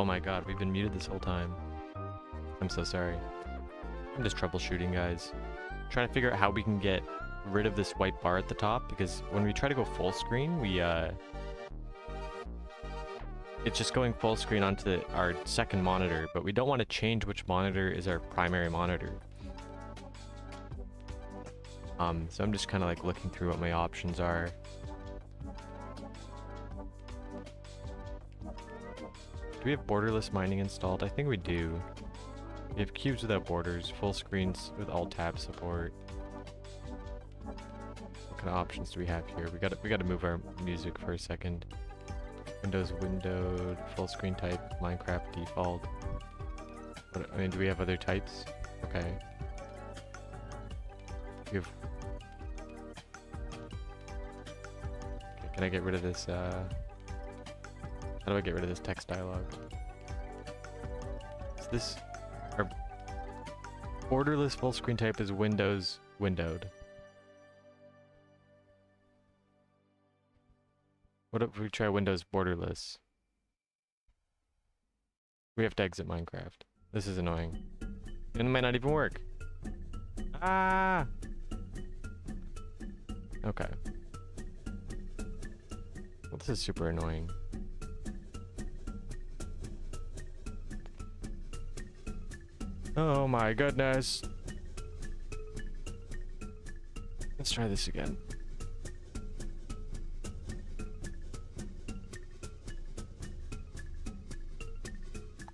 Oh my god, we've been muted this whole time. I'm so sorry. I'm just troubleshooting, guys. Trying to figure out how we can get rid of this white bar at the top, because when we try to go full screen, it's just going full screen onto our second monitor, but we don't want to change which monitor is our primary monitor. So I'm just kind of like looking through what my options are. Do we have borderless mining installed? I think we do. We have cubes without borders, full screens with alt tab support. What kind of options do we have here? We gotta move our music for a second. Windows windowed, full screen type, Minecraft default. I mean, do we have other types? Okay. We have... Okay, can I get rid of this, How do I get rid of this text dialog? Is this... Our borderless full screen type is Windows windowed. What if we try Windows borderless? We have to exit Minecraft. This is annoying. And it might not even work. Ah! Okay. Well, this is super annoying. Oh my goodness. Let's try this again.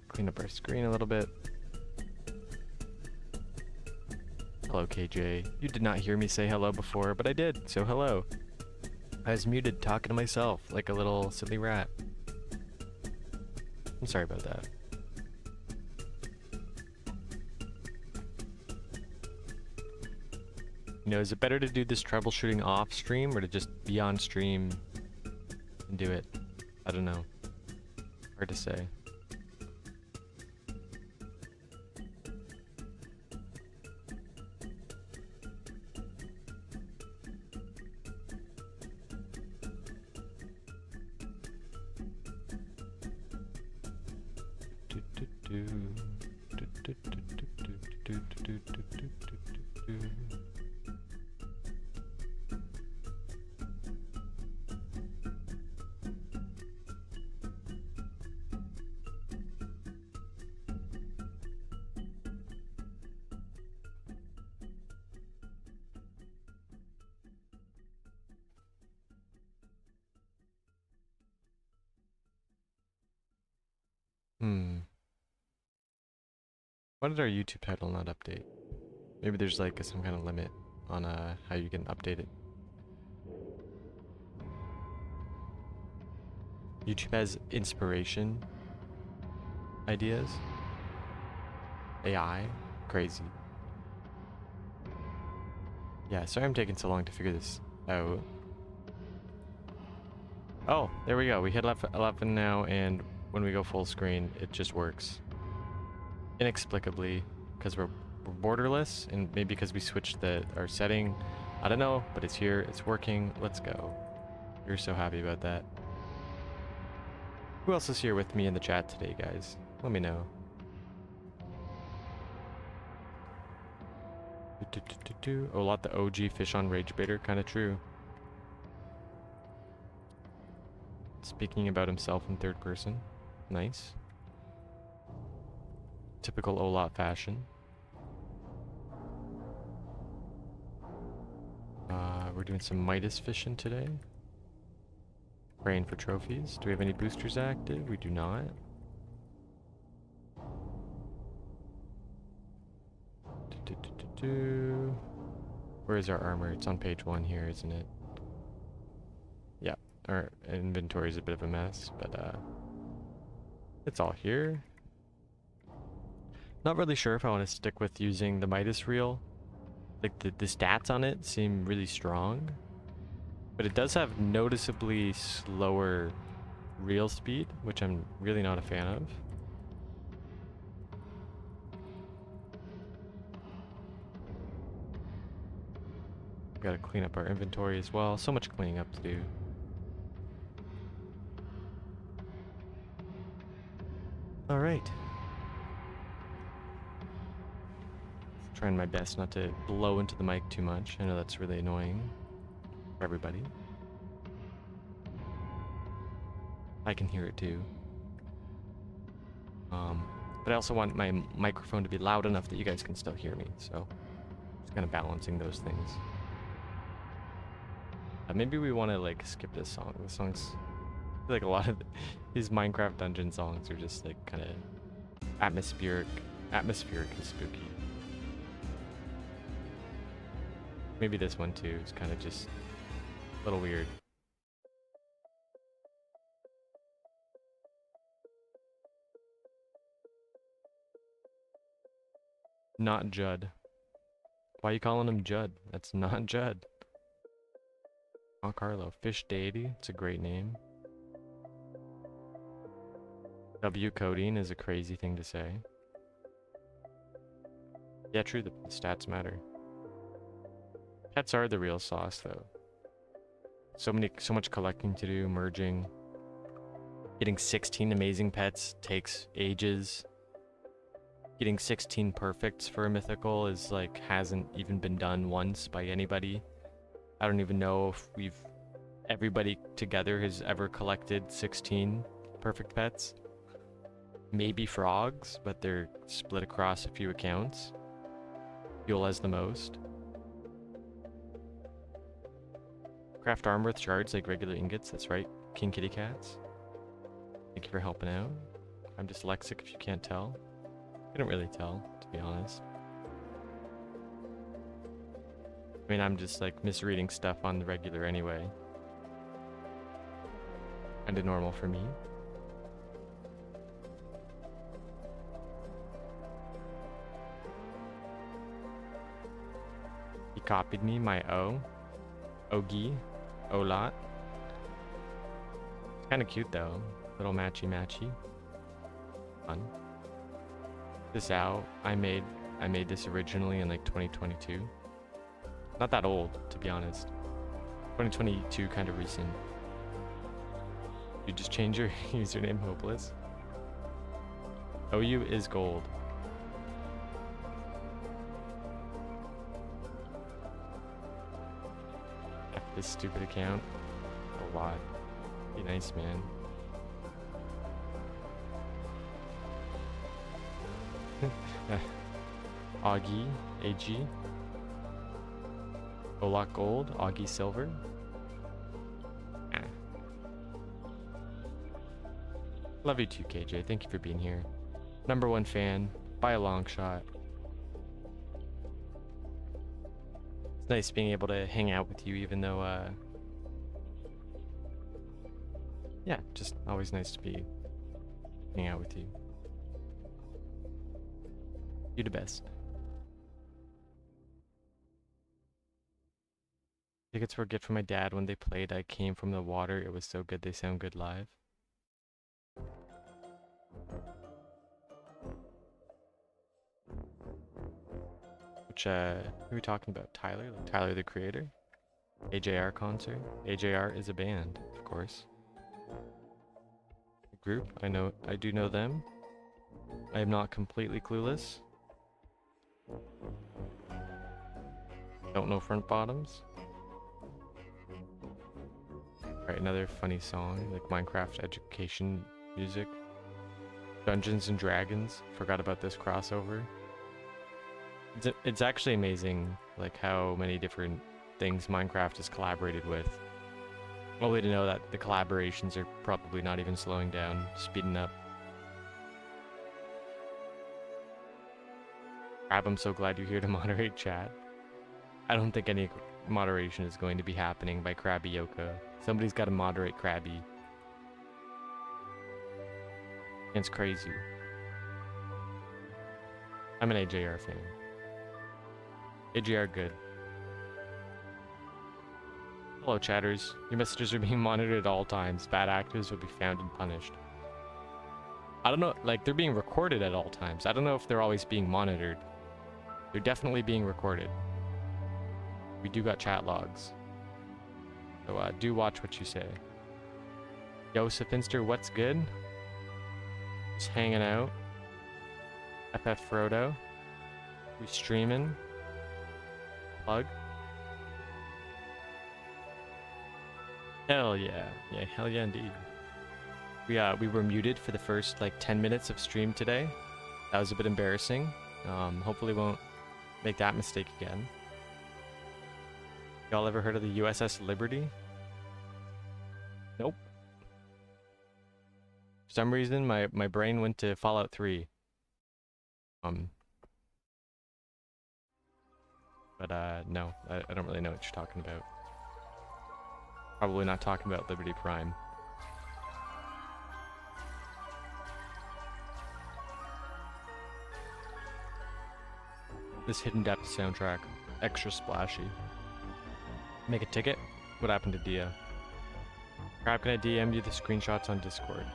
Clean up our screen a little bit. Hello, KJ. You did not hear me say hello before, but I did, so hello. I was muted talking to myself like a little silly rat. I'm sorry about that. You know, is it better to do this troubleshooting off stream or to just be on stream and do it? I don't know. Hard to say. Why did our YouTube title not update? Maybe there's like some kind of limit on how you can update it. YouTube has inspiration ideas. AI, crazy. Yeah, sorry I'm taking so long to figure this out. Oh, there we go. We hit 11 now, and when we go full screen, it just works. Inexplicably, because we're borderless, and maybe because we switched our setting. I don't know, but it's here, it's working. Let's go. We're so happy about that. Who else is here with me in the chat today, guys? Let me know. Oh, a lot the OG fish on rage baiter, kind of true. Speaking about himself in third person. Nice. Typical Olot fashion. We're doing some Midas fishing today. Praying for trophies. Do we have any boosters active? We do not. Where is our armor? It's on page 1 here, isn't it? Yeah, our inventory is a bit of a mess, but it's all here. Not really sure if I want to stick with using the Midas reel. Like the stats on it seem really strong, but it does have noticeably slower reel speed, which I'm really not a fan of. We gotta clean up our inventory as well. So much cleaning up to do. All right. Trying my best not to blow into the mic too much. I know that's really annoying for everybody. I can hear it too. But I also want my microphone to be loud enough that you guys can still hear me. So just kind of balancing those things. Maybe we want to like skip this song. The songs, I feel like a lot of these Minecraft dungeon songs are just like kind of atmospheric and spooky. Maybe this one too is kind of just a little weird. Not Judd. Why are you calling him Judd? That's not Judd. Oh, Carlo. Fish Deity. It's a great name. W codeine is a crazy thing to say. Yeah, true. The stats matter. Pets are the real sauce, though. So much collecting to do, merging. Getting 16 amazing pets takes ages. Getting 16 perfects for a mythical is like hasn't even been done once by anybody. I don't even know if everybody together has ever collected 16 perfect pets. Maybe frogs, but they're split across a few accounts. Fuel has the most. Craft armor with shards like regular ingots, that's right. King Kitty Cats. Thank you for helping out. I'm dyslexic if you can't tell. I couldn't really tell, to be honest. I mean, I'm just like misreading stuff on the regular anyway. Kinda normal for me. He copied me, my O. Ogie. Olot. It's kinda cute though. Little matchy. Fun. This out. I made this originally in like 2022. Not that old, to be honest. 2022 kind of recent. You just change your username, Hopeless. OU is gold. F this stupid account. A lot. Be nice, man. Augie, AG. Olak Gold, Augie Silver. Love you too, KJ. Thank you for being here. #1 fan by a long shot. It's nice being able to hang out with you, even though, yeah, just always nice to be hanging out with you. You the best. Tickets were a gift from my dad when they played I Came From the Water. It was so good, they sound good live. Which, who are we talking about? Tyler? Like Tyler the Creator? AJR concert? AJR is a band, of course. A group? I do know them. I am not completely clueless. Don't know Front Bottoms. Alright, another funny song, like Minecraft education music. Dungeons and Dragons. Forgot about this crossover. It's actually amazing, like how many different things Minecraft has collaborated with. Only to know that the collaborations are probably not even slowing down, speeding up. Crab, I'm so glad you're here to moderate chat. I don't think any moderation is going to be happening by Krabby Yoka. Somebody's got to moderate Krabby. It's crazy. I'm an AJR fan. AJR good. Hello chatters. Your messages are being monitored at all times. Bad actors will be found and punished. I don't know, like they're being recorded at all times. I don't know if they're always being monitored. They're definitely being recorded. We do got chat logs. So do watch what you say. Yo, Sofinster, what's good? Just hanging out. FF Frodo. We streaming. Plug. Hell yeah. Yeah, hell yeah indeed. We were muted for the first like 10 minutes of stream today. That was a bit embarrassing. Hopefully won't make that mistake again. Y'all ever heard of the USS Liberty? Nope. For some reason my brain went to Fallout 3. But no, I don't really know what you're talking about. Probably not talking about Liberty Prime. This Hidden Depth soundtrack, extra splashy. Make a ticket? What happened to Dia? Crab, can I DM you the screenshots on Discord?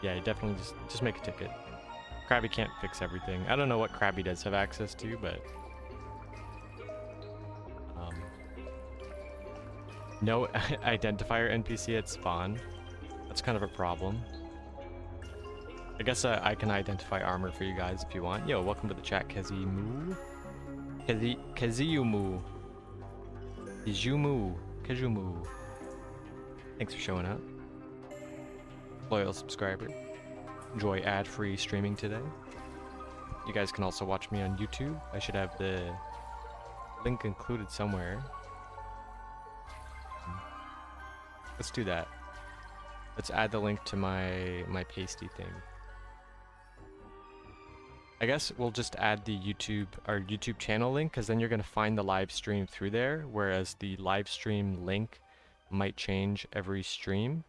Yeah, definitely just make a ticket. Krabby can't fix everything. I don't know what Krabby does have access to, but... no identifier NPC at spawn. That's kind of a problem. I guess I can identify armor for you guys if you want. Yo, welcome to the chat, Kezimu. Keziumu. Kejumu. Thanks for showing up. Loyal subscriber. Enjoy ad-free streaming today. You guys can also watch me on YouTube. I should have the link included somewhere. Let's do that. Let's add the link to my pasty thing. I guess we'll just add the our YouTube channel link, because then you're going to find the live stream through there, whereas the live stream link might change every stream.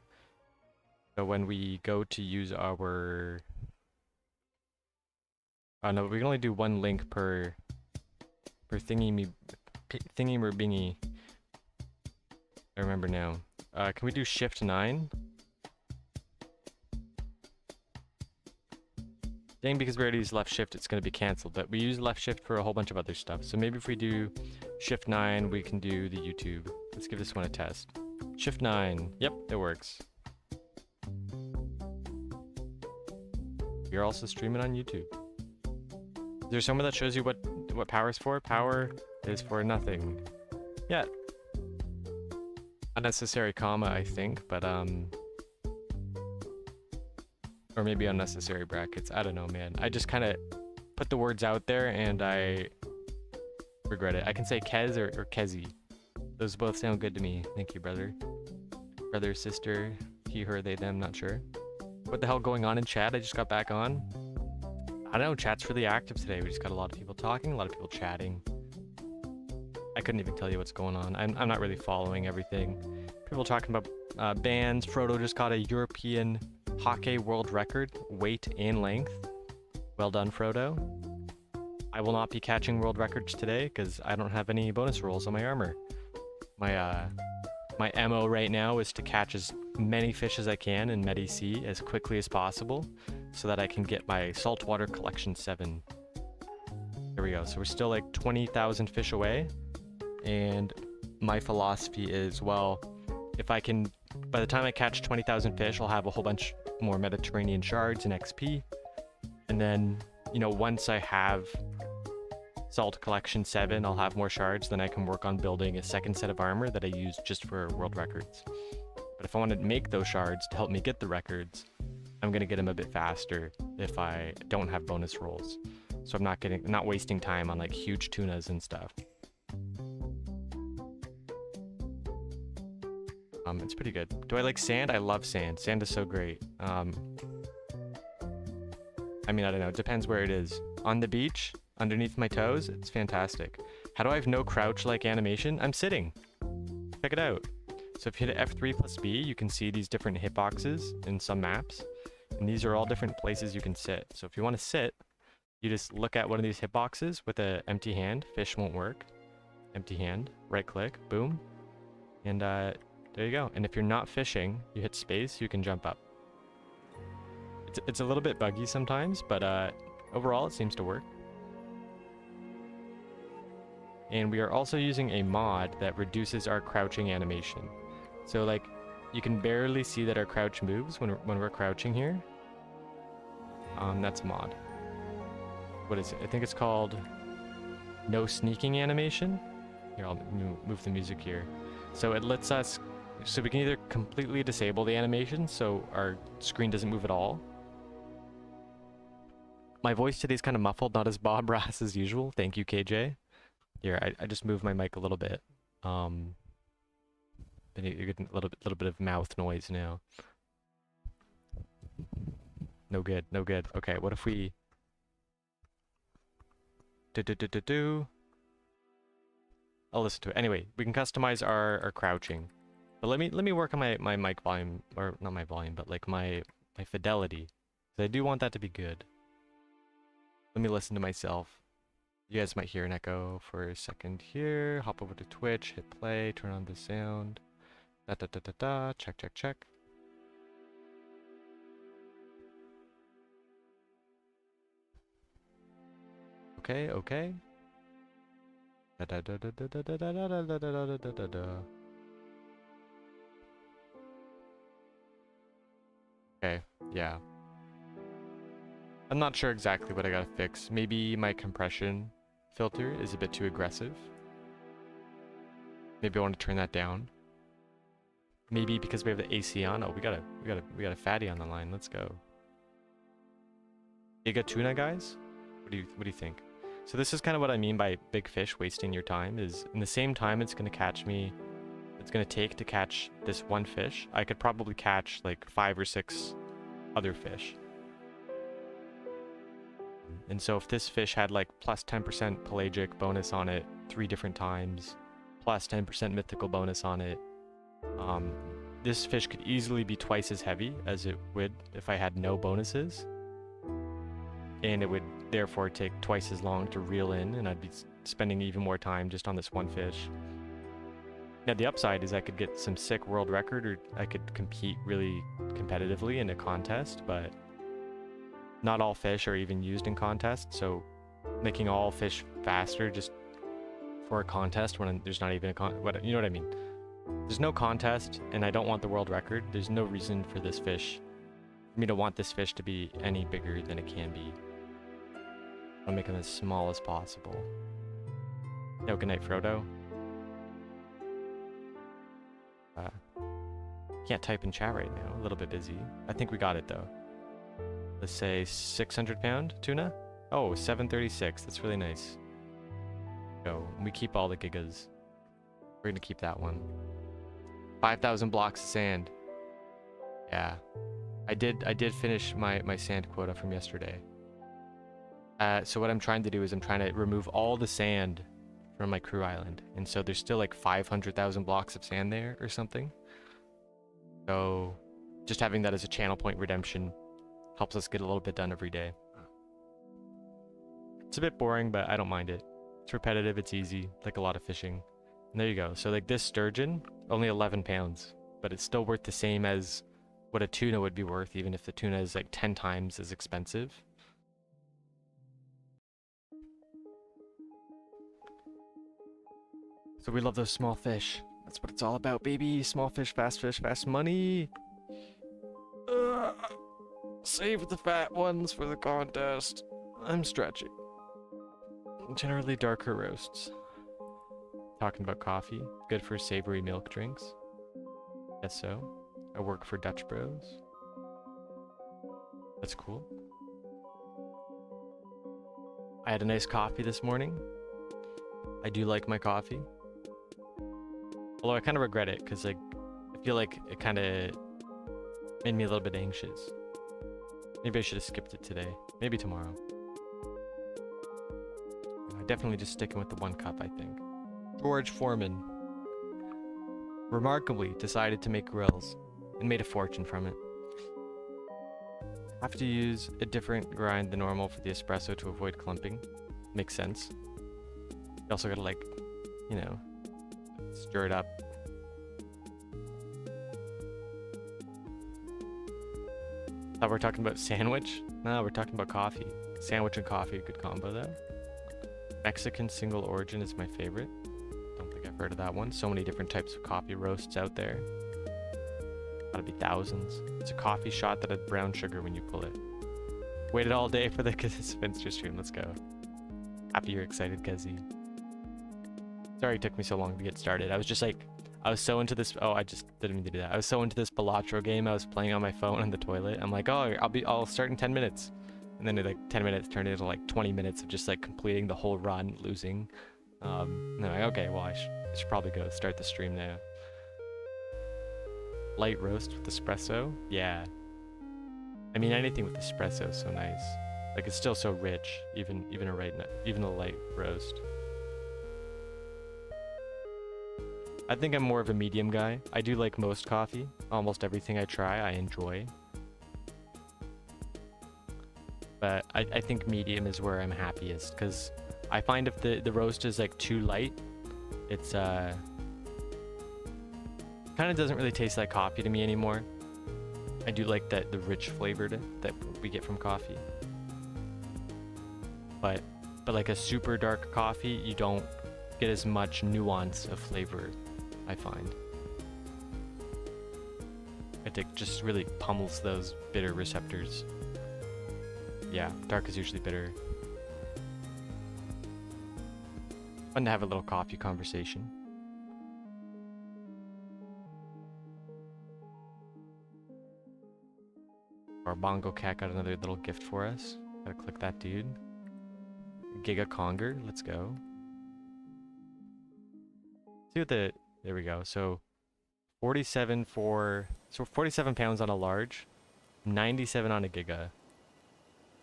So when we go to use our... oh no, we can only do one link per thingy-merbingy. I remember now. Can we do Shift 9? Dang, because we already used left shift, it's going to be cancelled. But we use left shift for a whole bunch of other stuff. So maybe if we do Shift 9, we can do the YouTube. Let's give this one a test. Shift 9. Yep, it works. You're also streaming on YouTube. Is there somewhere that shows you what power is for? Power is for nothing. Yeah. Unnecessary comma, I think, but or maybe unnecessary brackets. I don't know, man. I just kind of put the words out there and I regret it. I can say Kez or Kezi. Those both sound good to me. Thank you, brother. Brother, sister, he, her, they, them, not sure. What the hell going on in chat? I just got back on. I don't know, chat's really active today. We just got a lot of people talking, a lot of people chatting. I couldn't even tell you what's going on. I'm not really following everything. People talking about bands. Frodo just got a European hockey world record, weight and length. Well done, Frodo. I will not be catching world records today because I don't have any bonus rolls on my armor. My MO right now is to catch as many fish as I can in Medi-C as quickly as possible so that I can get my saltwater collection 7. There we go. So we're still like 20,000 fish away. And my philosophy is, well, if I can, by the time I catch 20,000 fish, I'll have a whole bunch more Mediterranean shards and XP. And then, you know, once I have Salt Collection 7, I'll have more shards, then I can work on building a second set of armor that I use just for world records. But if I want to make those shards to help me get the records, I'm going to get them a bit faster if I don't have bonus rolls. So I'm not wasting time on like huge tunas and stuff. It's pretty good. Do I like sand? I love sand. Sand is so great. I mean, I don't know. It depends where it is. On the beach, underneath my toes, it's fantastic. How do I have no crouch-like animation? I'm sitting. Check it out. So if you hit F3 plus B, you can see these different hitboxes in some maps. And these are all different places you can sit. So if you want to sit, you just look at one of these hitboxes with an empty hand. Fish won't work. Empty hand. Right-click. Boom. And there you go. And if you're not fishing, you hit space, you can jump up. It's a little bit buggy sometimes, but overall it seems to work. And we are also using a mod that reduces our crouching animation. So like, you can barely see that our crouch moves when we're crouching here. That's mod. What is it? I think it's called no sneaking animation. Here, I'll move the music here. So it lets us, so we can either completely disable the animation so our screen doesn't move at all. My voice today is kind of muffled, not as Bob Ross as usual. Thank you, KJ. Here, I just moved my mic a little bit. But you're getting a little bit of mouth noise now. No good, no good. Okay, what if we I'll listen to it. Anyway, we can customize our crouching. But let me work on my mic volume, or not my volume, but like my fidelity. Because I do want that to be good. Let me listen to myself. You guys might hear an echo for a second here. Hop over to Twitch, hit play, turn on the sound. Check, check, check. Okay, okay. Okay, yeah. I'm not sure exactly what I gotta fix. Maybe my compression filter is a bit too aggressive. Maybe I want to turn that down. Maybe because we have the AC on. Oh, we got a fatty on the line. Let's go. Giga tuna, guys? What do you think? So this is kind of what I mean by big fish wasting your time, is in the same time it's going to take to catch this one fish, I could probably catch like 5 or 6 other fish. And so if this fish had like plus 10% pelagic bonus on it 3 different times, plus 10% mythical bonus on it, this fish could easily be twice as heavy as it would if I had no bonuses. And it would therefore take twice as long to reel in, and I'd be spending even more time just on this one fish. Now the upside is I could get some sick world record, or I could compete really competitively in a contest, but not all fish are even used in contests, so making all fish faster just for a contest when there's not even a you know what I mean? There's no contest, and I don't want the world record. There's no reason for this fish, for me to want this fish to be any bigger than it can be. I'll make them as small as possible. Yo, good night, Frodo. Can't type in chat right now, a little bit busy. I think we got it though. Let's say 600 pound tuna? Oh, 736, that's really nice. Go, we keep all the gigas. We're gonna keep that one. 5,000 blocks of sand. Yeah, I did finish my sand quota from yesterday. So what I'm trying to do is I'm trying to remove all the sand from my crew island. And so there's still like 500,000 blocks of sand there or something. So just having that as a channel point redemption helps us get a little bit done every day. It's a bit boring, but I don't mind it. It's repetitive, it's easy, like a lot of fishing. And there you go. So like this sturgeon, only 11 pounds, but it's still worth the same as what a tuna would be worth, even if the tuna is like 10 times as expensive. So we love those small fish. That's what it's all about, baby. Small fish, fast money. Save the fat ones for the contest. I'm stretching. Generally darker roasts. Talking about coffee. Good for savory milk drinks. Guess so. I work for Dutch Bros. That's cool. I had a nice coffee this morning. I do like my coffee. Although I kind of regret it, because like, I feel like it kind of made me a little bit anxious. Maybe I should have skipped it today. Maybe tomorrow. Definitely just sticking with the 1 cup, I think. George Foreman remarkably decided to make grills and made a fortune from it. Have to use a different grind than normal for the espresso to avoid clumping. Makes sense. You also gotta, like, you know, stir it up. Thought we're talking about sandwich? No, we're talking about coffee. Sandwich and coffee, good combo there. Mexican single origin is my favorite. Don't think I've heard of that one. So many different types of coffee roasts out there. Gotta be thousands. It's a coffee shot that had brown sugar when you pull it. Waited all day for the Finster stream. Let's go. Happy you're excited, Kezi. Sorry it took me so long to get started. I was just like, I was so into this. Oh, I just didn't mean to do that. I was so into this Balatro game. I was playing on my phone in the toilet. I'm like, oh, I'll start in 10 minutes. And then like 10 minutes turned into like 20 minutes of just like completing the whole run, losing. And I'm like, okay, well, I should probably go start the stream now. Light roast with espresso? Yeah. I mean, anything with espresso is so nice. Like, it's still so rich, even a light roast. I think I'm more of a medium guy. I do like most coffee. Almost everything I try, I enjoy. But I think medium is where I'm happiest, because I find if the roast is like too light, it's kind of doesn't really taste like coffee to me anymore. I do like the rich flavor that we get from coffee. But like a super dark coffee, you don't get as much nuance of flavor, I find. It just really pummels those bitter receptors. Yeah, dark is usually bitter. Fun to have a little coffee conversation. Our Bongo Cat got another little gift for us. Gotta click that dude. Giga Conger, let's go. See what there we go. So 47 pounds on a large, 97 on a giga.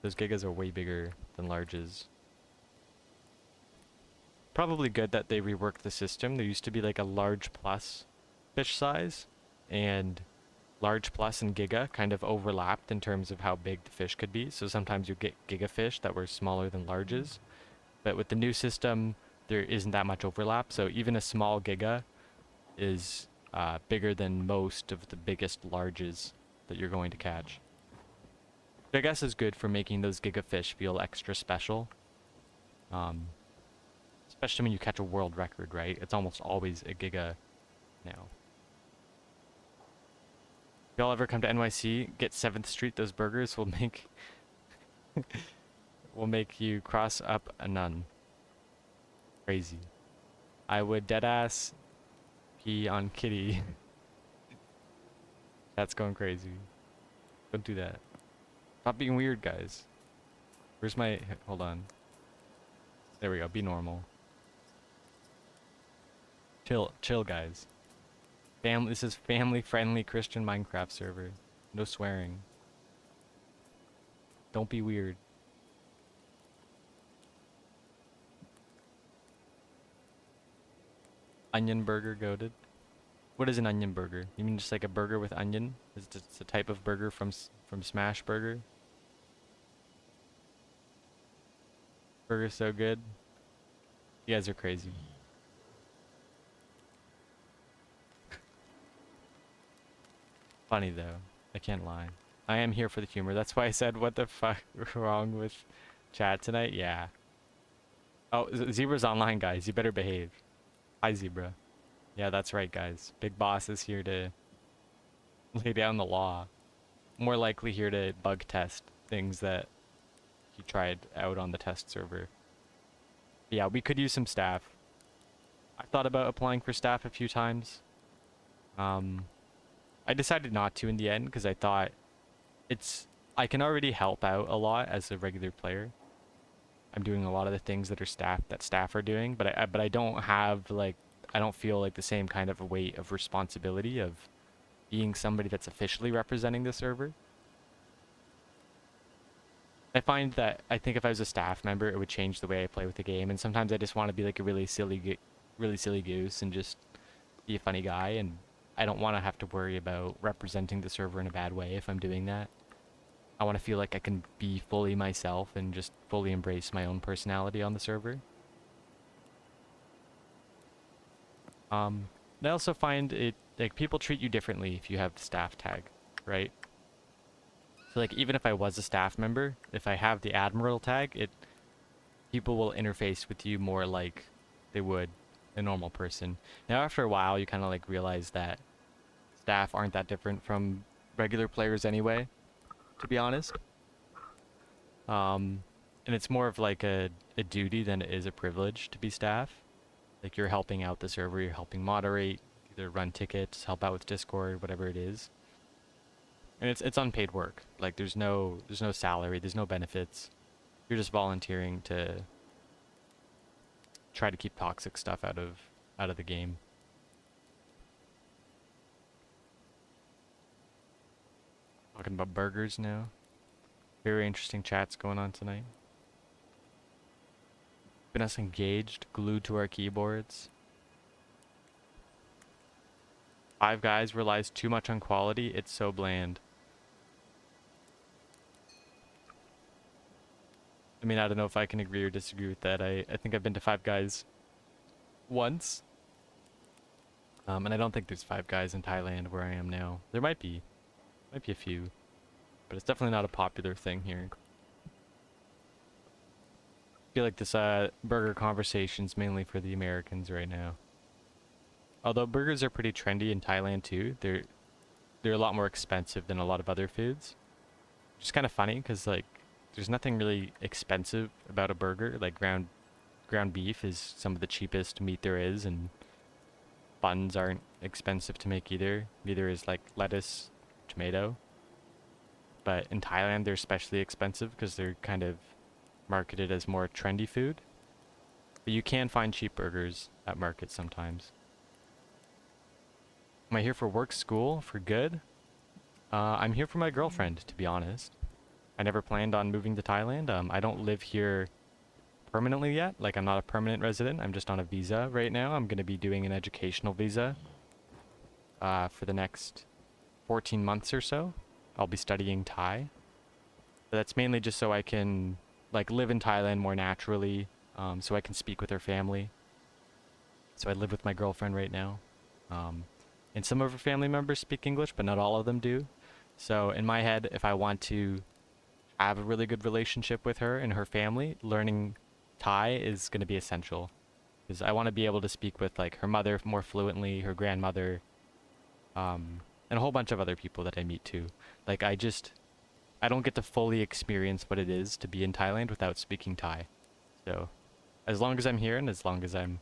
Those gigas are way bigger than larges. Probably good that they reworked the system. There used to be like a large plus fish size, and large plus and giga kind of overlapped in terms of how big the fish could be. So sometimes you get giga fish that were smaller than larges. But with the new system, there isn't that much overlap. So even a small giga is bigger than most of the biggest larges that you're going to catch. Which I guess is good for making those giga fish feel extra special. Especially when you catch a world record, right? It's almost always a giga now. If y'all ever come to NYC, get 7th Street. Those burgers will make will make you cross up a nun. Crazy. I would deadass pee on Kitty. That's going crazy. Don't do that. Stop being weird, guys. Where's my... Hold on. There we go. Be normal. Chill, guys. This is family-friendly Christian Minecraft server. No swearing. Don't be weird. Onion burger goated. What is an onion burger? You mean just like a burger with onion? Is it just a type of burger from Smash Burger? Burger's so good. You guys are crazy. Funny though. I can't lie. I am here for the humor. That's why I said, what the fuck wrong with chat tonight? Yeah. Oh, Zebra's online, guys. You better behave. Hi, Zebra. Yeah, that's right, guys. Big Boss is here to lay down the law. More likely here to bug test things that he tried out on the test server. Yeah, we could use some staff. I thought about applying for staff a few times. I decided not to in the end because I thought I can already help out a lot as a regular player. I'm doing a lot of the things that staff are doing, but I don't have like, I don't feel like the same kind of weight of responsibility of being somebody that's officially representing the server. I find that I think if I was a staff member, it would change the way I play with the game, and sometimes I just want to be like a really silly goose and just be a funny guy, and I don't want to have to worry about representing the server in a bad way if I'm doing that. I want to feel like I can be fully myself and just fully embrace my own personality on the server. I also find it, like, people treat you differently if you have the staff tag, right? So, like, even if I was a staff member, if I have the Admiral tag, people will interface with you more like they would a normal person. Now, after a while, you kind of, like, realize that staff aren't that different from regular players anyway, to be honest. And it's more of like a duty than it is a privilege to be staff. Like you're helping out the server, you're helping moderate, either run tickets, help out with Discord, whatever it is. And it's unpaid work. Like there's no salary, there's no benefits. You're just volunteering to try to keep toxic stuff out of the game. Talking about burgers now. Very interesting chats going on tonight. Been us engaged, glued to our keyboards. Five Guys relies too much on quality. It's so bland. I mean, I don't know if I can agree or disagree with that. I think I've been to Five Guys once. And I don't think there's Five Guys in Thailand where I am now. There might be. Might be a few. But it's definitely not a popular thing here. I feel like this burger conversation's mainly for the Americans right now. Although burgers are pretty trendy in Thailand too. They're a lot more expensive than a lot of other foods. Which is kind of funny because like there's nothing really expensive about a burger. Like ground beef is some of the cheapest meat there is, and buns aren't expensive to make either. Neither is like lettuce, tomato. But in Thailand they're especially expensive because they're kind of marketed as more trendy food. But you can find cheap burgers at markets sometimes. Am I here for work, school, for good? I'm here for my girlfriend, to be honest. I never planned on moving to Thailand. I don't live here permanently yet. Like, I'm not a permanent resident. I'm just on a visa right now. I'm going to be doing an educational visa for the next 14 months or so. I'll be studying Thai. But that's mainly just so I can, like, live in Thailand more naturally, so I can speak with her family. So I live with my girlfriend right now. And some of her family members speak English, but not all of them do. So in my head, if I want to have a really good relationship with her and her family, learning Thai is going to be essential. Because I want to be able to speak with like her mother more fluently, her grandmother, and a whole bunch of other people that I meet too. Like I don't get to fully experience what it is to be in Thailand without speaking Thai. So as long as I'm here and as long as I'm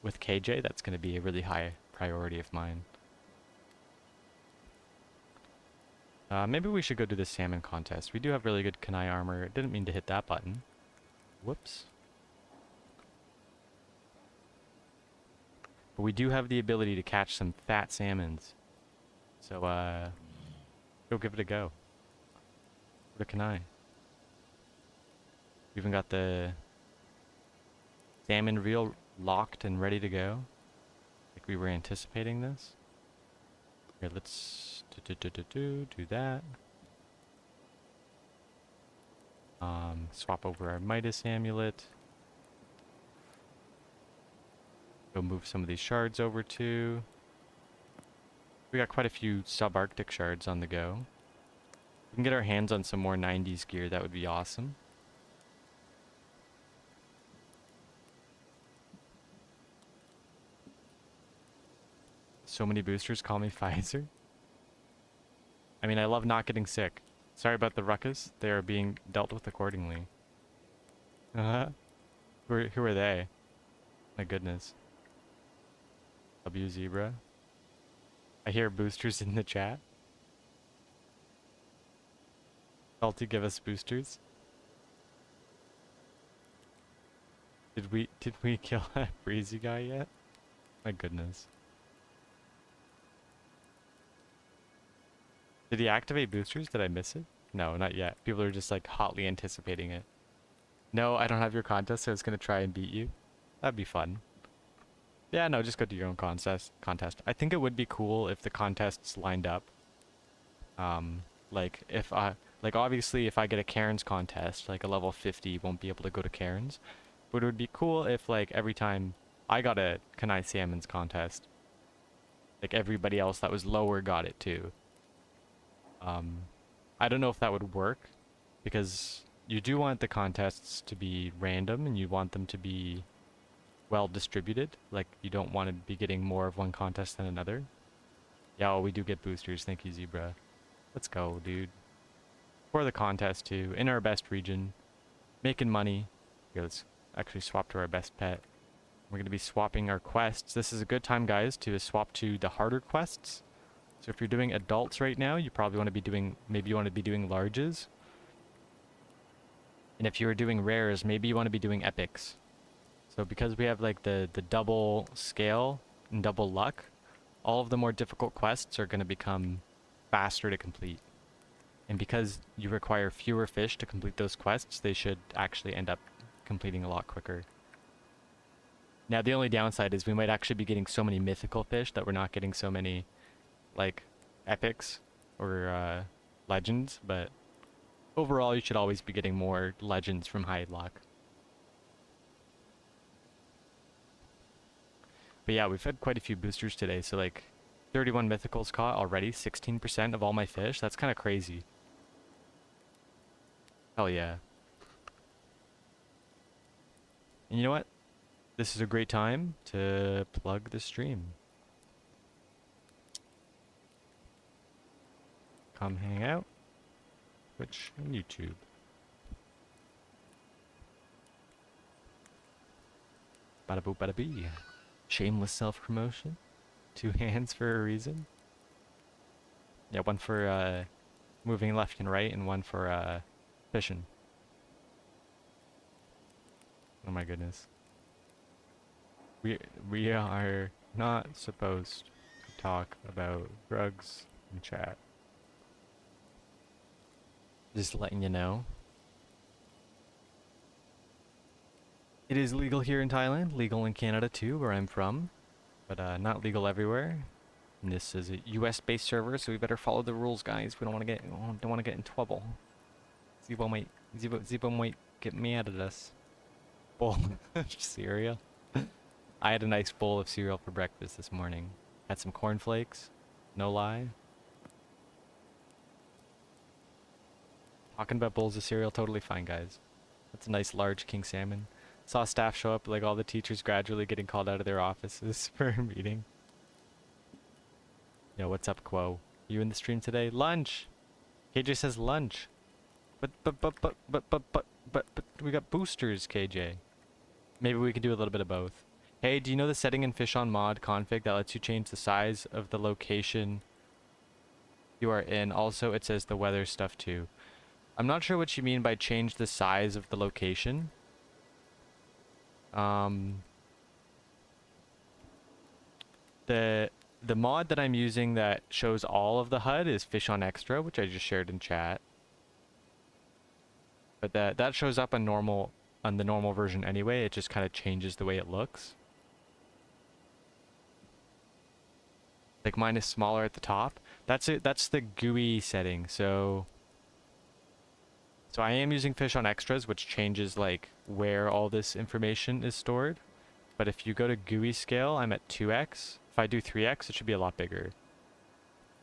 with KJ, that's going to be a really high priority of mine. Maybe we should go do the salmon contest. We do have really good Kanai armor. Didn't mean to hit that button. Whoops. But we do have the ability to catch some fat salmons. So, go give it a go. Go to Kanai. We even got the salmon reel locked and ready to go. Like we were anticipating this. Here, let's do that. Swap over our Midas amulet. Go move some of these shards over too. We got quite a few subarctic shards on the go. If we can get our hands on some more 90s gear, that would be awesome. So many boosters call me Pfizer. I mean, I love not getting sick. Sorry about the ruckus. They are being dealt with accordingly. Who are they? My goodness. W Zebra. I hear boosters in the chat. Salty, give us boosters. Did we kill that breezy guy yet? My goodness. Did he activate boosters? Did I miss it? No, not yet. People are just like hotly anticipating it. No, I don't have your contest, so I was gonna try and beat you. That'd be fun. Yeah, no, just go do your own contest. I think it would be cool if the contests lined up. Like if like obviously if I get a Cairns contest, like a level 50 won't be able to go to Cairns. But it would be cool if like every time I got a Kanai Salmons contest, like everybody else that was lower got it too. I don't know if that would work, because you do want the contests to be random and you want them to be well distributed. Like you don't want to be getting more of one contest than another. Yeah, well, we do get boosters. Thank you, Zebra. Let's go, dude. for the contest too, in our best region, making money. Okay, let's actually swap to our best pet. We're going to be swapping our quests. This is a good time, guys, to swap to the harder quests. So if you're doing adults right now, you probably want to be doing, maybe you want to be doing larges. And if you were doing rares, maybe you want to be doing epics. So because we have like the double scale and double luck, all of the more difficult quests are going to become faster to complete. And because you require fewer fish to complete those quests, they should actually end up completing a lot quicker. Now, the only downside is we might actually be getting so many mythical fish that we're not getting so many, like, epics or legends, but overall, you should always be getting more legends from high luck. But yeah, we've had quite a few boosters today, so like 31 mythicals caught already, 16% of all my fish. That's kind of crazy. Hell yeah. And you know what? This is a great time to plug the stream. Come hang out. Twitch and YouTube. Bada boo, bada bee. Shameless self-promotion. 2 hands for a reason. Yeah, one for moving left and right, and one for fishing. Oh my goodness. We are not supposed to talk about drugs in chat. Just letting you know. It is legal here in Thailand, legal in Canada too, where I'm from, but not legal everywhere. And this is a US-based server, so we better follow the rules, guys. We don't want to get in trouble. Zibo might get mad at us. Bowl of cereal. I had a nice bowl of cereal for breakfast this morning. Had some cornflakes, no lie. Talking about bowls of cereal, totally fine, guys. That's a nice large king salmon. Saw staff show up, like all the teachers gradually getting called out of their offices for a meeting. Yo, what's up, Quo? You in the stream today? Lunch! KJ says lunch. But we got boosters, KJ. Maybe we could do a little bit of both. Hey, do you know the setting in Fish on Mod config that lets you change the size of the location you are in? Also, it says the weather stuff too. I'm not sure what you mean by change the size of the location. The mod that I'm using that shows all of the HUD is Fish on Extra, which I just shared in chat. But that shows up on the normal version anyway. It just kind of changes the way it looks. Like mine is smaller at the top. That's it. That's the GUI setting. So I am using Fish on Extras, which changes like where all this information is stored. But if you go to GUI scale, I'm at 2x. If I do 3x, it should be a lot bigger.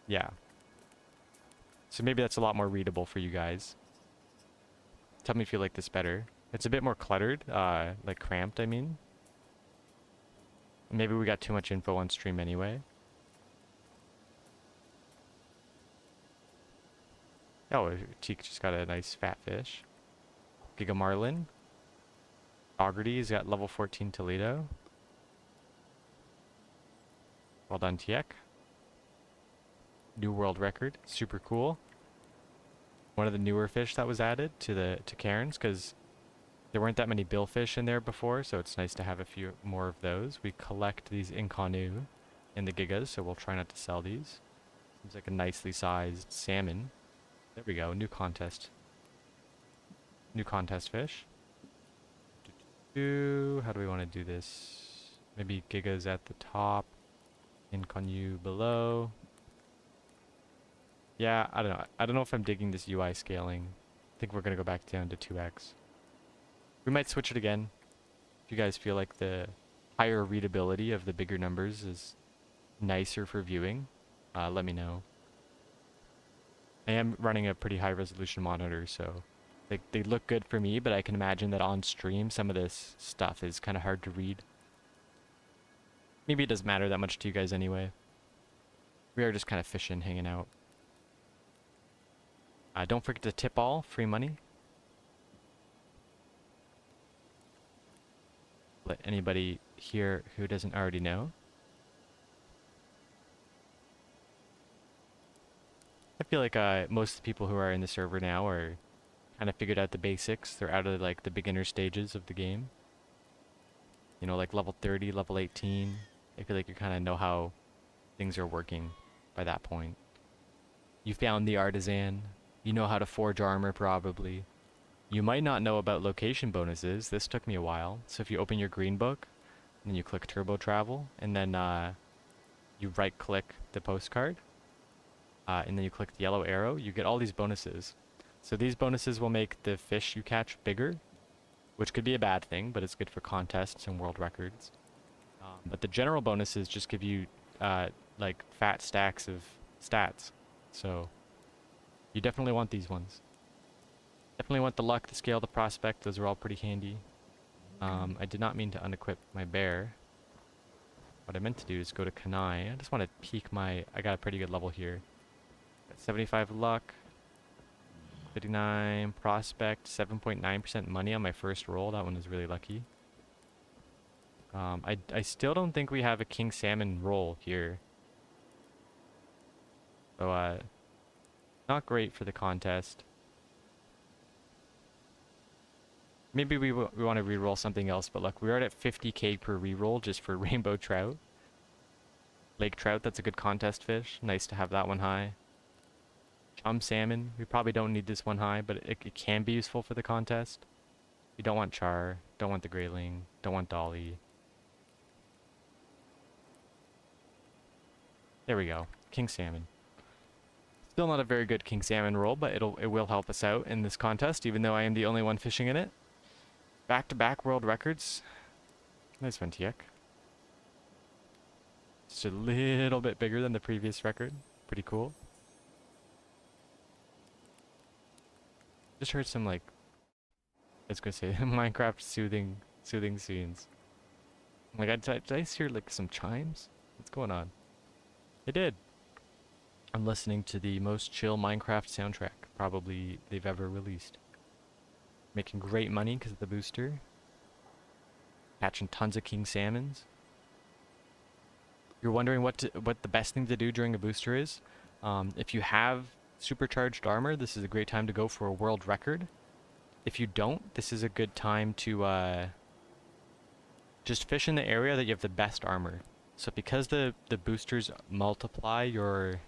Yeah. So maybe that's a lot more readable for you guys. Tell me if you like this better. It's a bit more cluttered, like cramped, I mean. Maybe we got too much info on stream anyway. Oh, Teak just got a nice fat fish. Giga Marlin. Augerty's got level 14 Toledo. Well done, Tiek. New world record. Super cool. One of the newer fish that was added to Cairns, because there weren't that many billfish in there before, so it's nice to have a few more of those. We collect these Inconu in the Gigas, so we'll try not to sell these. Seems like a nicely sized salmon. There we go, new contest. New contest fish. How do we want to do this? Maybe Gigas at the top, Inconu below. Yeah, I don't know. I don't know if I'm digging this UI scaling. I think we're going to go back down to 2x. We might switch it again. If you guys feel like the higher readability of the bigger numbers is nicer for viewing, let me know. I am running a pretty high resolution monitor, so they look good for me, but I can imagine that on stream some of this stuff is kind of hard to read. Maybe it doesn't matter that much to you guys anyway. We are just kind of fishing, hanging out. Don't forget to tip all, free money. Let anybody here who doesn't already know. I feel like most of the people who are in the server now are kind of figured out the basics. They're out of like the beginner stages of the game. You know, like level 30, level 18. I feel like you kind of know how things are working by that point. You found the artisan. You know how to forge armor probably. You might not know about location bonuses. This took me a while. So if you open your green book, and then you click turbo travel, and then you right click the postcard, and then you click the yellow arrow, you get all these bonuses. So these bonuses will make the fish you catch bigger, which could be a bad thing, but it's good for contests and world records. But the general bonuses just give you like fat stacks of stats. So you definitely want these ones. Definitely want the luck, the scale, the prospect. Those are all pretty handy. I did not mean to unequip my bear. What I meant to do is go to Kanai. I just want to peek my... I got a pretty good level here. Got 75 luck. 59 prospect. 7.9% money on my first roll. That one was really lucky. I still don't think we have a king salmon roll here. So, not great for the contest. Maybe we want to reroll something else, but look, we're at 50k per reroll just for rainbow trout. Lake trout, that's a good contest fish. Nice to have that one high. Chum salmon, we probably don't need this one high, but it can be useful for the contest. You don't want char, don't want the grayling, don't want dolly. There we go, king salmon. Still not a very good king salmon roll, but it will help us out in this contest, even though I am the only one fishing in it. Back-to-back world records. Nice one, Tiek. Just a little bit bigger than the previous record. Pretty cool. Just heard some like, I was gonna say Minecraft soothing scenes. Like, did I hear like some chimes? What's going on? I did. I'm listening to the most chill Minecraft soundtrack probably they've ever released. Making great money because of the booster. Catching tons of king salmons. You're wondering what the best thing to do during a booster is? If you have supercharged armor, this is a great time to go for a world record. If you don't, this is a good time to just fish in the area that you have the best armor. So because the boosters multiply your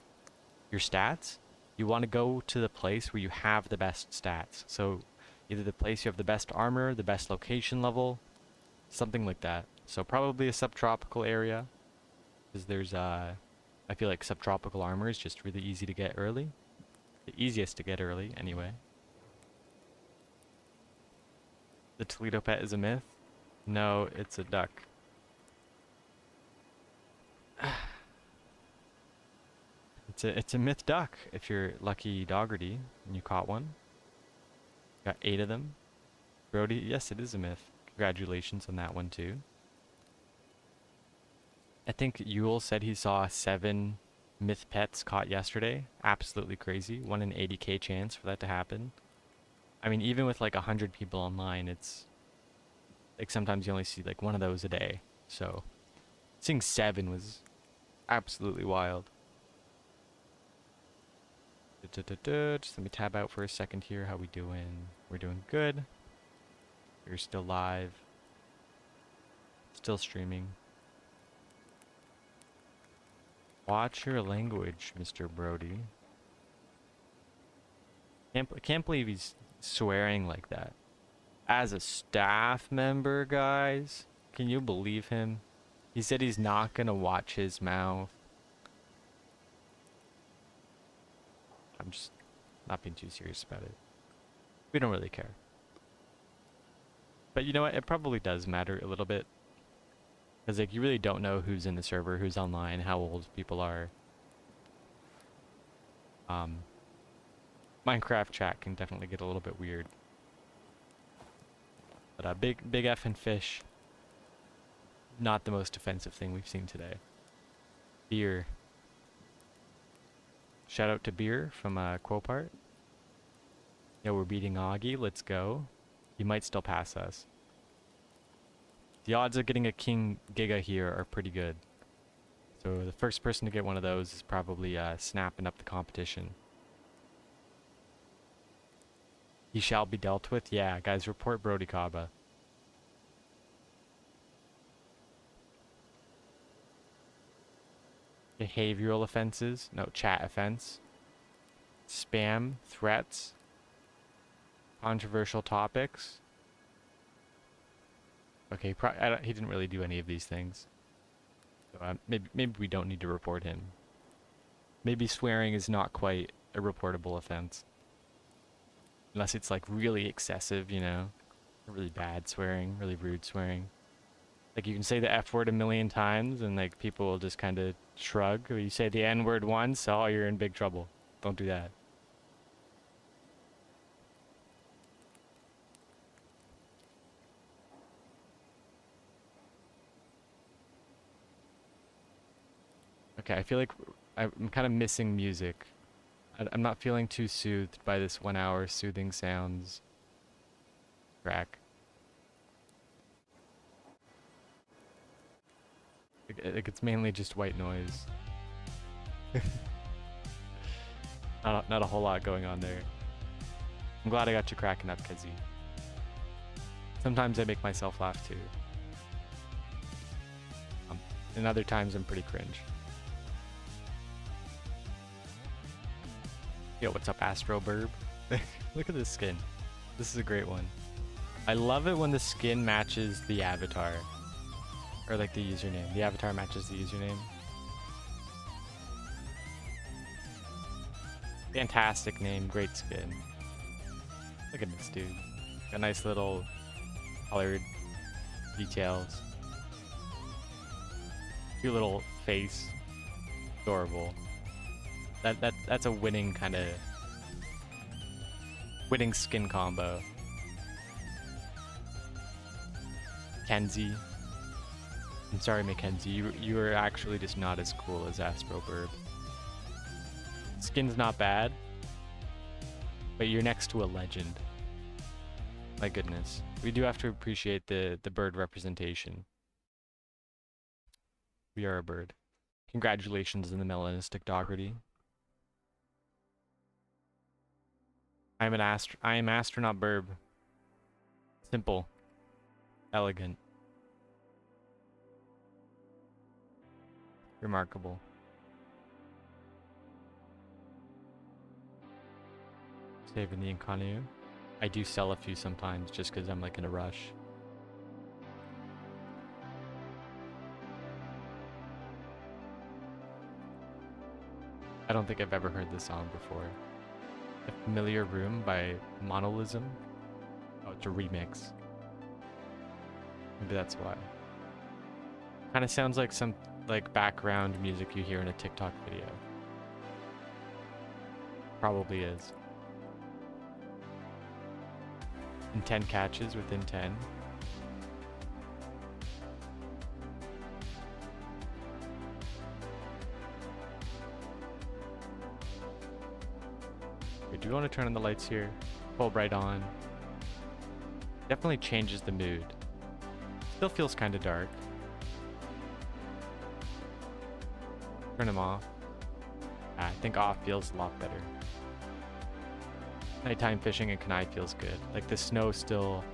stats, you want to go to the place where you have the best stats. So either the place you have the best armor, the best location level, something like that. So probably a subtropical area, because there's I feel like subtropical armor is just really easy to get early. The easiest to get early, anyway. The Toledo pet is a myth? No, it's a duck. It's a myth duck if you're lucky Doggerty and you caught one. Got 8 of them. Brody, yes, it is a myth. Congratulations on that one too. I think Yule said he saw 7 myth pets caught yesterday. Absolutely crazy. 1 in 80k chance for that to happen. I mean, even with like 100 people online, it's like sometimes you only see like 1 of those a day. So seeing 7 was absolutely wild. Just let me tab out for a second here. How we doing? We're doing good. We're still live. Still streaming. Watch your language, Mr. Brody. Can't believe he's swearing like that. As a staff member, guys. Can you believe him? He said he's not gonna watch his mouth. I'm just not being too serious about it. We don't really care. But you know what? It probably does matter a little bit. Because like you really don't know who's in the server, who's online, how old people are. Minecraft chat can definitely get a little bit weird. But big F and fish. Not the most offensive thing we've seen today. Beer. Shout out to Beer from Quopart. Yeah, we're beating Augie. Let's go. He might still pass us. The odds of getting a King Giga here are pretty good. So the first person to get one of those is probably snapping up the competition. He shall be dealt with? Yeah, guys, report Brody Kaba. Behavioral offenses? No, chat offense. Spam, threats, controversial topics. Okay, he didn't really do any of these things. So maybe we don't need to report him. Maybe swearing is not quite a reportable offense. Unless it's like really excessive, you know? Really bad swearing, really rude swearing. Like you can say the F word a million times and like people will just kind of shrug. Or you say the N word once, oh, you're in big trouble. Don't do that. Okay, I feel like I'm kind of missing music. I'm not feeling too soothed by this 1 hour soothing sounds track. Like it's mainly just white noise. Not a whole lot going on there. I'm glad I got you cracking up, Kezi. Sometimes I make myself laugh too. And other times I'm pretty cringe. Yo, what's up, Astro Burb? Look at this skin. This is a great one. I love it when the skin matches the avatar. Or like the username. The avatar matches the username. Fantastic name, great skin. Look at this dude. Got nice little colored details. Cute little face. Adorable. That's a winning kind of winning skin combo. Kenzie. I'm sorry, Mackenzie. You are actually just not as cool as Astro Burb. Skin's not bad, but you're next to a legend. My goodness. We do have to appreciate the bird representation. We are a bird. Congratulations in the melanistic Dougherty. I am astronaut Burb. Simple. Elegant. Remarkable. Saving the Inconnu. I do sell a few sometimes just because I'm like in a rush. I don't think I've ever heard this song before. A Familiar Room by Monolism. Oh, it's a remix. Maybe that's why. Kind of sounds like some like background music you hear in a TikTok video. Probably is. And 10 catches within 10. Okay, do you want to turn on the lights here? Pull right on. Definitely changes the mood. Still feels kind of dark. Turn them off. I think off feels a lot better. Nighttime fishing in Kenai feels good. Like the snow still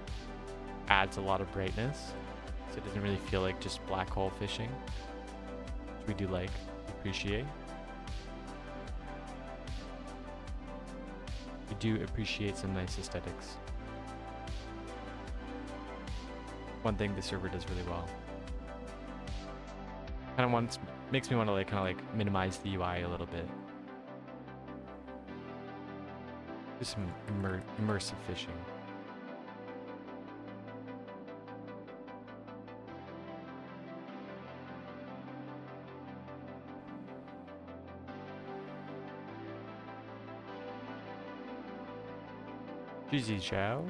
adds a lot of brightness, so it doesn't really feel like just black hole fishing, which we do like, appreciate. We do appreciate some nice aesthetics. One thing the server does really well. Makes me want to like kind of like minimize the UI a little bit. Do some immersive fishing. GG Chow.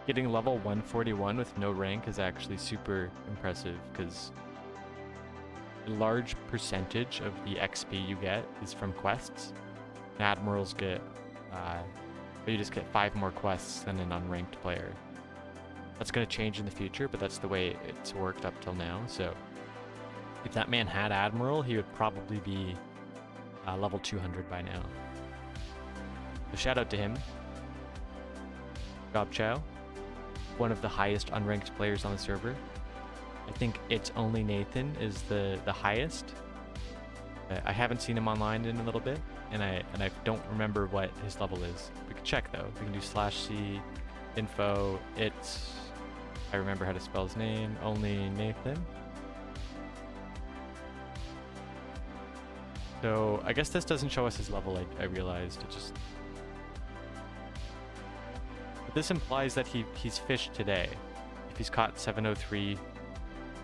Getting level 141 with no rank is actually super impressive because a large percentage of the XP you get is from quests. And admirals get but you just get 5 more quests than an unranked player. That's going to change in the future, but that's the way it's worked up till now. So if that man had Admiral, he would probably be level 200 by now. So shout out to him. Gob Chow, one of the highest unranked players on the server. I think It's Only Nathan is the highest. I haven't seen him online in a little bit, and I don't remember what his level is. We can check though. We can do /c info. I remember how to spell his name. Only Nathan. So I guess this doesn't show us his level. I realized it just. But this implies that he's fished today. If he's caught 703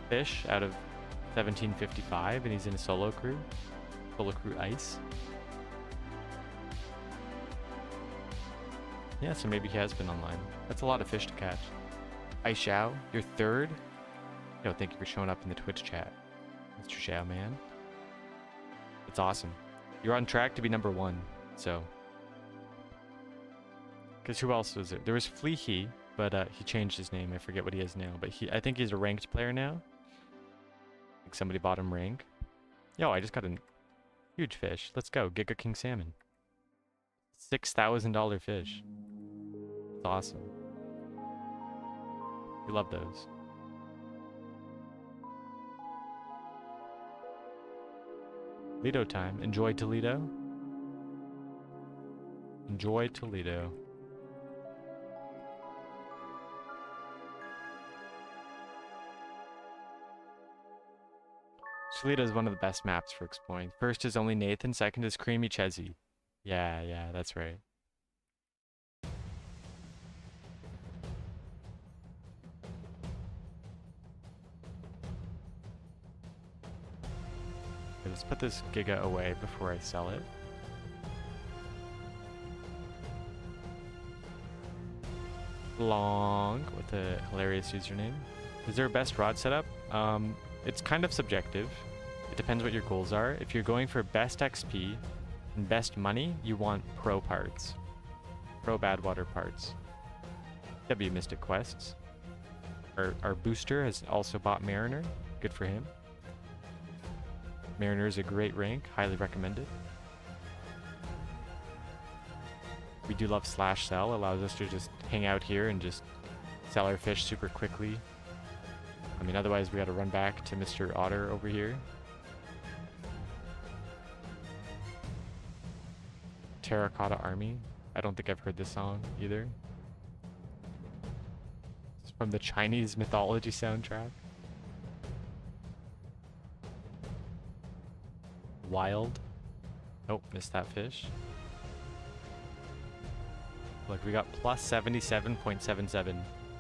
fish out of 1755, and he's in a solo crew ice. Yeah, so maybe he has been online. That's a lot of fish to catch. Ice Xiao, you're third. Yo, thank you for showing up in the Twitch chat, Mr. Xiao, man. It's awesome. You're on track to be number 1, so. Because who else was it? There was Flea He, but he changed his name. I forget what he is now, but I think he's a ranked player now. I think somebody bought him rank. Yo, I just got a huge fish. Let's go. Giga King Salmon. $6,000 fish. It's awesome. We love those. Toledo time. Enjoy Toledo. Enjoy Toledo. Toledo is one of the best maps for exploring. First is Only Nathan, second is Creamy Chezzy. Yeah, that's right. Okay, let's put this Giga away before I sell it. Long with a hilarious username. Is there a best rod setup? It's kind of subjective. It depends what your goals are. If you're going for best XP and best money, you want pro parts. Pro bad water parts. W Mystic Quests. Our booster has also bought Mariner. Good for him. Mariner is a great rank. Highly recommended. We do love /sell. Allows us to just hang out here and just sell our fish super quickly. I mean, otherwise we gotta run back to Mr. Otter over here. Terracotta Army. I don't think I've heard this song either. It's from the Chinese mythology soundtrack. Wild. Oh, missed that fish. Look, we got plus 77.77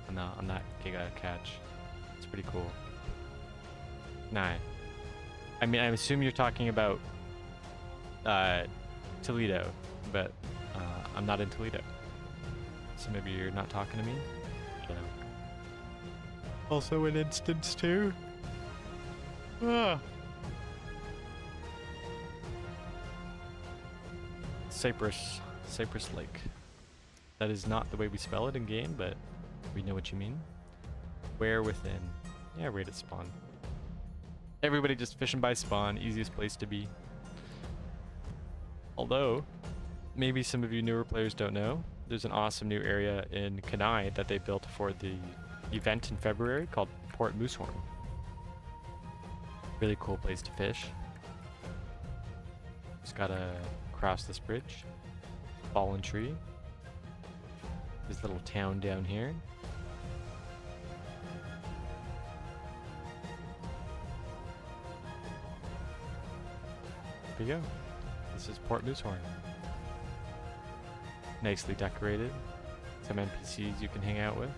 on that Giga catch. It's pretty cool. Nah. I mean, I assume you're talking about Toledo, but I'm not in Toledo. So maybe you're not talking to me? I don't know. Also an instance too? Ah. Cypress Lake. That is not the way we spell it in game, but we know what you mean. Where within? Yeah, right at spawn. Everybody just fishing by spawn, easiest place to be. Although, maybe some of you newer players don't know, there's an awesome new area in Kenai that they built for the event in February called Port Moosehorn. Really cool place to fish. Just gotta cross this bridge. Fallen tree. This little town down here. There you go. This is Port Moosehorn. Nicely decorated. Some NPCs you can hang out with.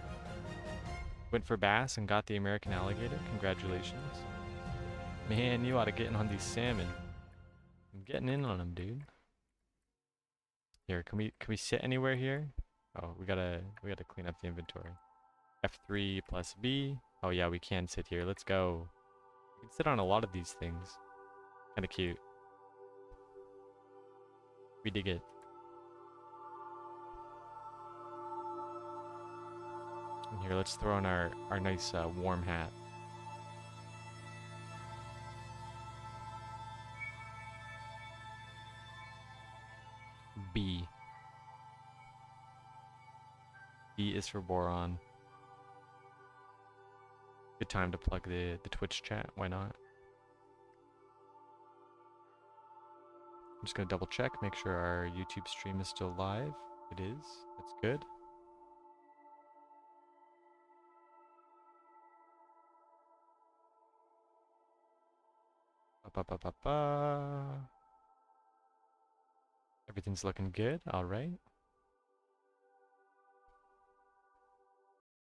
Went for bass and got the American alligator. Congratulations. Man, you ought to get in on these salmon. I'm getting in on them, dude. Here, can we sit anywhere here? Oh, we gotta clean up the inventory. F3 plus B. Oh yeah, we can sit here. Let's go. We can sit on a lot of these things. Kinda cute. We dig it. And here, let's throw on our nice warm hat. B. B is for boron. Good time to plug the Twitch chat, why not? I'm just gonna double check, make sure our YouTube stream is still live. It is, that's good. Everything's looking good, alright.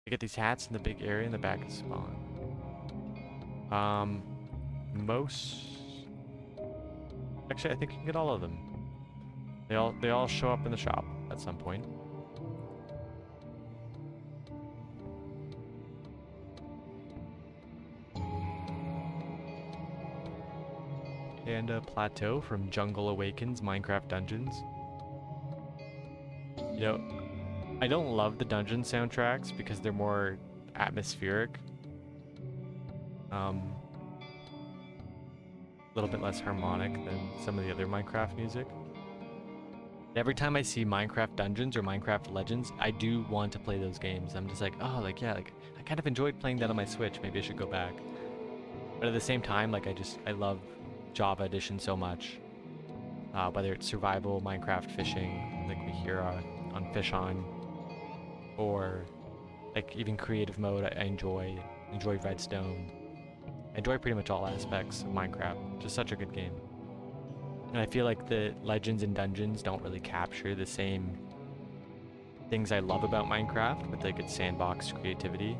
I get these hats in the big area in the back of the spawn. Actually, I think you can get all of them. They all show up in the shop at some point. And a plateau from Jungle Awakens Minecraft Dungeons. You know, I don't love the dungeon soundtracks because they're more atmospheric. A little bit less harmonic than some of the other Minecraft music. Every time I see Minecraft Dungeons or Minecraft Legends, I do want to play those games. I'm just like, oh, like, yeah, like, I kind of enjoyed playing that on my Switch. Maybe I should go back. But at the same time, like, I love Java Edition so much. Whether it's survival, Minecraft fishing, like we hear on Fish On, or like even creative mode, I enjoy Redstone. I enjoy pretty much all aspects of Minecraft. Just such a good game. And I feel like the Legends and Dungeons don't really capture the same things I love about Minecraft with like its sandbox creativity.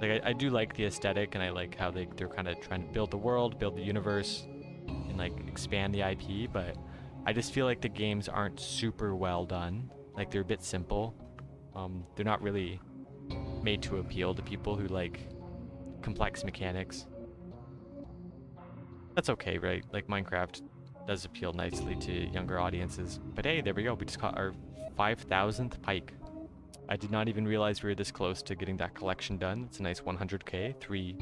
Like I do like the aesthetic, and I like how they're kind of trying to build the world, build the universe, and like expand the IP, but I just feel like the games aren't super well done. Like they're a bit simple. They're not really made to appeal to people who like complex mechanics. That's okay, right? Like Minecraft does appeal nicely to younger audiences. But hey, there we go. We just caught our 5,000th pike. I did not even realize we were this close to getting that collection done. It's a nice 100k. Three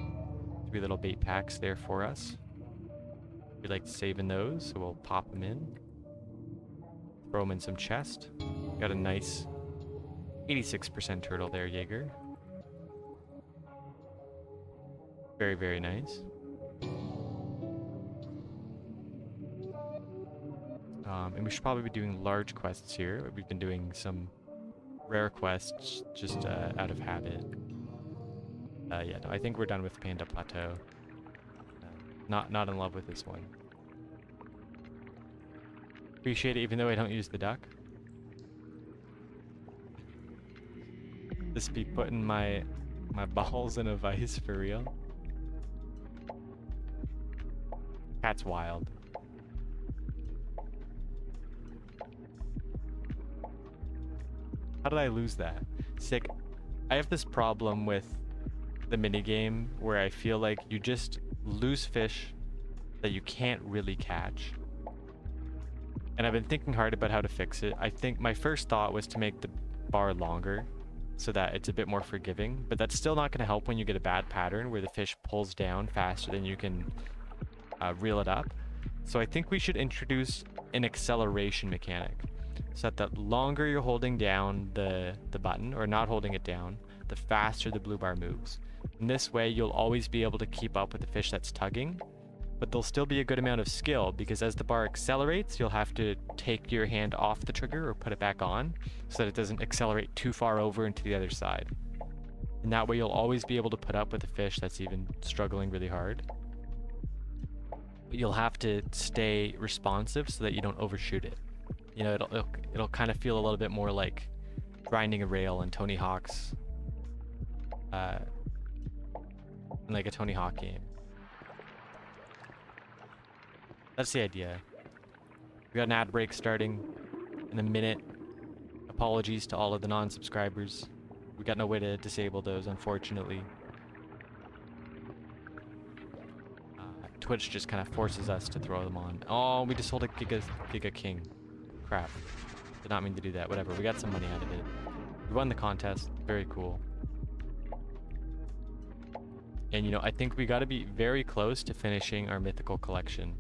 little bait packs there for us. We like saving those, so we'll pop them in. Throw them in some chest. Got a nice 86% turtle there, Jaeger. Very, very nice. And we should probably be doing large quests here. We've been doing some rare quests just out of habit. Yeah, no, I think we're done with Panda Plateau. Not in love with this one. Appreciate it, even though I don't use the duck. Just be putting my balls in a vice for real. Cat's wild. How did I lose that? Sick. I have this problem with the minigame where I feel like you just lose fish that you can't really catch. And I've been thinking hard about how to fix it. I think my first thought was to make the bar longer so that it's a bit more forgiving, but that's still not going to help when you get a bad pattern where the fish pulls down faster than you can reel it up. So I think we should introduce an acceleration mechanic so that the longer you're holding down the button or not holding it down, the faster the blue bar moves. In this way, you'll always be able to keep up with the fish that's tugging, but there'll still be a good amount of skill because as the bar accelerates, you'll have to take your hand off the trigger or put it back on so that it doesn't accelerate too far over into the other side. And that way you'll always be able to put up with a fish that's even struggling really hard. But you'll have to stay responsive so that you don't overshoot it. You know, it'll kind of feel a little bit more like grinding a rail in Tony Hawk's in like a Tony Hawk game. That's the idea. We got an ad break starting in a minute. Apologies to all of the non-subscribers. We got no way to disable those, unfortunately. Twitch just kind of forces us to throw them on. Oh, we just sold a Giga King. Crap. Did not mean to do that. Whatever. We got some money out of it. We won the contest. Very cool. And you know, I think we got to be very close to finishing our mythical collection.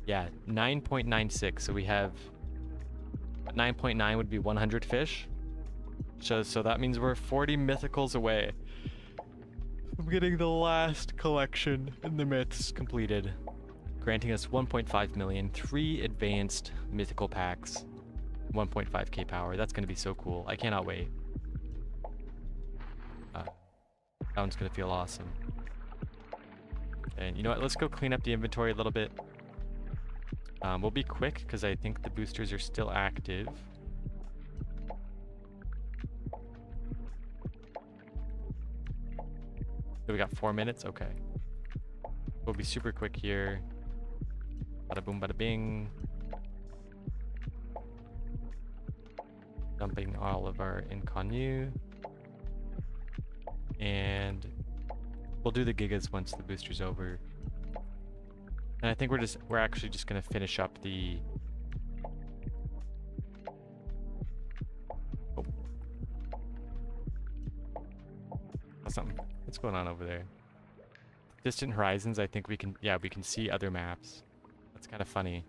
Yeah, 9.96. So we have 9.9 would be 100 fish. So that means we're 40 mythicals away from getting the last collection in the myths completed, granting us 1.5 million, 3 advanced mythical packs, 1.5k power. That's going to be so cool. I cannot wait. That one's going to feel awesome. And you know what? Let's go clean up the inventory a little bit. We'll be quick because I think the boosters are still active. So we got 4 minutes? Okay. We'll be super quick here. Bada boom, bada bing. Dumping all of our inconnu. And we'll do the gigas once the booster's over. And I think we're actually just gonna finish up the something. What's going on over there? Distant horizons, I think we can see other maps. That's kind of funny.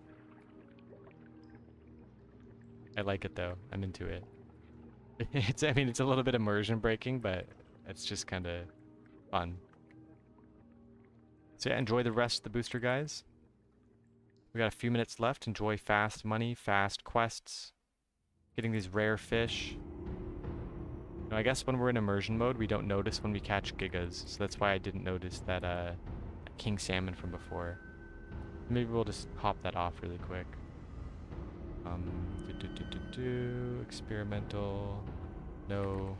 I like it though. I'm into it. It's a little bit immersion breaking, but it's just kind of fun. So yeah, enjoy the rest of the booster, guys. We got a few minutes left. Enjoy fast money, fast quests, getting these rare fish. Now, I guess when we're in immersion mode, we don't notice when we catch gigas, so that's why I didn't notice that king salmon from before. Maybe we'll just hop that off really quick. Experimental. No.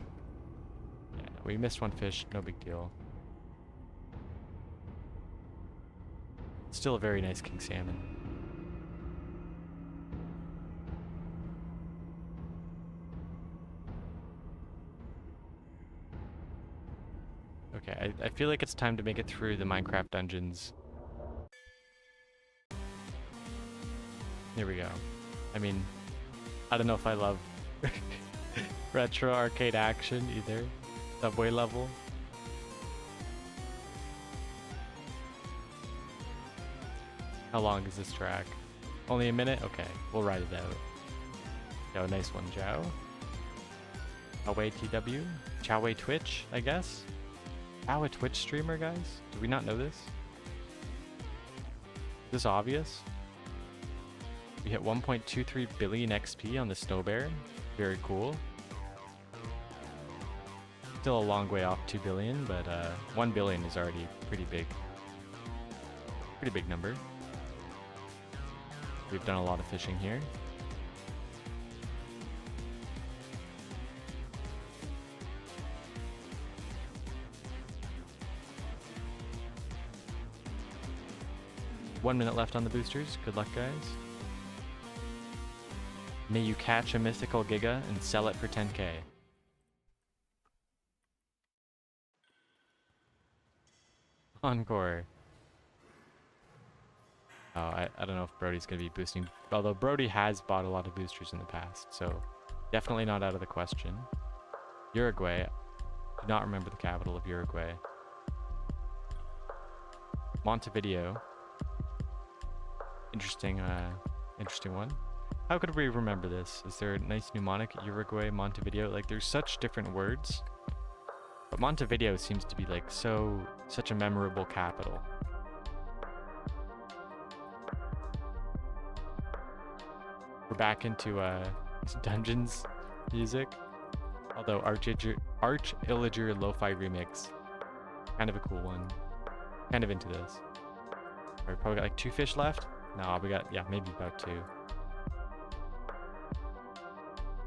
Yeah, we missed one fish. No big deal. Still a very nice king salmon. Okay, I feel like it's time to make it through the Minecraft dungeons. Here we go. I mean, I don't know if I love retro arcade action either. Subway level. How long is this track? Only a minute? Okay, we'll ride it out. Yo, nice one, Jow. Chowway TW? Chowway Twitch, I guess? Chow a Twitch streamer, guys? Do we not know this? Is this obvious? We hit 1.23 billion XP on the Snow Bear. Very cool. Still a long way off 2 billion, but 1 billion is already pretty big. Pretty big number. We've done a lot of fishing here. One minute left on the boosters. Good luck, guys. May you catch a mythical giga and sell it for 10k. Encore. Oh, I don't know if Brody's going to be boosting. Although Brody has bought a lot of boosters in the past, so definitely not out of the question. Uruguay. Do not remember the capital of Uruguay. Montevideo. Interesting one. How could we remember this? Is there a nice mnemonic? Uruguay, Montevideo? Like, there's such different words. But Montevideo seems to be like such a memorable capital. We're back into dungeons music. Although Arch Illager Lo-Fi Remix. Kind of a cool one. Kind of into this. Alright, probably got like 2 fish left. No, we got, yeah, maybe about 2.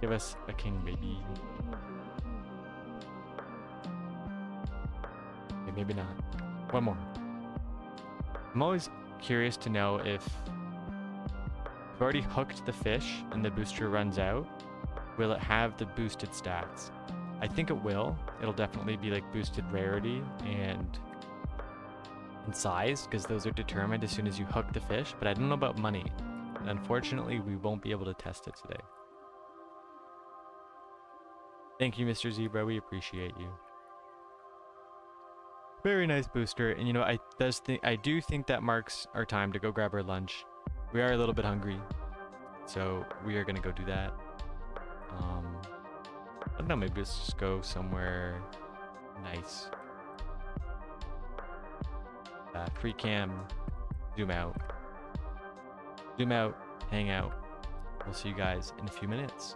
Give us a king, baby. Okay, maybe not. One more. I'm always curious to know if we've already hooked the fish and the booster runs out, will it have the boosted stats? I think it will. It'll definitely be like boosted rarity and size, because those are determined as soon as you hook the fish, but I don't know about money. And unfortunately, we won't be able to test it today. Thank you, Mr. Zebra. We appreciate you. Very nice booster, and you know, I do think that marks our time to go grab our lunch. We are a little bit hungry, so we are gonna go do that. I don't know, maybe let's just go somewhere nice. Free cam, zoom out, hang out. We'll see you guys in a few minutes.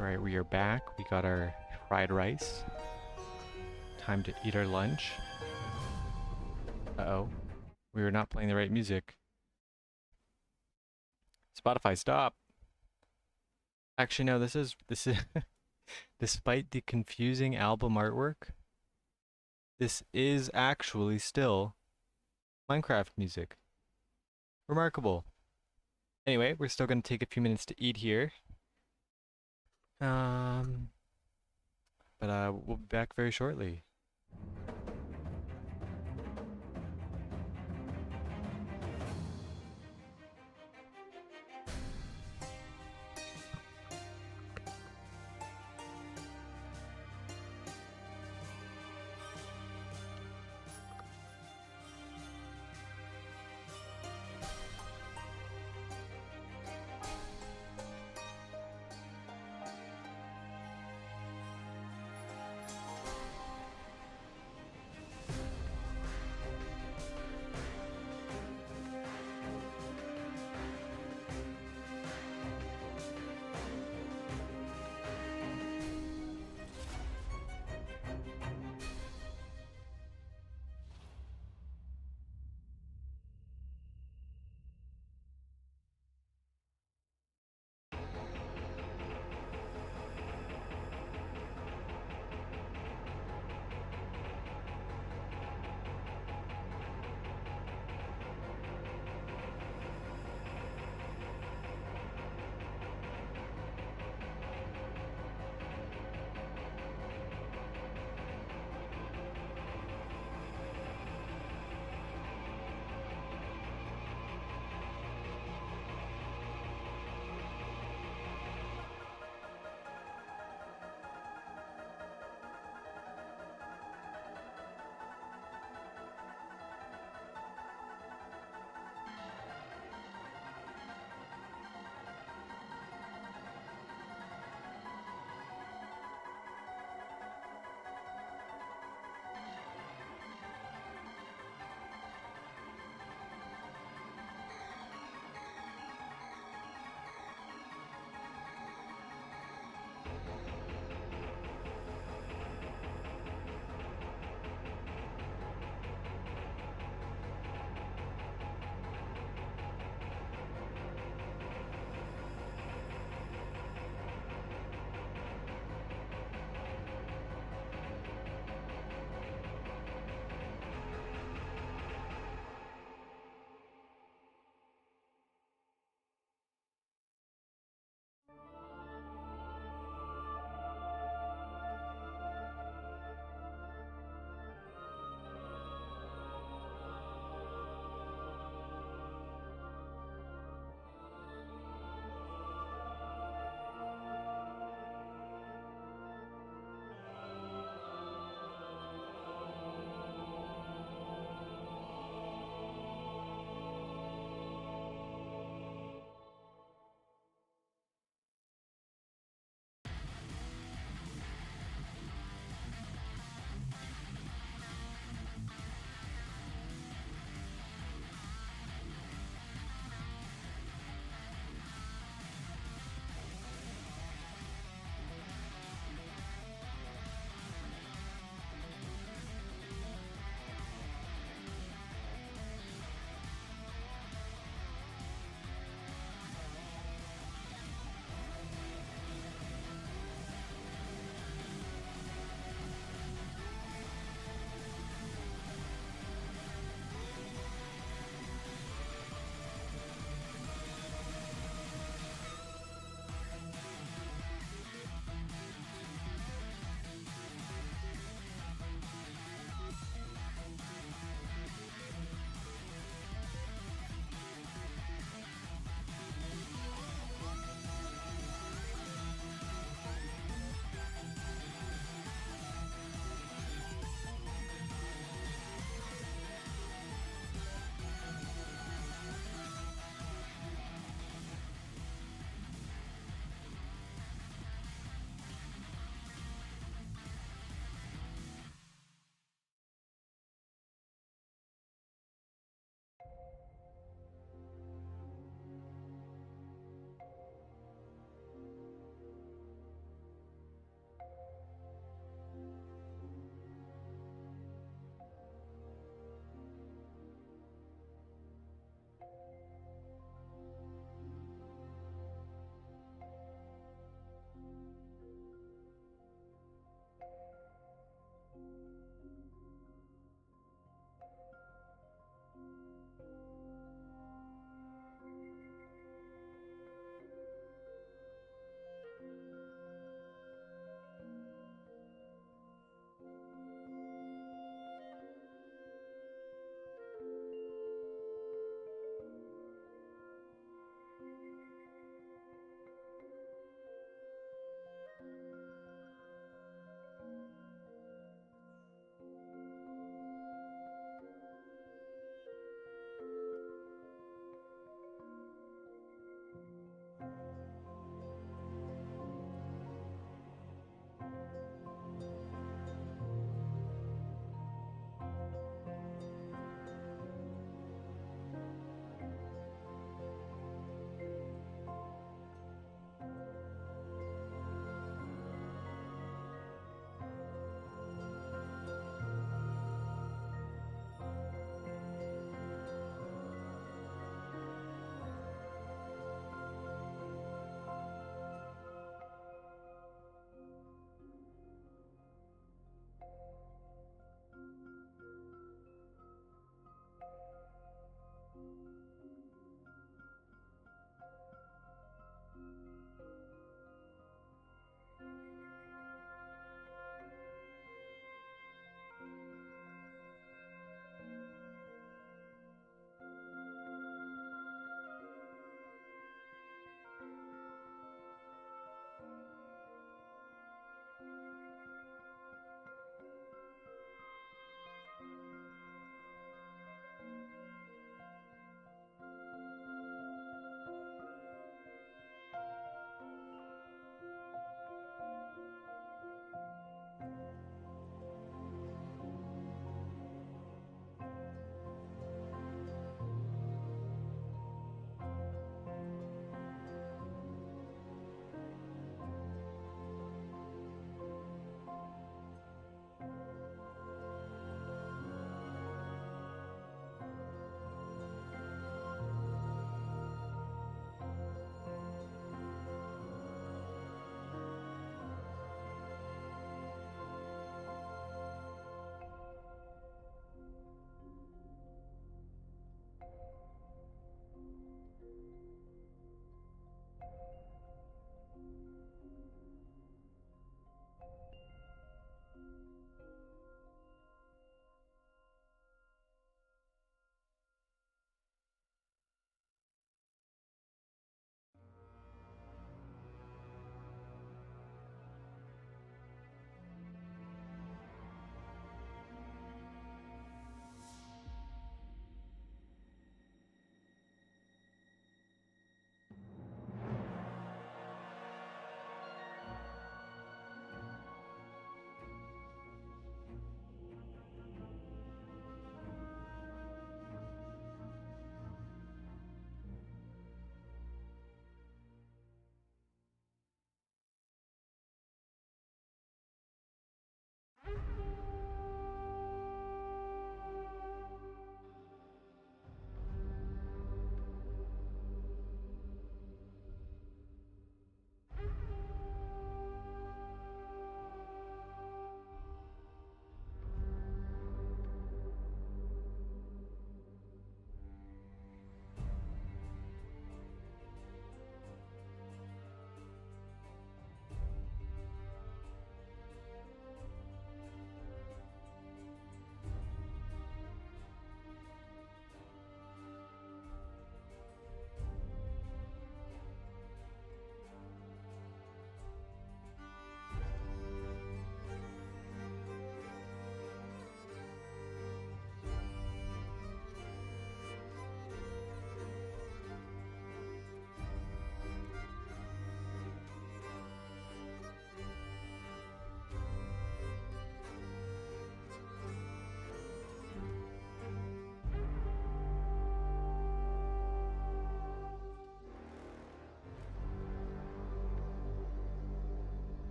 Alright, we are back. We got our fried rice. Time to eat our lunch. Uh-oh. We were not playing the right music. Spotify, stop! Actually, no, this is despite the confusing album artwork, this is actually still Minecraft music. Remarkable. Anyway, we're still going to take a few minutes to eat here. But we'll be back very shortly.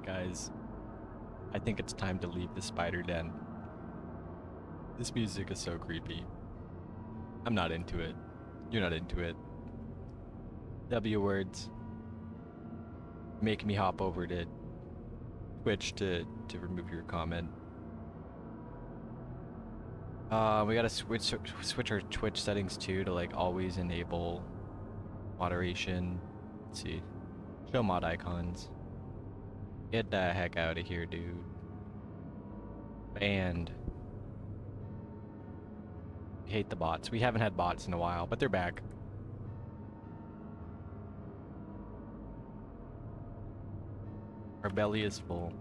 Guys, I think it's time to leave the spider den. This music is so creepy. I'm not into it. You're not into it. W words make me hop over to Twitch to remove your comment. We gotta switch our Twitch settings too to like always enable moderation. Let's see. Show mod icons. Get the heck out of here, dude. Banned. We hate the bots. We haven't had bots in a while, but they're back. Our belly is full.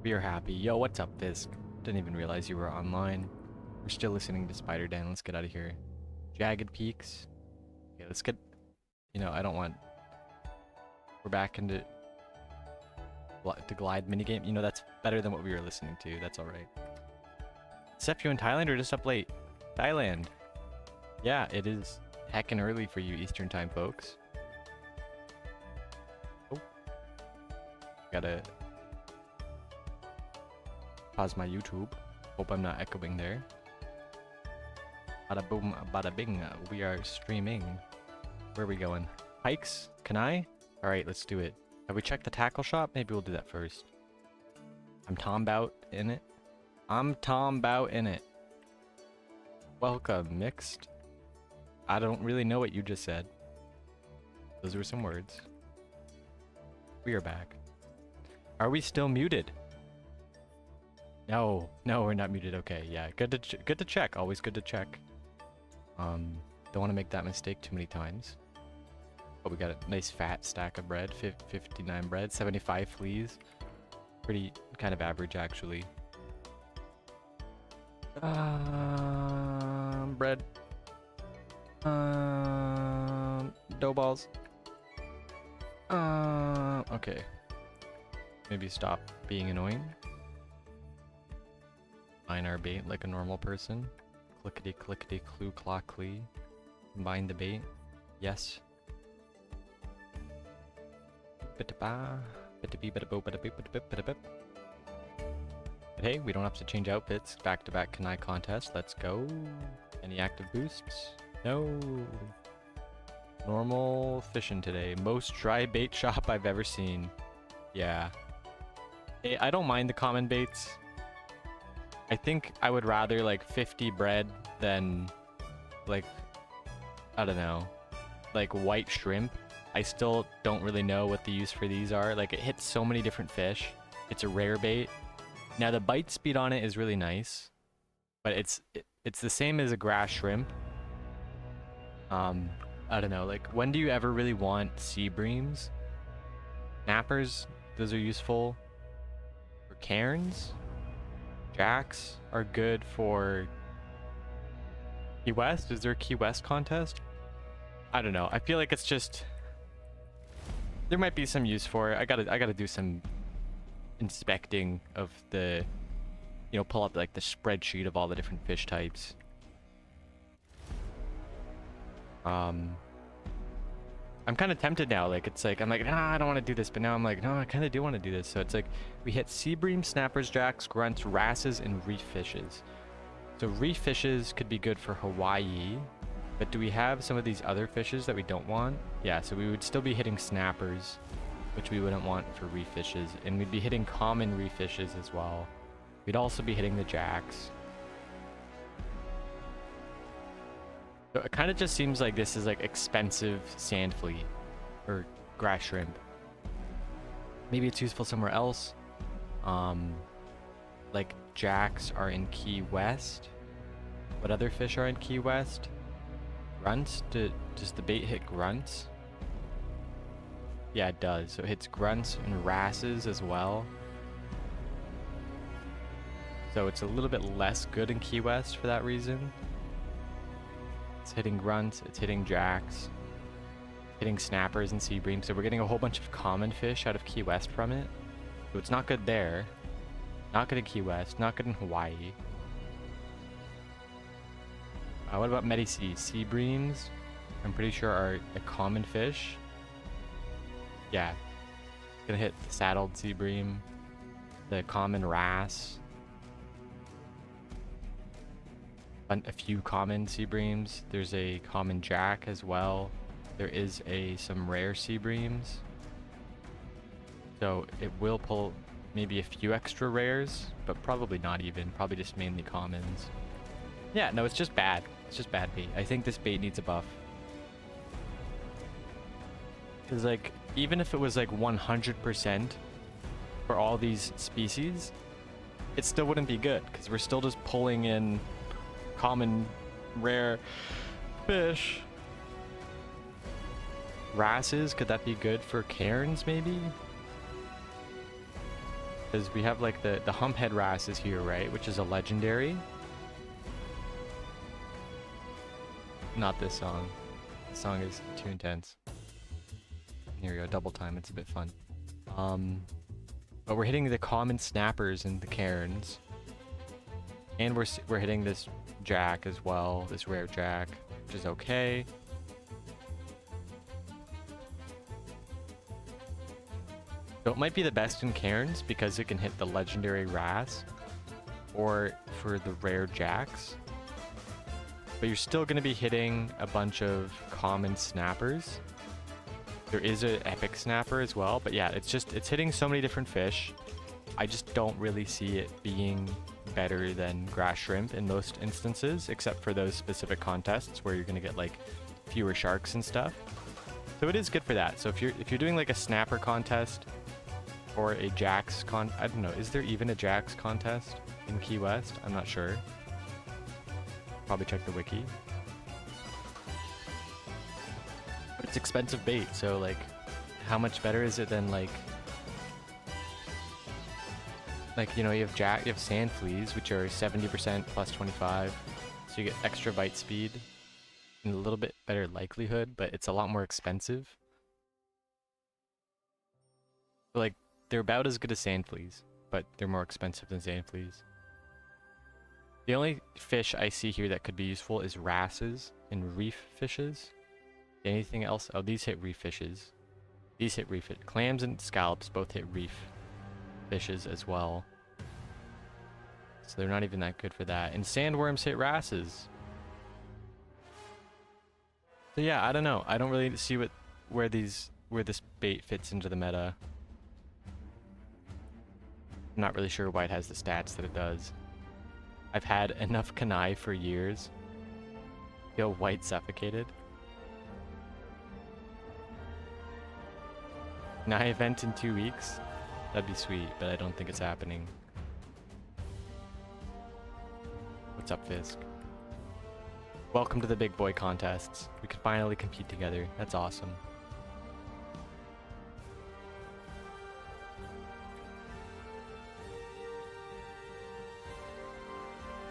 We are happy. Yo, what's up, Fisk? Didn't even realize you were online. We're still listening to Spider Dan. Let's get out of here. Jagged Peaks. Okay, let's get... You know, I don't want... We're back into... the glide minigame. You know, that's better than what we were listening to. That's alright. Seth, you in Thailand or just up late? Thailand. Yeah, it is heckin' early for you Eastern time folks. Oh. Gotta... pause my YouTube. Hope I'm not echoing there. Bada boom, bada bing. We are streaming. Where are we going? Hikes? Can I? Alright, let's do it. Have we checked the tackle shop? Maybe we'll do that first. I'm Tom Bout in it. I'm Tom Bout in it. Welcome, Mixed. I don't really know what you just said. Those were some words. We are back. Are we still muted? No, we're not muted. Okay, yeah, good to check. Always good to check. Don't want to make that mistake too many times. But we got a nice fat stack of bread. 59 bread, 75 fleas. Pretty kind of average actually. Bread. Dough balls. Okay. Maybe stop being annoying. Combine our bait like a normal person. Clickety clickety clue clock clee. Combine the bait. Yes. But hey, we don't have to change outfits. Back-to-back Kanai contest. Let's go. Any active boosts? No. Normal fishing today. Most dry bait shop I've ever seen. Yeah. Hey, I don't mind the common baits. I think I would rather like 50 bread than like, I don't know, like white shrimp. I still don't really know what the use for these are. Like it hits so many different fish. It's a rare bait. Now the bite speed on it is really nice, but it's the same as a grass shrimp. I don't know, like when do you ever really want sea breams? Snappers, those are useful. For cairns, jacks are good for Key West. Is there a Key West contest? I don't know. I feel like it's just there might be some use for it. I gotta do some inspecting of the, you know, pull up like the spreadsheet of all the different fish types. I'm kind of tempted now. Like it's like I'm like, nah, I don't want to do this, but now I'm like, no, I kind of do want to do this. So it's like we hit sea bream, snappers, jacks, grunts, wrasses, and reef fishes. So reef fishes could be good for Hawaii, but do we have some of these other fishes that we don't want? Yeah, so we would still be hitting snappers, which we wouldn't want for reef fishes, and we'd be hitting common reef fishes as well. We'd also be hitting the jacks. So it kind of just seems like this is like expensive sand flea or grass shrimp. Maybe it's useful somewhere else. Like jacks are in Key West. What other fish are in Key West? Grunts? Does the bait hit grunts? Yeah, it does. So it hits grunts and wrasses as well. So it's a little bit less good in Key West for that reason. It's hitting grunts, it's hitting jacks, hitting snappers and sea bream. So we're getting a whole bunch of common fish out of Key West from it. So it's not good there. Not good in Key West, not good in Hawaii. What about Medici? Sea breams, I'm pretty sure are a common fish. Yeah, Gonna hit the saddled sea bream, the common wrasse, a few common sea breams. There's a common jack as well. There is some rare sea breams. So it will pull maybe a few extra rares, but probably not even. Probably just mainly commons. Yeah, no, it's just bad. It's just bad bait. I think this bait needs a buff. Because, like, even if it was, like, 100% for all these species, it still wouldn't be good. Because we're still just pulling in common, rare fish. Wrasses, could that be good for cairns, maybe? Because we have, like, the humphead wrasse is here, right? Which is a legendary. Not this song. This song is too intense. Here we go, double time. It's a bit fun. But we're hitting the common snappers and the cairns, and we're hitting this jack as well, this rare jack, which is okay. So it might be the best in cairns because it can hit the legendary wrasse, or for the rare jacks. But you're still going to be hitting a bunch of common snappers. There is an epic snapper as well, but yeah, it's hitting so many different fish. I just don't really see it being better than grass shrimp in most instances, except for those specific contests where you're going to get like fewer sharks and stuff. So it is good for that. So if you're doing like a snapper contest or a jacks I don't know, is there even a jacks contest in Key West? I'm not sure. Probably check the wiki. But it's expensive bait, so like how much better is it than like you know, you have sand fleas, which are 70% plus 25, so you get extra bite speed and a little bit better likelihood, but it's a lot more expensive. Like, they're about as good as sand fleas, but they're more expensive than sand fleas. The only fish I see here that could be useful is wrasses and reef fishes. Anything else? Oh, these hit reef fishes. These hit reef. Clams and scallops both hit reef fishes as well. So they're not even that good for that. And sandworms hit wrasses. So yeah, I don't know. I don't really see where this bait fits into the meta. I'm not really sure why it has the stats that it does. I've had enough Kanai for years. Yo, white suffocated. Kanai event in 2 weeks? That'd be sweet, but I don't think it's happening. What's up, Fisk? Welcome to the big boy contests. We could finally compete together. That's awesome.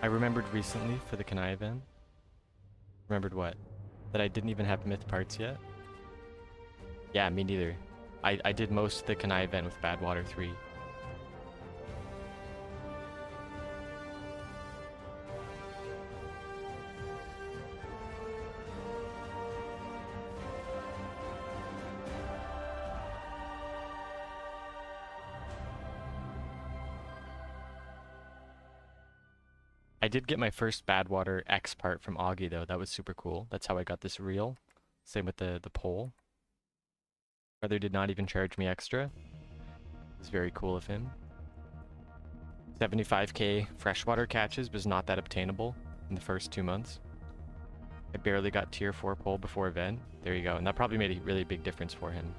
I remembered recently for the Kanai event. Remembered what? That I didn't even have myth parts yet? Yeah, me neither. I did most of the Kanai event with Badwater 3. I did get my first Badwater X part from Augie though. That was super cool. That's how I got this reel. Same with the pole. Brother did not even charge me extra. It was very cool of him. 75k freshwater catches was not that obtainable in the first 2 months. I barely got tier 4 pole before event. There you go. And that probably made a really big difference for him.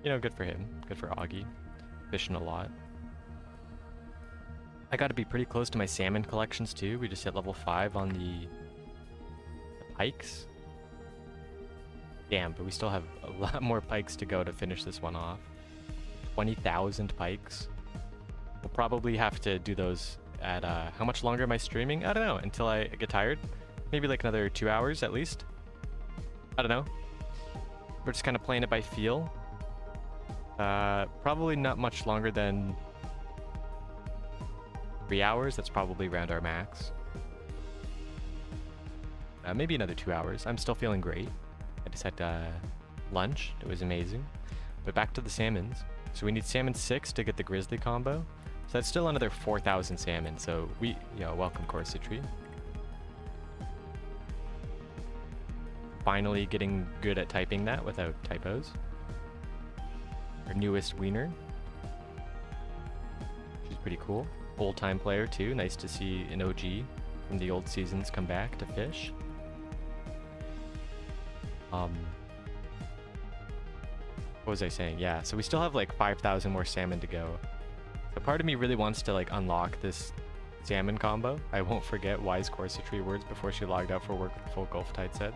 You know, good for him. Good for Augie. Fishing a lot. I got to be pretty close to my salmon collections too. We just hit level 5 on the pikes. Damn, but we still have a lot more pikes to go to finish this one off. 20,000 pikes. We'll probably have to do those at, how much longer am I streaming? I don't know, until I get tired. Maybe like another 2 hours at least. I don't know. We're just kind of playing it by feel. Probably not much longer than 3 hours. That's probably around our max. Maybe another 2 hours. I'm still feeling great. I just had lunch. It was amazing. But back to the salmons. So we need salmon 6 to get the grizzly combo. So that's still another 4,000 salmon. So we, welcome Corsitree. Finally getting good at typing that without typos. Our newest wiener. She's pretty cool. Old time player too. Nice to see an OG from the old seasons come back to fish. What was I saying? Yeah, so we still have like 5,000 more salmon to go. So part of me really wants to like unlock this salmon combo. I won't forget wise Corsitree words before she logged out for work with full Gulf Tide said.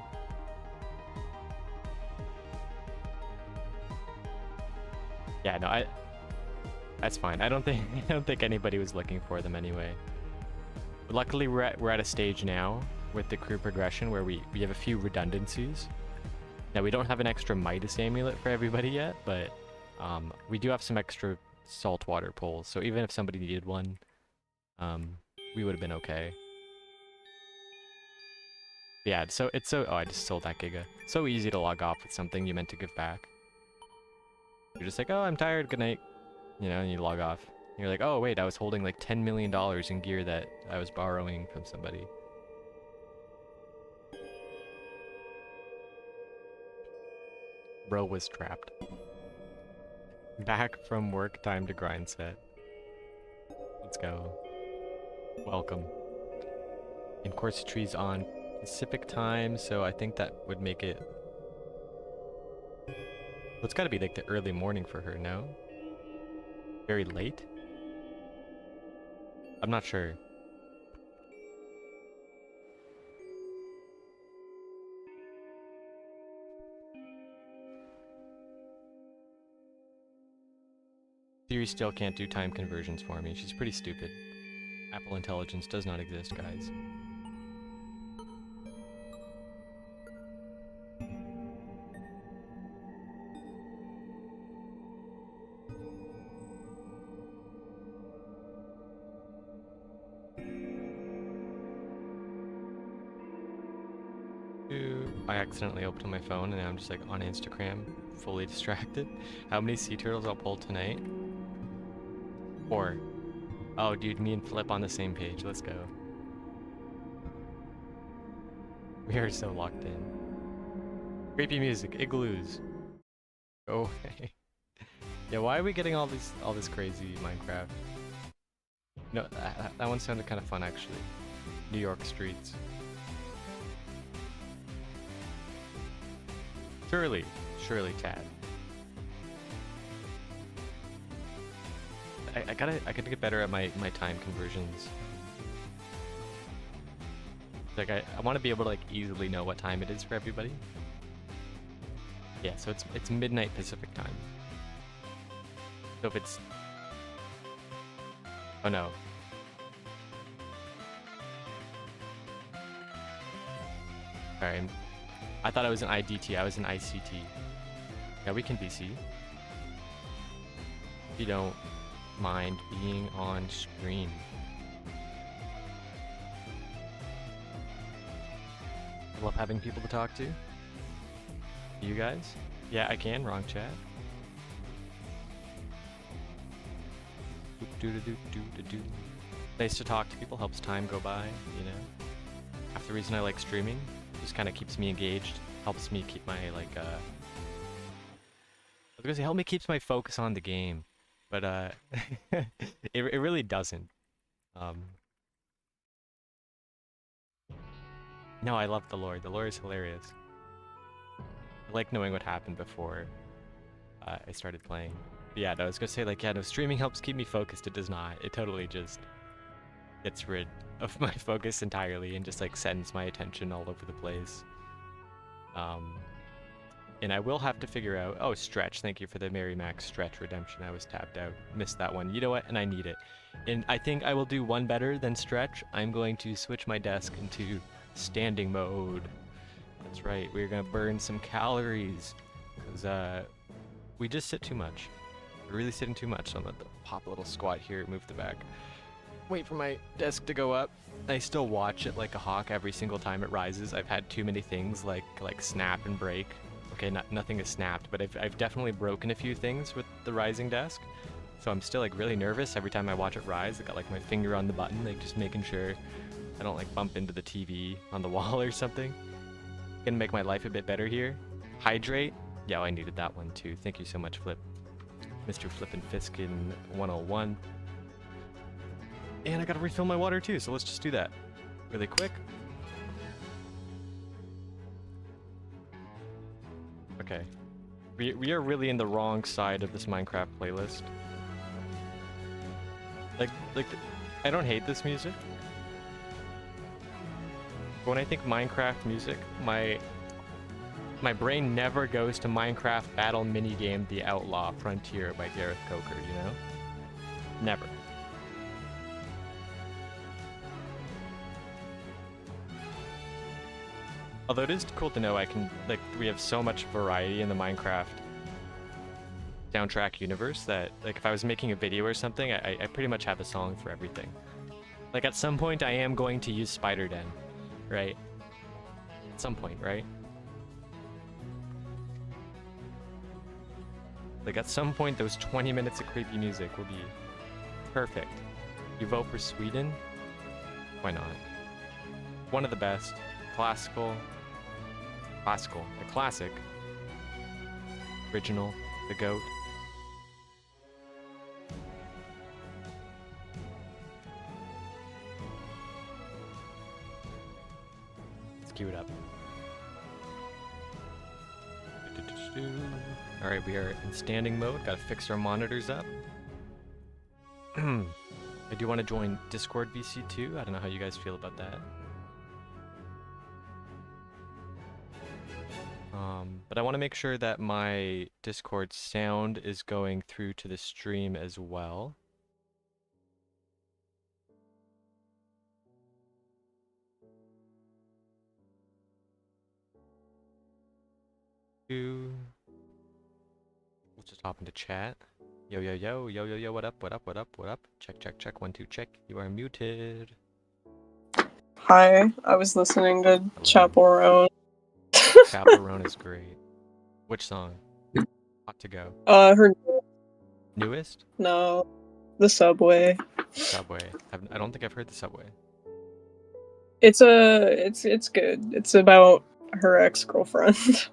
Yeah, no, that's fine. I don't think anybody was looking for them anyway. But luckily we're at a stage now with the crew progression where we have a few redundancies. Now we don't have an extra Midas amulet for everybody yet, but we do have some extra saltwater poles. So even if somebody needed one, we would have been okay. Yeah, so it's so I just sold that Giga. So easy to log off with something you meant to give back. You're just like, oh, I'm tired, good night. You know, and you log off. You're like, oh wait, I was holding like $10 million in gear that I was borrowing from somebody. Bro was trapped. Back from work, time to grind set. Let's go. Welcome. And Corsitree's on Pacific time, so I think that would make it... Well, it's gotta be like the early morning for her, no? Very late? I'm not sure. Siri still can't do time conversions for me. She's pretty stupid. Apple Intelligence does not exist, guys. I accidentally opened my phone and now I'm just like on Instagram, fully distracted. How many sea turtles I'll pull tonight? 4. Oh dude, me and Flip on the same page, let's go. We are so locked in. Creepy music, igloos. Go away. Yeah, why are we getting all this crazy Minecraft? No, that one sounded kind of fun actually. New York streets. Surely, Chad. I gotta get better at my time conversions. Like I want to be able to like easily know what time it is for everybody. Yeah, so it's midnight Pacific time. So if it's... Oh no. Sorry, I thought I was an IDT, I was an ICT. Yeah, we can BC. If you don't mind being on screen. I love having people to talk to. You guys? Yeah, I can, wrong chat. Nice to talk to people, helps time go by, you know. Half the reason I like streaming. Just kind of keeps me engaged, helps me keep my like I was gonna say help me keeps my focus on the game, but it really doesn't. No, I love the lore. The lore is hilarious. I like knowing what happened before I started playing. But yeah, no, I was gonna say like yeah, no, streaming helps keep me focused. It does not. It totally just gets rid of my focus entirely and just like sends my attention all over the place. And I will have to figure out... Oh, Stretch, thank you for the Mary Max Stretch redemption. I was tapped out. Missed that one. You know what? And I need it. And I think I will do one better than Stretch. I'm going to switch my desk into standing mode. That's right. We're going to burn some calories. Because we just sit too much. We're really sitting too much. So I'm going to pop a little squat here, move the back. Wait for my desk to go up. I still watch it like a hawk every single time it rises. I've had too many things like snap and break Okay, nothing has snapped, but I've definitely broken a few things with the rising desk. So I'm still like really nervous every time I watch it rise. I got like my finger on the button, like just making sure I don't like bump into the TV on the wall or something. Gonna make my life a bit better here. Hydrate. Yeah, I needed that one too. Thank you so much, Flip. Mr. Flippin' Fiskin 101. And I gotta refill my water too, so let's just do that really quick. Okay. We are really in the wrong side of this Minecraft playlist. Like, I don't hate this music. But when I think Minecraft music, my brain never goes to Minecraft Battle Minigame The Outlaw Frontier by Gareth Coker, you know? Never. Although it is cool to know we have so much variety in the Minecraft soundtrack universe that, like, if I was making a video or something, I pretty much have a song for everything. Like, at some point I am going to use Spider Den, right? At some point, right? Like, at some point those 20 minutes of creepy music will be perfect. You vote for Sweden? Why not? One of the best. Classical, the classic, original, the GOAT. Let's cue it up. Alright, we are in standing mode, gotta fix our monitors up. I do want to join Discord VC too, I don't know how you guys feel about that. But I want to make sure that my Discord sound is going through to the stream as well. We'll just hop into chat. Yo, yo, yo, yo, yo, yo, what up, what up, what up, what up? Check, check, check, 1, 2, check. You are muted. Hi, I was listening to Chaperone. Chaperone is great. Which song? Hot to go. Her Newest? No, the Subway. Subway. I don't think I've heard the Subway. It's good. It's about her ex-girlfriend.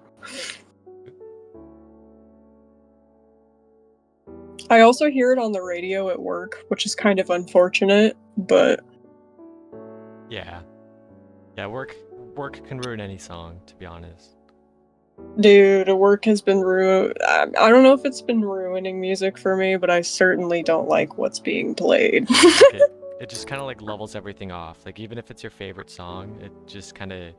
I also hear it on the radio at work, which is kind of unfortunate, but yeah, work can ruin any song, to be honest. Dude, work has been ruined. I don't know if it's been ruining music for me, but I certainly don't like what's being played. It just kind of like levels everything off. Like, even if it's your favorite song, it just kind of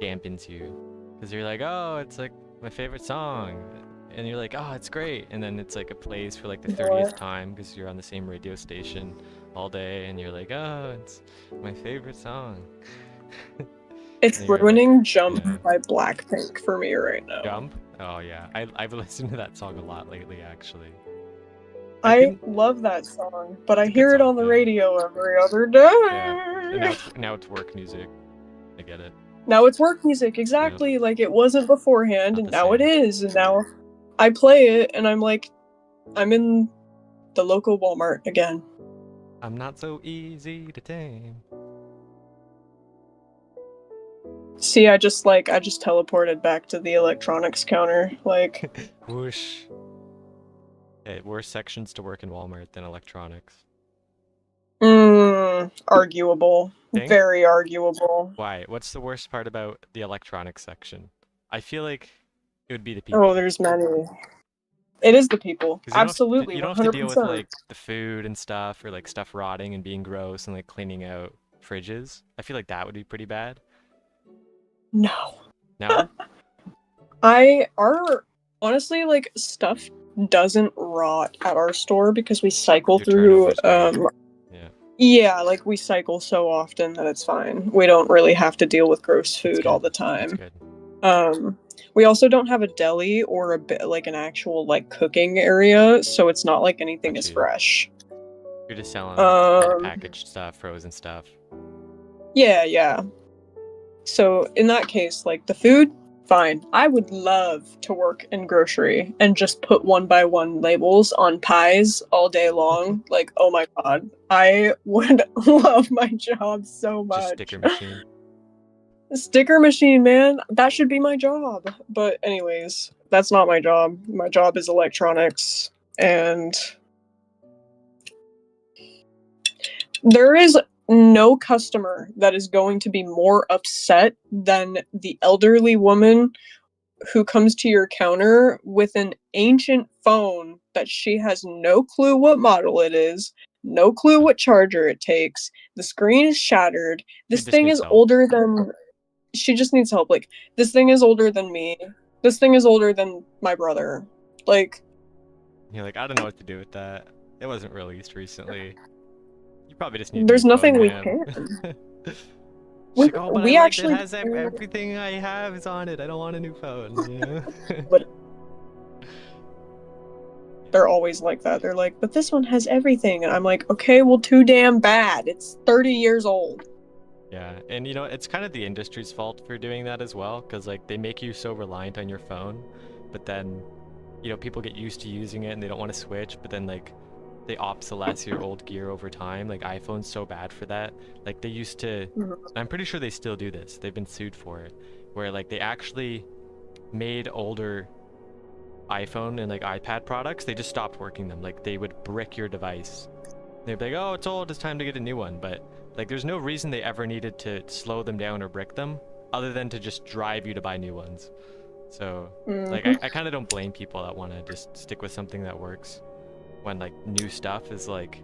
dampens you. Because you're like, oh, it's like my favorite song. And you're like, oh, it's great. And then it's like it plays for like the 30th time because you're on the same radio station all day. And you're like, oh, it's my favorite song. It's ruining like, Jump by Blackpink for me right now. Jump? Oh, yeah. I've listened to that song a lot lately, actually. I love that song, but I hear it on the radio every other day. Yeah. And now it's work music. I get it. Now it's work music, exactly. Yeah. Like it wasn't beforehand, and now it is. And now I play it, and I'm like, I'm in the local Walmart again. I'm not so easy to tame. See, I just teleported back to the electronics counter, like. Whoosh. Hey, worse sections to work in Walmart than electronics. Arguable. Very arguable. Why? What's the worst part about the electronics section? I feel like it would be the people. Oh, there's many. It is the people. Absolutely. You don't have to deal with like the food and stuff, or like stuff rotting and being gross, and like cleaning out fridges. I feel like that would be pretty bad. No. No? Honestly, like, stuff doesn't rot at our store because we cycle through, yeah, like, we cycle so often that it's fine. We don't really have to deal with gross food all the time. That's good. We also don't have a deli or an actual, like, cooking area, so it's not like anything is fresh. You're just selling packaged stuff, frozen stuff. Yeah. So in that case, like the food fine. I would love to work in grocery and just put 1x1 labels on pies all day long. Like, oh my god. I would love my job so much. Just sticker machine. Sticker machine, man. That should be my job. But anyways, that's not my job. My job is electronics. And there is no customer that is going to be more upset than the elderly woman who comes to your counter with an ancient phone that she has no clue what model it is, no clue what charger it takes. The screen is shattered. This thing is older than... She just needs help. Like, this thing is older than me. This thing is older than my brother. Like... You're like, I don't know what to do with that. It wasn't released recently. You probably just need. There's nothing phone, we man. can. Like, oh, but we I actually it has everything I have is on it. I don't want a new phone. You know? But they're always like that. They're like, but this one has everything, and I'm like, okay, well, too damn bad. It's 30 years old. Yeah, and you know, it's kind of the industry's fault for doing that as well, because like they make you so reliant on your phone, but then, you know, people get used to using it and they don't want to switch, but then like they obsolesce your old gear over time. Like iPhone's so bad for that. Like they used to, I'm pretty sure they still do this. They've been sued for it, where like they actually made older iPhone and like iPad products. They just stopped working them. Like they would brick your device. They'd be like, oh, it's old, it's time to get a new one. But like there's no reason they ever needed to slow them down or brick them, other than to just drive you to buy new ones. So like I kind of don't blame people that want to just stick with something that works, when like new stuff is like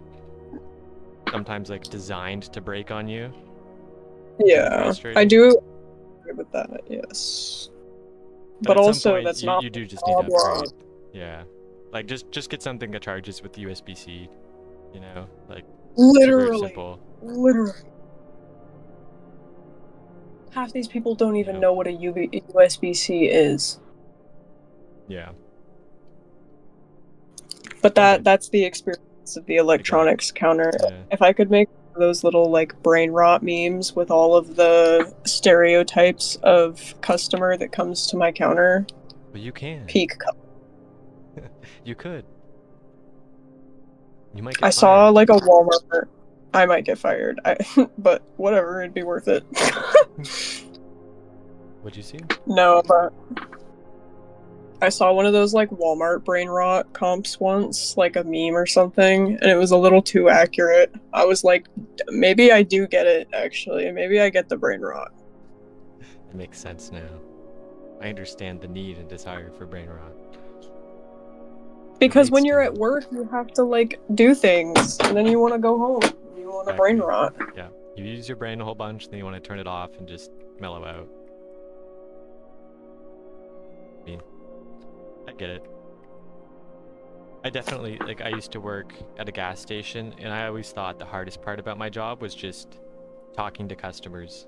sometimes like designed to break on you. Yeah, I do agree with that, yes. But also point, that's not you do just need to upgrade. Yeah, like just get something that charges with USB-C, you know, like literally simple. Literally half these people don't even know what a USB-C is. Yeah. But that's the experience of the electronics counter. Yeah. If I could make those little like brain rot memes with all of the stereotypes of customer that comes to my counter. Well, you can. Peak. You could. You might get fired. Saw like a Walmart. I might get fired. But whatever, it'd be worth it. What'd you see? No, but I saw one of those like Walmart brain rot comps once, like a meme or something, and it was a little too accurate. I was like, maybe I do get it, actually. Maybe I get the brain rot. It makes sense now. I understand the need and desire for brain rot. Because when you're at work, you have to like do things, and then you want to go home. You want to brain rot. Yeah, you use your brain a whole bunch, then you want to turn it off and just mellow out. I mean, I get it. I definitely, like, I used to work at a gas station, and I always thought the hardest part about my job was just talking to customers.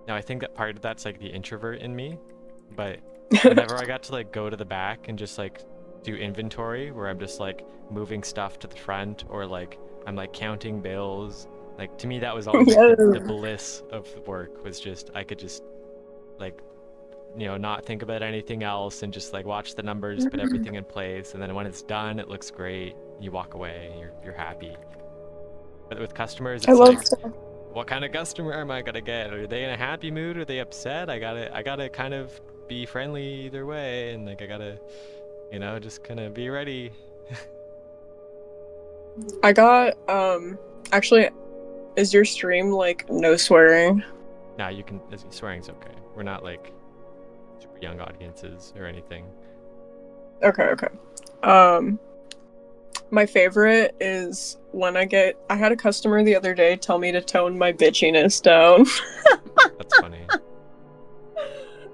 Now, I think that part of that's like the introvert in me, but whenever I got to like go to the back and just like do inventory, where I'm just like moving stuff to the front, or like I'm like counting bills, like to me that was always the bliss of work, was just I could just like, you know, not think about anything else and just like watch the numbers, put everything in place, and then when it's done, it looks great, you walk away and you're happy. But with customers, it's like, what kind of customer am I gonna get? Are they in a happy mood? Are they upset? I gotta kind of be friendly either way, and like I gotta, you know, just kind of be ready. I got actually, is your stream like no swearing? Nah, you can. Swearing's okay. We're not like super young audiences or anything. Okay. My favorite is when I had a customer the other day tell me to tone my bitchiness down. That's funny.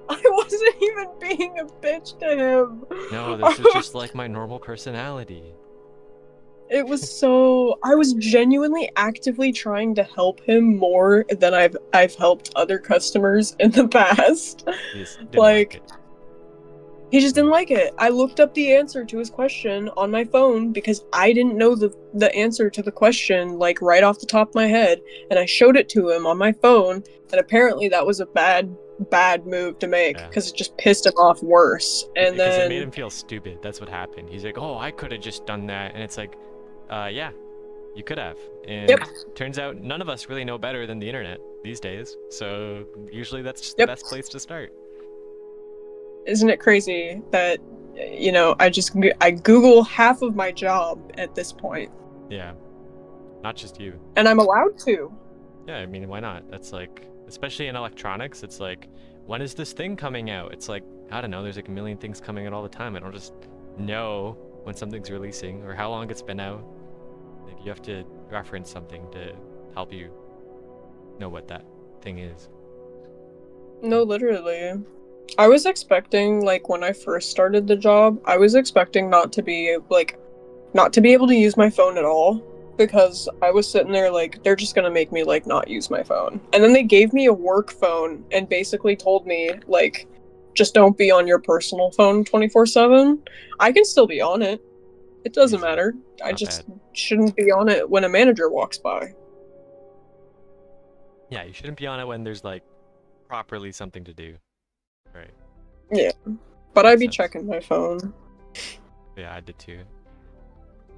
I wasn't even being a bitch to him. No, this is just like my normal personality. It was so... I was genuinely actively trying to help him more than I've helped other customers in the past. He just didn't like it. He just didn't like it. I looked up the answer to his question on my phone because I didn't know the answer to the question, like, right off the top of my head, and I showed it to him on my phone, and apparently that was a bad bad move to make Yeah. because it just pissed him off worse. And Because it then made him feel stupid. That's what happened. He's like, oh, I could have just done that. And it's like, yeah, you could have. And yep, turns out none of us really know better than the internet these days. So usually that's just the yep. best place to start. Isn't it crazy that I Google half of my job at this point? Yeah. Not just you. And I'm allowed to. Yeah, I mean, why not? That's like, especially in electronics, it's like, when is this thing coming out? It's like, I don't know, there's like a million things coming out all the time. I don't just know when something's releasing or how long it's been out. Like, you have to reference something to help you know what that thing is. No, literally. I was expecting, like, when I first started the job, I was expecting not to be able to use my phone at all, because I was sitting there like, they're just gonna make me like not use my phone. And then they gave me a work phone and basically told me like, just don't be on your personal phone 24/7. I can still be on it. It doesn't Easy. matter. I Not just bad. shouldn't be on it when a manager walks by. Yeah, you shouldn't be on it when there's like properly something to do. Right. Yeah. But I'd Makes be sense. checking my phone. Yeah, I did too.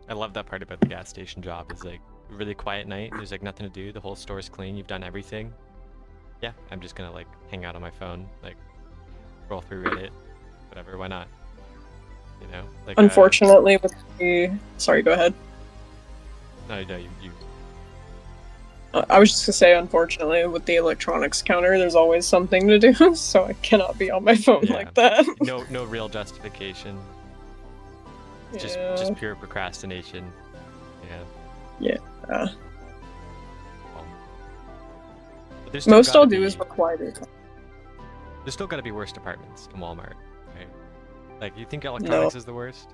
I love that part about the gas station job is like really quiet night. There's like nothing to do. The whole store's clean. You've done everything. Yeah, I'm just gonna like hang out on my phone, like roll through Reddit, whatever. Why not? You know, like Unfortunately, with the sorry, go ahead. no, you I was just gonna say, unfortunately, with the electronics counter, there's always something to do, so I cannot be on my phone yeah. like that. No real justification. It's just pure procrastination. Yeah. Yeah. But there's still Most I'll do be, is require it. There's still gotta be worse departments in Walmart, right? Like, you think electronics is the worst?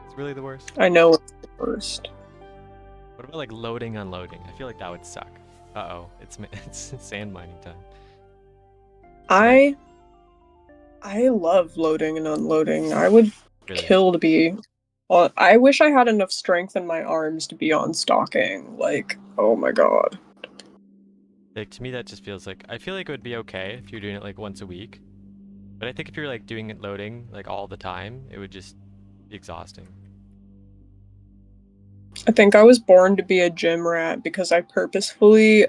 It's really the worst? I know it's the worst. What about like loading, unloading? I feel like that would suck. Uh-oh, it's sand mining time. I love loading and unloading. I would Really? kill to be on. I wish I had enough strength in my arms to be on stocking. Like, oh my god. Like, to me, that just feels like, I feel like it would be okay if you're doing it like once a week. But I think if you're like doing it loading like all the time, it would just be exhausting. I think I was born to be a gym rat because I purposefully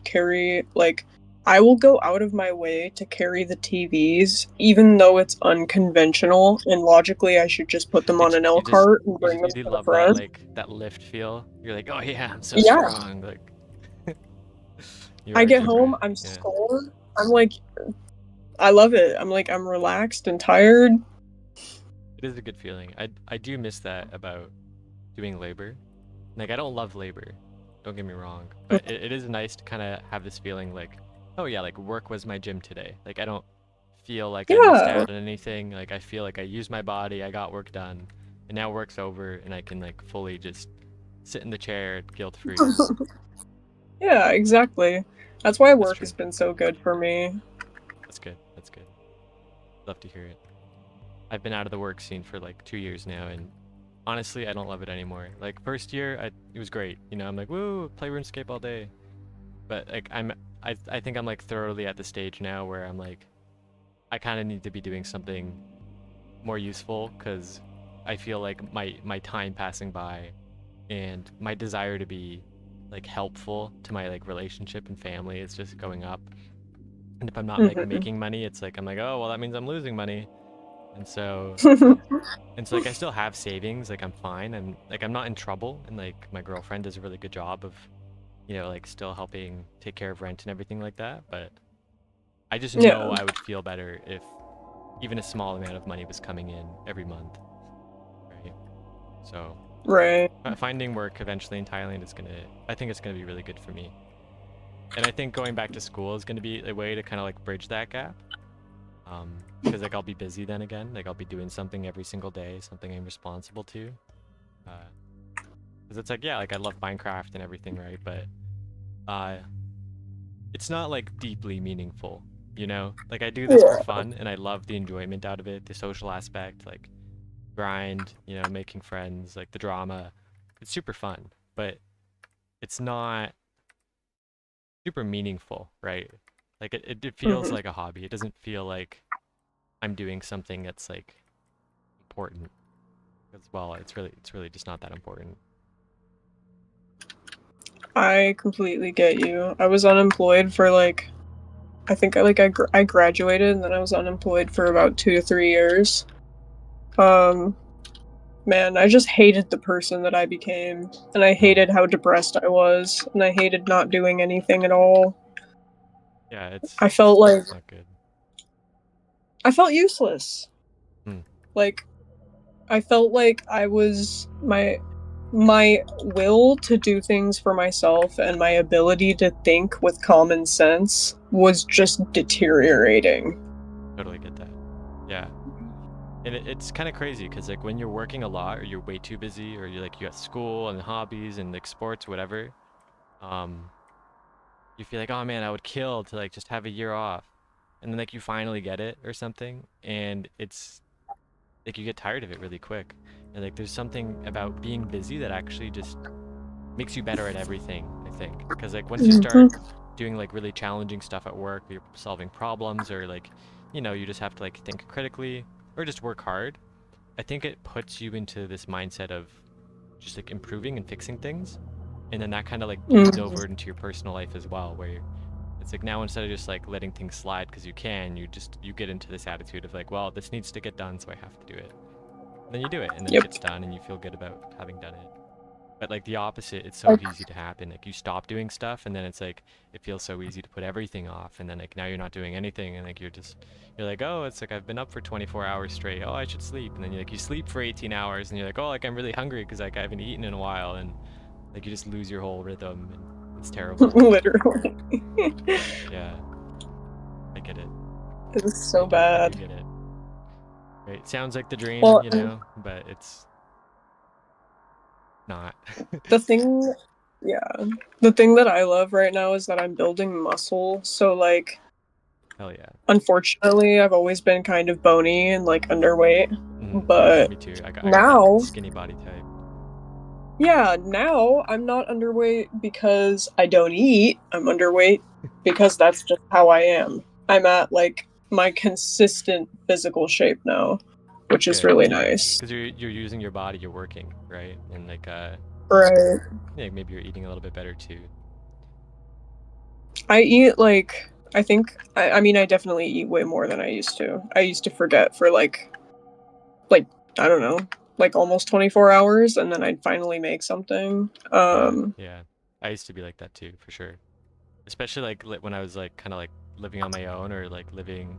carry like I will go out of my way to carry the TVs even though it's unconventional and logically I should just put them on an L cart and bring You them just to the love that front. like that lift feel. You're like, oh yeah, I'm so Yeah. strong. Like you I are a get gym home, rat. I'm Yeah. sore. I'm like I love it. I'm like I'm relaxed and tired. It is a good feeling. I do miss that about doing labor. Like, I don't love labor, don't get me wrong, but it is nice to kind of have this feeling like, oh yeah, like work was my gym today. Like, I don't feel like I missed Yeah. out on anything. Like, I feel like I used my body, I got work done, and now work's over, and I can like fully just sit in the chair guilt-free. Yeah, exactly. That's why That's work true. has been so good for me. That's good. That's good. Love to hear it. I've been out of the work scene for like 2 years now, and honestly, I don't love it anymore. Like, first year, it was great. You know, I'm like, woo, play RuneScape all day. But like, I think I'm like thoroughly at the stage now where I'm like, I kind of need to be doing something more useful because I feel like my time passing by and my desire to be like helpful to my like relationship and family is just going up. And if I'm not like Mhm. making money, it's like I'm like, oh well, that means I'm losing money. And so like I still have savings, like I'm fine, and like I'm not in trouble, and like my girlfriend does a really good job of, you know, like still helping take care of rent and everything like that. But I just know Yeah. I would feel better if even a small amount of money was coming in every month, right? So Right. finding work eventually in Thailand is I think it's gonna be really good for me. And I think going back to school is gonna be a way to kind of like bridge that gap. Because like I'll be busy then again, like I'll be doing something every single day, something I'm responsible to. Because it's like, yeah, like I love Minecraft and everything, right? But it's not like deeply meaningful, you know? Like I do this for Yeah. fun and I love the enjoyment out of it, the social aspect, like grind, you know, making friends, like the drama. It's super fun, but it's not super meaningful, right? Like it feels like a hobby. It doesn't feel like I'm doing something that's like important. Because well, it's really just not that important. I completely get you. I was unemployed for like, I think I graduated and then I was unemployed for about 2 to 3 years. Um, Man, I just hated the person that I became, and I hated how depressed I was, and I hated not doing anything at all. Yeah, I felt like it's not good. I felt useless. Hmm. Like I felt like I was my will to do things for myself and my ability to think with common sense was just deteriorating. Totally get that. Yeah. And it's kind of crazy because like when you're working a lot or you're way too busy or you got school and hobbies and like sports whatever, um, you feel like, oh man, I would kill to like just have a year off, and then like you finally get it or something, and it's like you get tired of it really quick, and like there's something about being busy that actually just makes you better at everything, I think, because like once you start Mhm. doing like really challenging stuff at work, you're solving problems or like, you just have to like think critically or just work hard. I think it puts you into this mindset of just like improving and fixing things. And then that kind of like bleeds Mhm. over into your personal life as well, where it's like now instead of just like letting things slide because you can, you get into this attitude of like, well, this needs to get done, so I have to do it. And then you do it, and then it Yep. gets done, and you feel good about having done it. But like the opposite, it's so I- easy to happen. Like you stop doing stuff, and then it's like it feels so easy to put everything off, and then like now you're not doing anything, and like you're like, oh, it's like I've been up for 24 hours straight. Oh, I should sleep, and then you sleep for 18 hours, and you're like, oh, like I'm really hungry because like I haven't eaten in a while, and like you just lose your whole rhythm, and it's terrible. Literally. Yeah, I get it. It was so I do bad. get it. Right? Sounds like the dream, Well, and but it's not. the thing, yeah, the thing that I love right now is that I'm building muscle. So, like, Hell yeah. unfortunately, I've always been kind of bony and like underweight, Yeah, but me too. I got that now, skinny body type. yeah, now I'm not underweight because I don't eat. I'm underweight because that's just how I am. I'm at like my consistent physical shape now, which is Good, really yeah. nice. Because you're using your body, you're working, right? And like Right. yeah, maybe you're eating a little bit better too. I eat like I think I mean I definitely eat way more than I used to. I used to forget for like I don't know, like almost 24 hours and then I'd finally make something. Yeah, yeah. I used to be like that too, for sure. Especially like when I was like kind of like living on my own or like living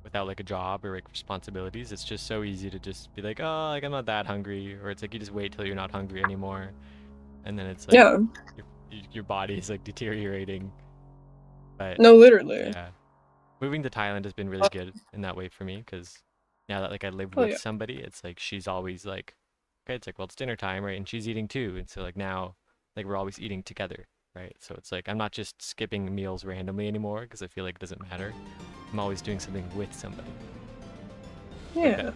without like a job or like responsibilities. It's just so easy to just be like, oh, like I'm not that hungry, or it's like you just wait till you're not hungry anymore, and then it's like Yeah. your body is like deteriorating. But No, literally. yeah, moving to Thailand has been really good in that way for me because now that like I live Oh with yeah. somebody, it's like she's always like, okay, it's like, well, it's dinner time, right? And she's eating too, and so like now, like we're always eating together, right? So it's like I'm not just skipping meals randomly anymore because I feel like it doesn't matter. I'm always doing something with somebody. Like Yeah.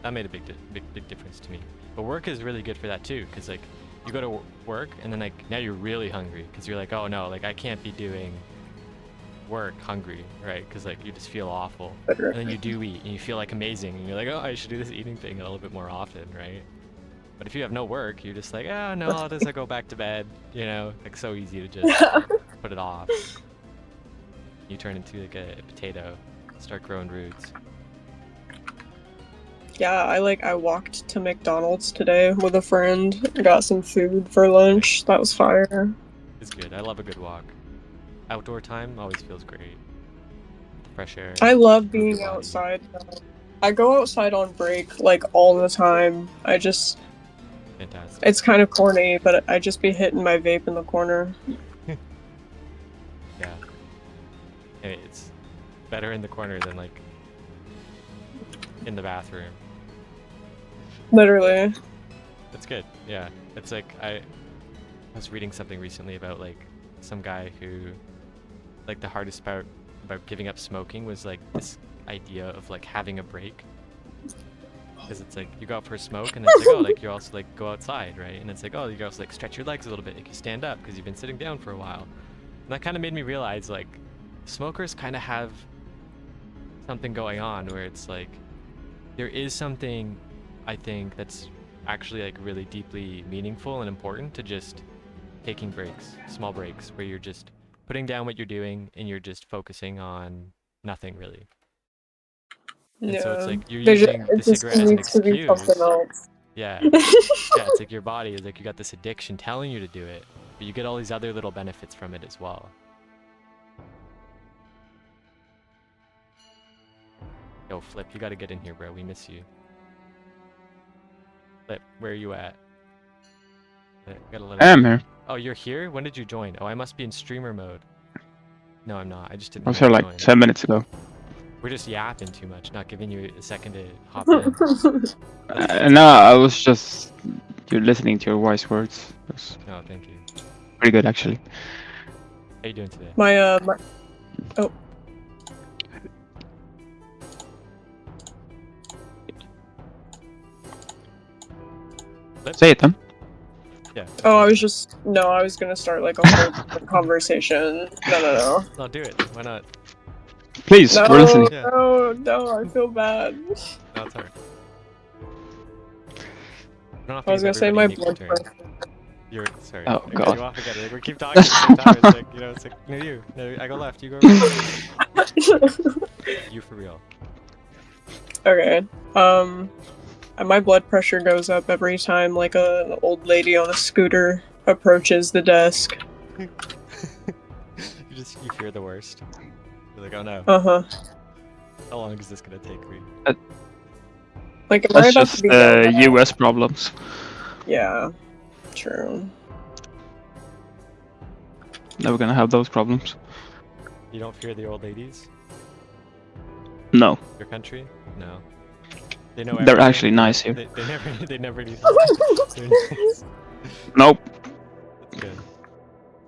that made a big difference to me. But work is really good for that too, because like you go to work and then like now you're really hungry because you're like, oh no, like I can't be doing work hungry, right? Because like you just feel awful, and then you do eat and you feel like amazing, and you're like, oh, I should do this eating thing a little bit more often, right? But if you have no work, you're just like, oh no, I'll just like, go back to bed, like so easy to just put it off. You turn into like a potato, start growing roots. Yeah, I walked to McDonald's today with a friend, got some food for lunch. That was fire. It's good. I love a good walk. Outdoor time always feels great. The fresh air, I love move your being body. outside. I go outside on break like all the time. Fantastic. It's kind of corny, but I just be hitting my vape in the corner. Yeah. Hey, it's better in the corner than like in the bathroom. Literally. That's good. Yeah. It's like I was reading something recently about like some guy who like the hardest part about giving up smoking was like this idea of like having a break. Because it's like you go out for a smoke and it's like, oh, like you also like go outside, right? And it's like, oh, you also like stretch your legs a little bit, like you stand up because you've been sitting down for a while. And that kind of made me realize like smokers kind of have something going on where it's like there is something I think that's actually like really deeply meaningful and important to just taking breaks, small breaks, where you're just putting down what you're doing and you're just focusing on nothing really. And so it's Yeah. like you're using the It just cigarette as an needs to be something excuse. else. Yeah. Yeah, it's like your body is like you got this addiction telling you to do it, but you get all these other little benefits from it as well. Yo, Flip, you gotta get in here, bro. We miss you. Flip, where are you at? Gotta let I us am know. here. Oh, you're here? When did you join? Oh, I must be in streamer mode. No, I'm not. I just didn't I was know here you like joined. 10 minutes ago. We're just yapping too much, not giving you a second to hop in. No, I was just you're listening to your wise words. It was Oh, thank you. pretty good actually. How you doing today? Oh. Flip? Say it then. Yeah. Oh, I was gonna start like a whole different conversation. No. No, do it. Why not? Please, No, we're listening. Yeah. no, I feel bad. No, it's alright. I was gonna say my blood pressure. You're sorry. Oh, I cut God. you off again. Like, we keep talking at the same time. It's like, you know, it's like, no, you. No, I go left. You go right. You for real. Okay. My blood pressure goes up every time like an old lady on a scooter approaches the desk. You fear the worst. You're like, oh no. Uh-huh. How long is this gonna take me? Like, am I That's about just to be yelled at? US problems. Yeah. True. Never gonna have those problems. You don't fear the old ladies? No, Your country? No. They know they're everything. actually nice here. They never need They're nice. Nope, That's good.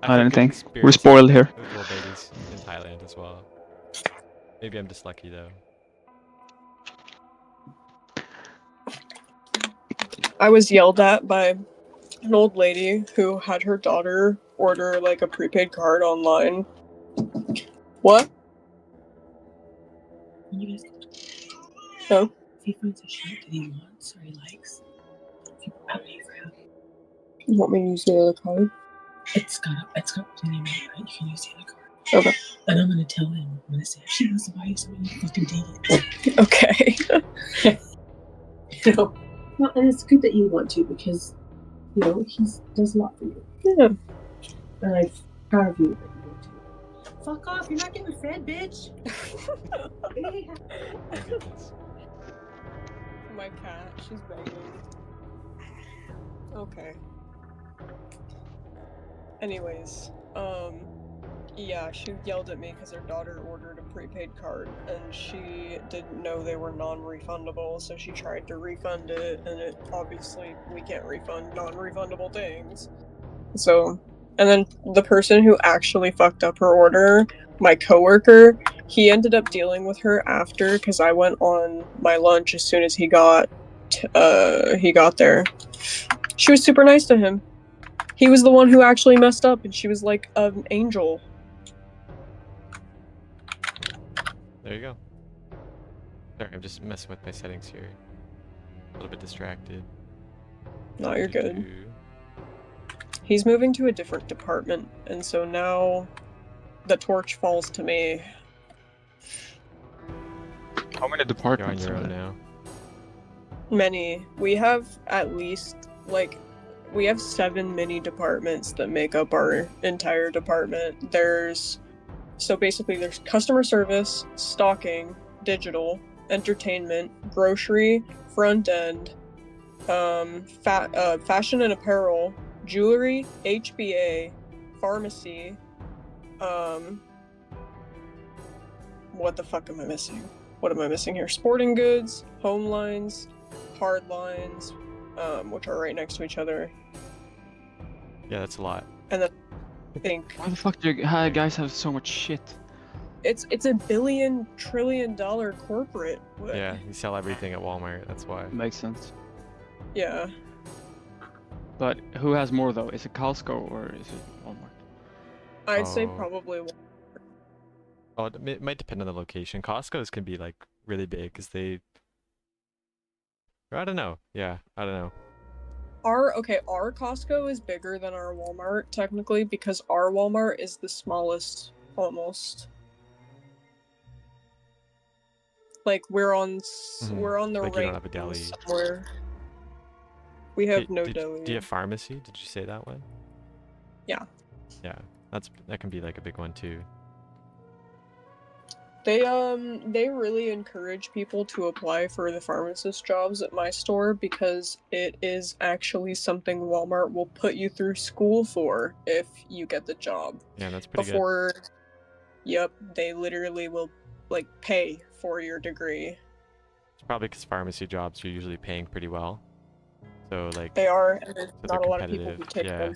I don't had good think. We're experiences spoiled here. with old ladies in Thailand as well. Maybe I'm just lucky though. I was yelled at by an old lady who had her daughter order like a prepaid card online. What? When you guys No. if he finds a shirt that he wants or he likes, I'll pay for him. You want me to use the other card? It's got plenty of money, right? You can use the other card. Okay. And I'm gonna tell him, I'm gonna say, if she wants to buy you something, you fucking take it. Okay. You know? Well, and it's good that you want to because, you know, he does a lot for you. Yeah. And I'm proud of you that you want to. Fuck off, you're not getting fed, bitch. My goodness. My cat, she's begging. Okay. Anyways, yeah, she yelled at me because her daughter ordered a prepaid card and she didn't know they were non-refundable, so she tried to refund it, and it obviously we can't refund non-refundable things. So, and then the person who actually fucked up her order, my coworker, he ended up dealing with her after because I went on my lunch as soon as he got there. She was super nice to him. He was the one who actually messed up, and she was like an angel. There you go. Sorry, I'm just messing with my settings here. A little bit distracted. No, you're good. He's moving to a different department, and so now the torch falls to me. How many You're on departments your are own there? now. Many. We have at least, like, we have 7 mini departments that make up our entire department. So basically there's customer service, stocking, digital, entertainment, grocery, front end, fashion and apparel, jewelry, HBA, pharmacy, what the fuck am I missing? What am I missing here? Sporting goods, home lines, hard lines, which are right next to each other. Yeah, that's a lot. And then I think Why the fuck do you guys have so much shit? it's a $1 trillion corporate. What? Yeah, you sell everything at Walmart, that's why. Makes sense. Yeah. But who has more though? Is it Costco or is it Walmart? I'd say Oh. probably Oh, it might depend on the location. Costco's can be like really big because they. Or I don't know. Yeah, I don't know. Our Costco is bigger than our Walmart technically because our Walmart is the smallest almost. Like we're on the Like you don't right have a deli. somewhere. We have no deli. Do you have pharmacy? Did you say that one? Yeah. Yeah, that can be like a big one too. They really encourage people to apply for the pharmacist jobs at my store because it is actually something Walmart will put you through school for if you get the job. Yeah, that's pretty Before, yep, they literally will like pay for your degree. It's probably because pharmacy jobs are usually paying pretty well. So like They are, and there's so not a lot of people competitive. who take Yeah, them.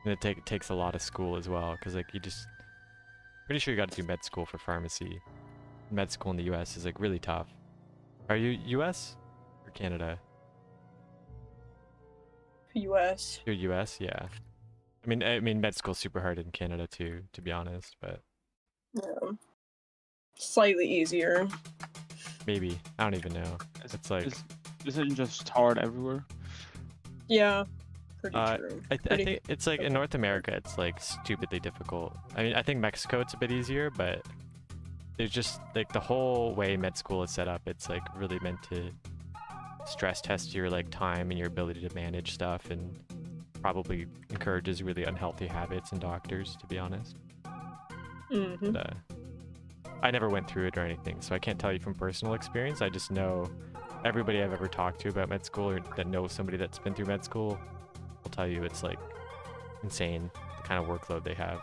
and it takes a lot of school as well because like you just pretty sure you got to do med school for pharmacy. Med school in the U.S. is like really tough. Are you U.S. or Canada? U.S. You're U.S. Yeah. I mean med school's super hard in Canada too, to be honest. But Yeah. Slightly easier. maybe I don't even know. It's like Isn't just hard everywhere? Yeah. Pretty true. I think it's like in North America, it's like stupidly difficult. I mean, I think Mexico it's a bit easier, but there's just like the whole way med school is set up. It's like really meant to stress test your like time and your ability to manage stuff, and probably encourages really unhealthy habits in doctors, to be honest. Mm-hmm. But, I never went through it or anything, so I can't tell you from personal experience. I just know everybody I've ever talked to about med school or that knows somebody that's been through med school will tell you it's like insane the kind of workload they have.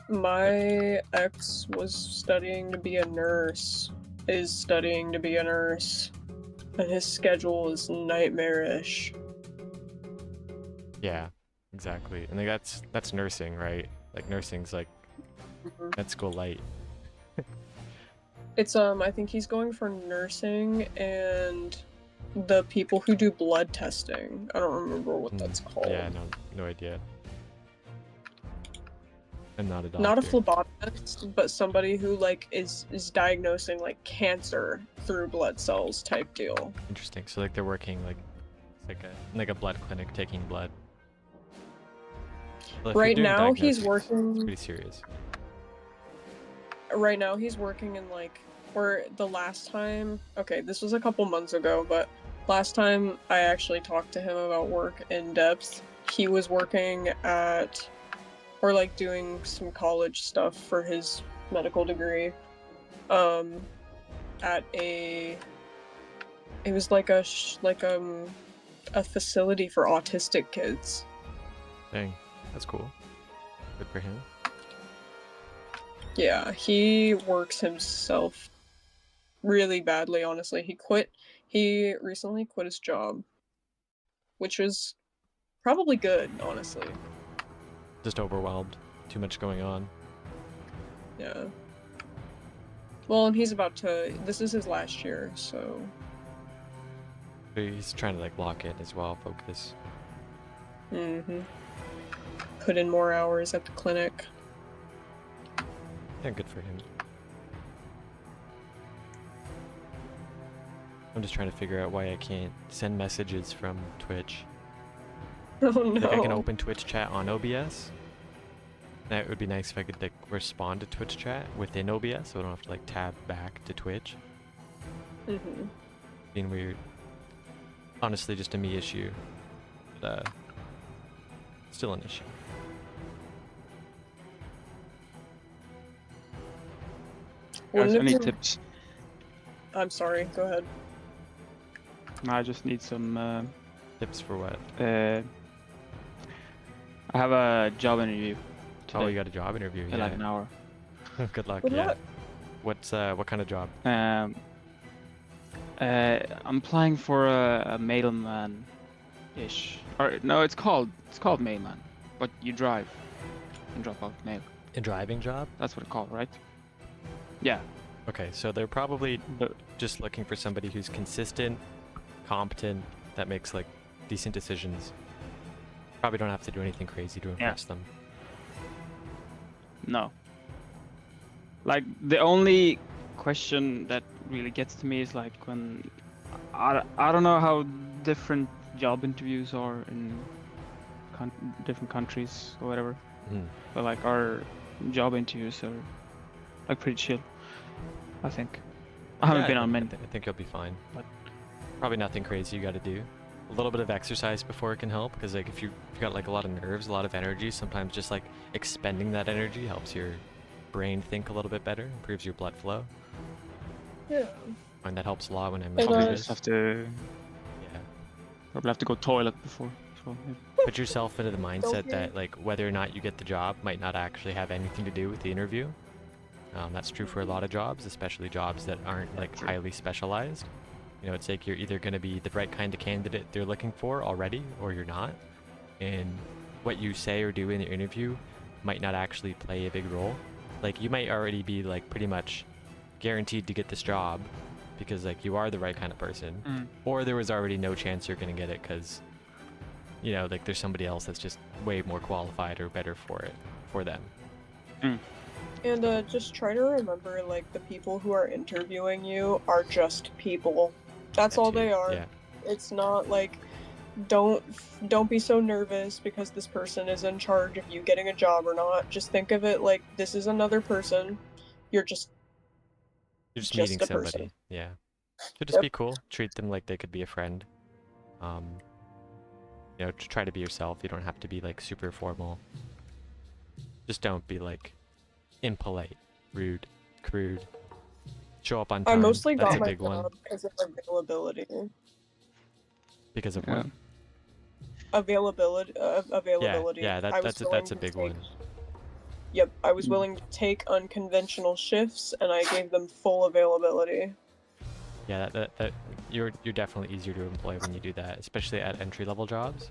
My ex was studying to be a nurse, is studying to be a nurse, and his schedule is nightmarish. Yeah, exactly. And like that's nursing, right? Like nursing's like med school light. It's I think he's going for nursing and the people who do blood testing. I don't remember what that's called. Yeah, no idea. I'm not a doctor. Not a phlebotomist, but somebody who like is diagnosing like cancer through blood cells type deal. Interesting. So like they're working like a blood clinic taking blood. Well, if you're Right doing now he's diagnostics, working. It's pretty serious. Right now he's working in like, or the last time, okay, this was a couple months ago, but last time I actually talked to him about work in depth, he was working at, or like doing some college stuff for his medical degree, at it was like a facility for autistic kids. Dang, that's cool. Good for him. Yeah, he works himself really badly, honestly. He recently quit his job, which was probably good, honestly. Just overwhelmed. Too much going on. Yeah. Well, and this is his last year, so. He's trying to like lock in as well, focus. Mm-hmm. Put in more hours at the clinic. Yeah, good for him. I'm just trying to figure out why I can't send messages from Twitch. Oh no. Like I can open Twitch chat on OBS. That would be nice if I could like respond to Twitch chat within OBS, so I don't have to like tab back to Twitch. Mm-hmm. Being weird. Honestly, just a me issue. But, still an issue. Guys, any tips? I'm sorry, go ahead. I just need some Tips for what? I have a job interview today. Oh, you got a job interview? In like an hour. Good luck. Good yeah. luck. What kind of job? I'm applying for a mailman-ish. Or no, it's called mailman, but you drive and drop off mail. A driving job? That's what it's called, right? Yeah. Okay, so they're probably just looking for somebody who's consistent, competent, that makes like decent decisions. Probably don't have to do anything crazy to impress them. No. Like the only question that really gets to me is like when I don't know how different job interviews are in different countries or whatever, but like our job interviews are like pretty chill. I think. I haven't been on many. I think you'll be fine. But probably nothing crazy you got to do. A little bit of exercise before it can help, because like if you've got like a lot of nerves, a lot of energy, sometimes just like expending that energy helps your brain think a little bit better, improves your blood flow. Yeah. And that helps a lot when I'm probably nervous. just have to. Yeah. Probably have to go toilet before. So, yeah. Put yourself into the mindset that like whether or not you get the job might not actually have anything to do with the interview. That's true for a lot of jobs, especially jobs that aren't like highly specialized. You know, it's like you're either going to be the right kind of candidate they're looking for already, or you're not. And what you say or do in the interview might not actually play a big role. Like you might already be like pretty much guaranteed to get this job because like you are the right kind of person, or there was already no chance you're going to get it because, you know, like there's somebody else that's just way more qualified or better for them. And just try to remember, like, the people who are interviewing you are just people. That's all they are. Yeah. It's not like, don't be so nervous because this person is in charge of you getting a job or not. Just think of it like this is another person. You're just meeting a somebody. person. Yeah. So just be cool. Treat them like they could be a friend. You know, try to be yourself. You don't have to be like super formal. Just don't be like impolite, rude, crude. Show up on time. I mostly That's got a my big one. job because of availability. Because of what? Availability. Yeah, that's a big one. Yep, I was willing to take unconventional shifts, and I gave them full availability. Yeah, that you're definitely easier to employ when you do that, especially at entry level jobs.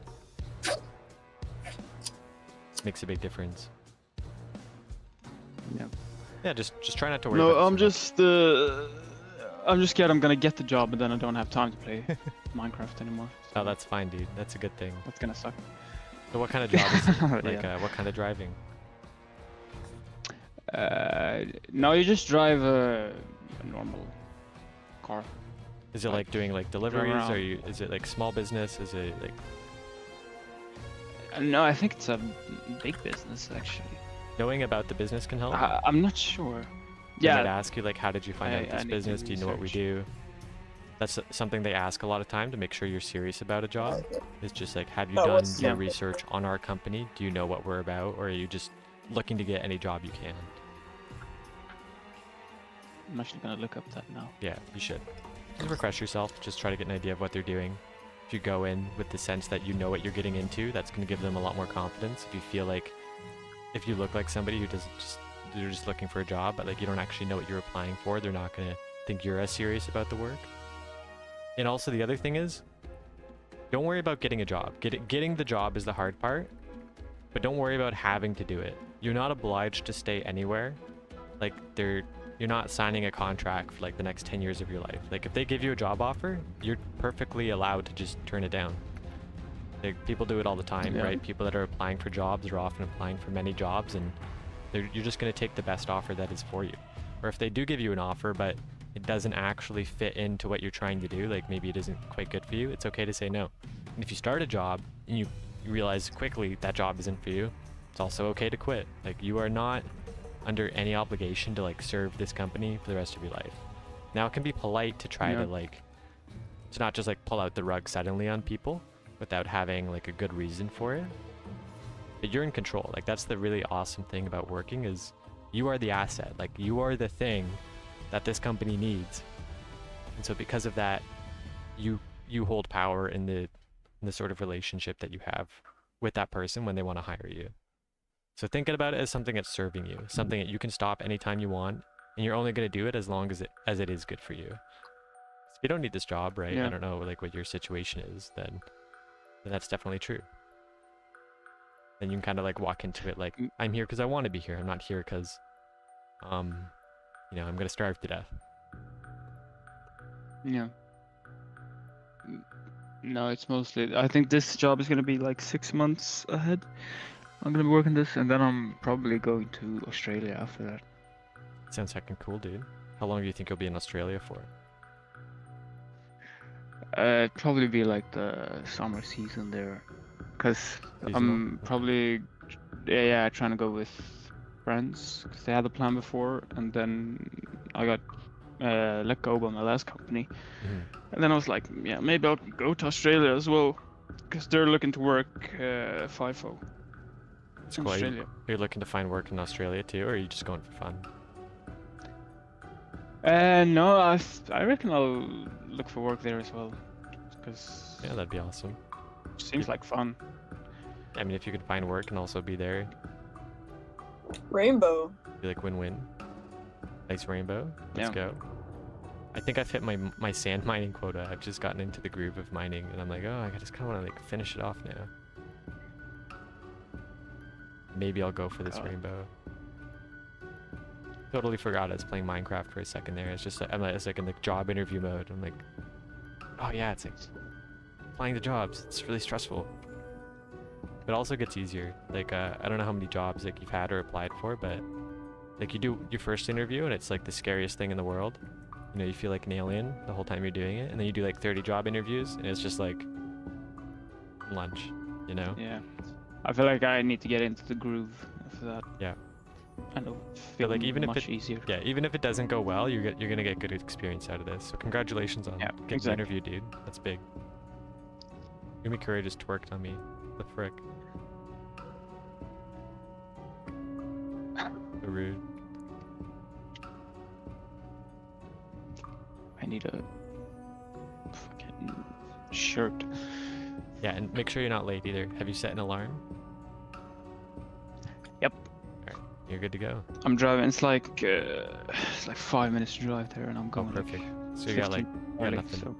Makes a big difference. Yeah. Yeah, just try not to worry. No, about I'm just scared I'm gonna get the job, but then I don't have time to play Minecraft anymore. So oh, that's fine, dude. That's a good thing. that's gonna suck. So what kind of job is it? Like, Yeah. what kind of driving? No, you just drive a normal car. Is it like doing like deliveries? Or around. is it like small business? Is it like? No, I think it's a big business actually. Knowing about the business can help. I'm not sure. They might Yeah, ask you like, how did you find out I this need to business? Do you know what we research. do? That's something they ask a lot of time to make sure you're serious about a job. It's just like, have you That done was your something. research on our company? Do you know what we're about, or are you just looking to get any job you can? I'm actually gonna look up that now. Yeah, you should. Just refresh yourself. Just try to get an idea of what they're doing. If you go in with the sense that you know what you're getting into, that's going to give them a lot more confidence. If you feel like, if you look like somebody who they're just looking for a job, but like you don't actually know what you're applying for, they're not going to think you're as serious about the work. And also the other thing is, don't worry about getting a job. Getting the job is the hard part, but don't worry about having to do it. You're not obliged to stay anywhere. Like you're not signing a contract for like the next 10 years of your life. Like if they give you a job offer, you're perfectly allowed to just turn it down. Like people do it all the time, Yeah. right? People that are applying for jobs are often applying for many jobs, and you're just going to take the best offer that is for you. Or if they do give you an offer, but it doesn't actually fit into what you're trying to do, like maybe it isn't quite good for you, it's okay to say no. And if you start a job and you realize quickly that job isn't for you, it's also okay to quit. Like you are not under any obligation to like serve this company for the rest of your life. Now it can be polite to try to like, to not just like pull out the rug suddenly on people without having like a good reason for it. But you're in control. Like that's the really awesome thing about working is you are the asset. Like you are the thing that this company needs. And so because of that, you hold power in the sort of relationship that you have with that person when they want to hire you. So thinking about it as something that's serving you, something that you can stop anytime you want, and you're only going to do it as long as it is good for you. If you don't need this job, right? Yeah. I don't know like what your situation is, then that's definitely true. Then you can kind of like walk into it like, I'm here because I want to be here. I'm not here because, I'm going to starve to death. Yeah. No, it's mostly. I think this job is gonna be like 6 months ahead. I'm gonna be working this, and then I'm probably going to Australia after that. Sounds heckin' cool, dude. How long do you think you'll be in Australia for? It'd probably be like the summer season there, cause I'm probably trying to go with friends, cause they had the plan before, and then I got let go by my last company, and then I was like, yeah, maybe I'll go to Australia as well, cause they're looking to work FIFO. It's cool. Australia. Are you looking to find work in Australia too, or are you just going for fun? No, I reckon I'll look for work there as well, because yeah, that'd be awesome. Seems like fun. I mean, if you could find work and also be there, rainbow. Be like win-win. Nice rainbow. Let's go. I think I've hit my sand mining quota. I've just gotten into the groove of mining, and I'm like, oh, I just kind of want to like finish it off now. Maybe I'll go for this rainbow. Totally forgot I was playing Minecraft for a second there. It's just like, it's like in the job interview mode. I'm like, oh yeah, it's like applying to jobs. It's really stressful. It also gets easier. Like I don't know how many jobs like you've had or applied for, but like you do your first interview and it's like the scariest thing in the world. You know, you feel like an alien the whole time you're doing it, and then you do like 30 job interviews and it's just like lunch, you know? Yeah. I feel like I need to get into the groove for that. Yeah. And it'll feel like even much if it, easier. Yeah, even if it doesn't go well, you're gonna get good experience out of this. So congratulations on getting the interview, dude. That's big. Yumi Curry just twerked on me. The frick. So rude. I need a fucking shirt. Yeah, and make sure you're not late either. Have you set an alarm? Yep. Alright, you're good to go. I'm driving. It's like 5 minutes to drive there, and I'm going. Oh, perfect. Like so you got like nothing. So.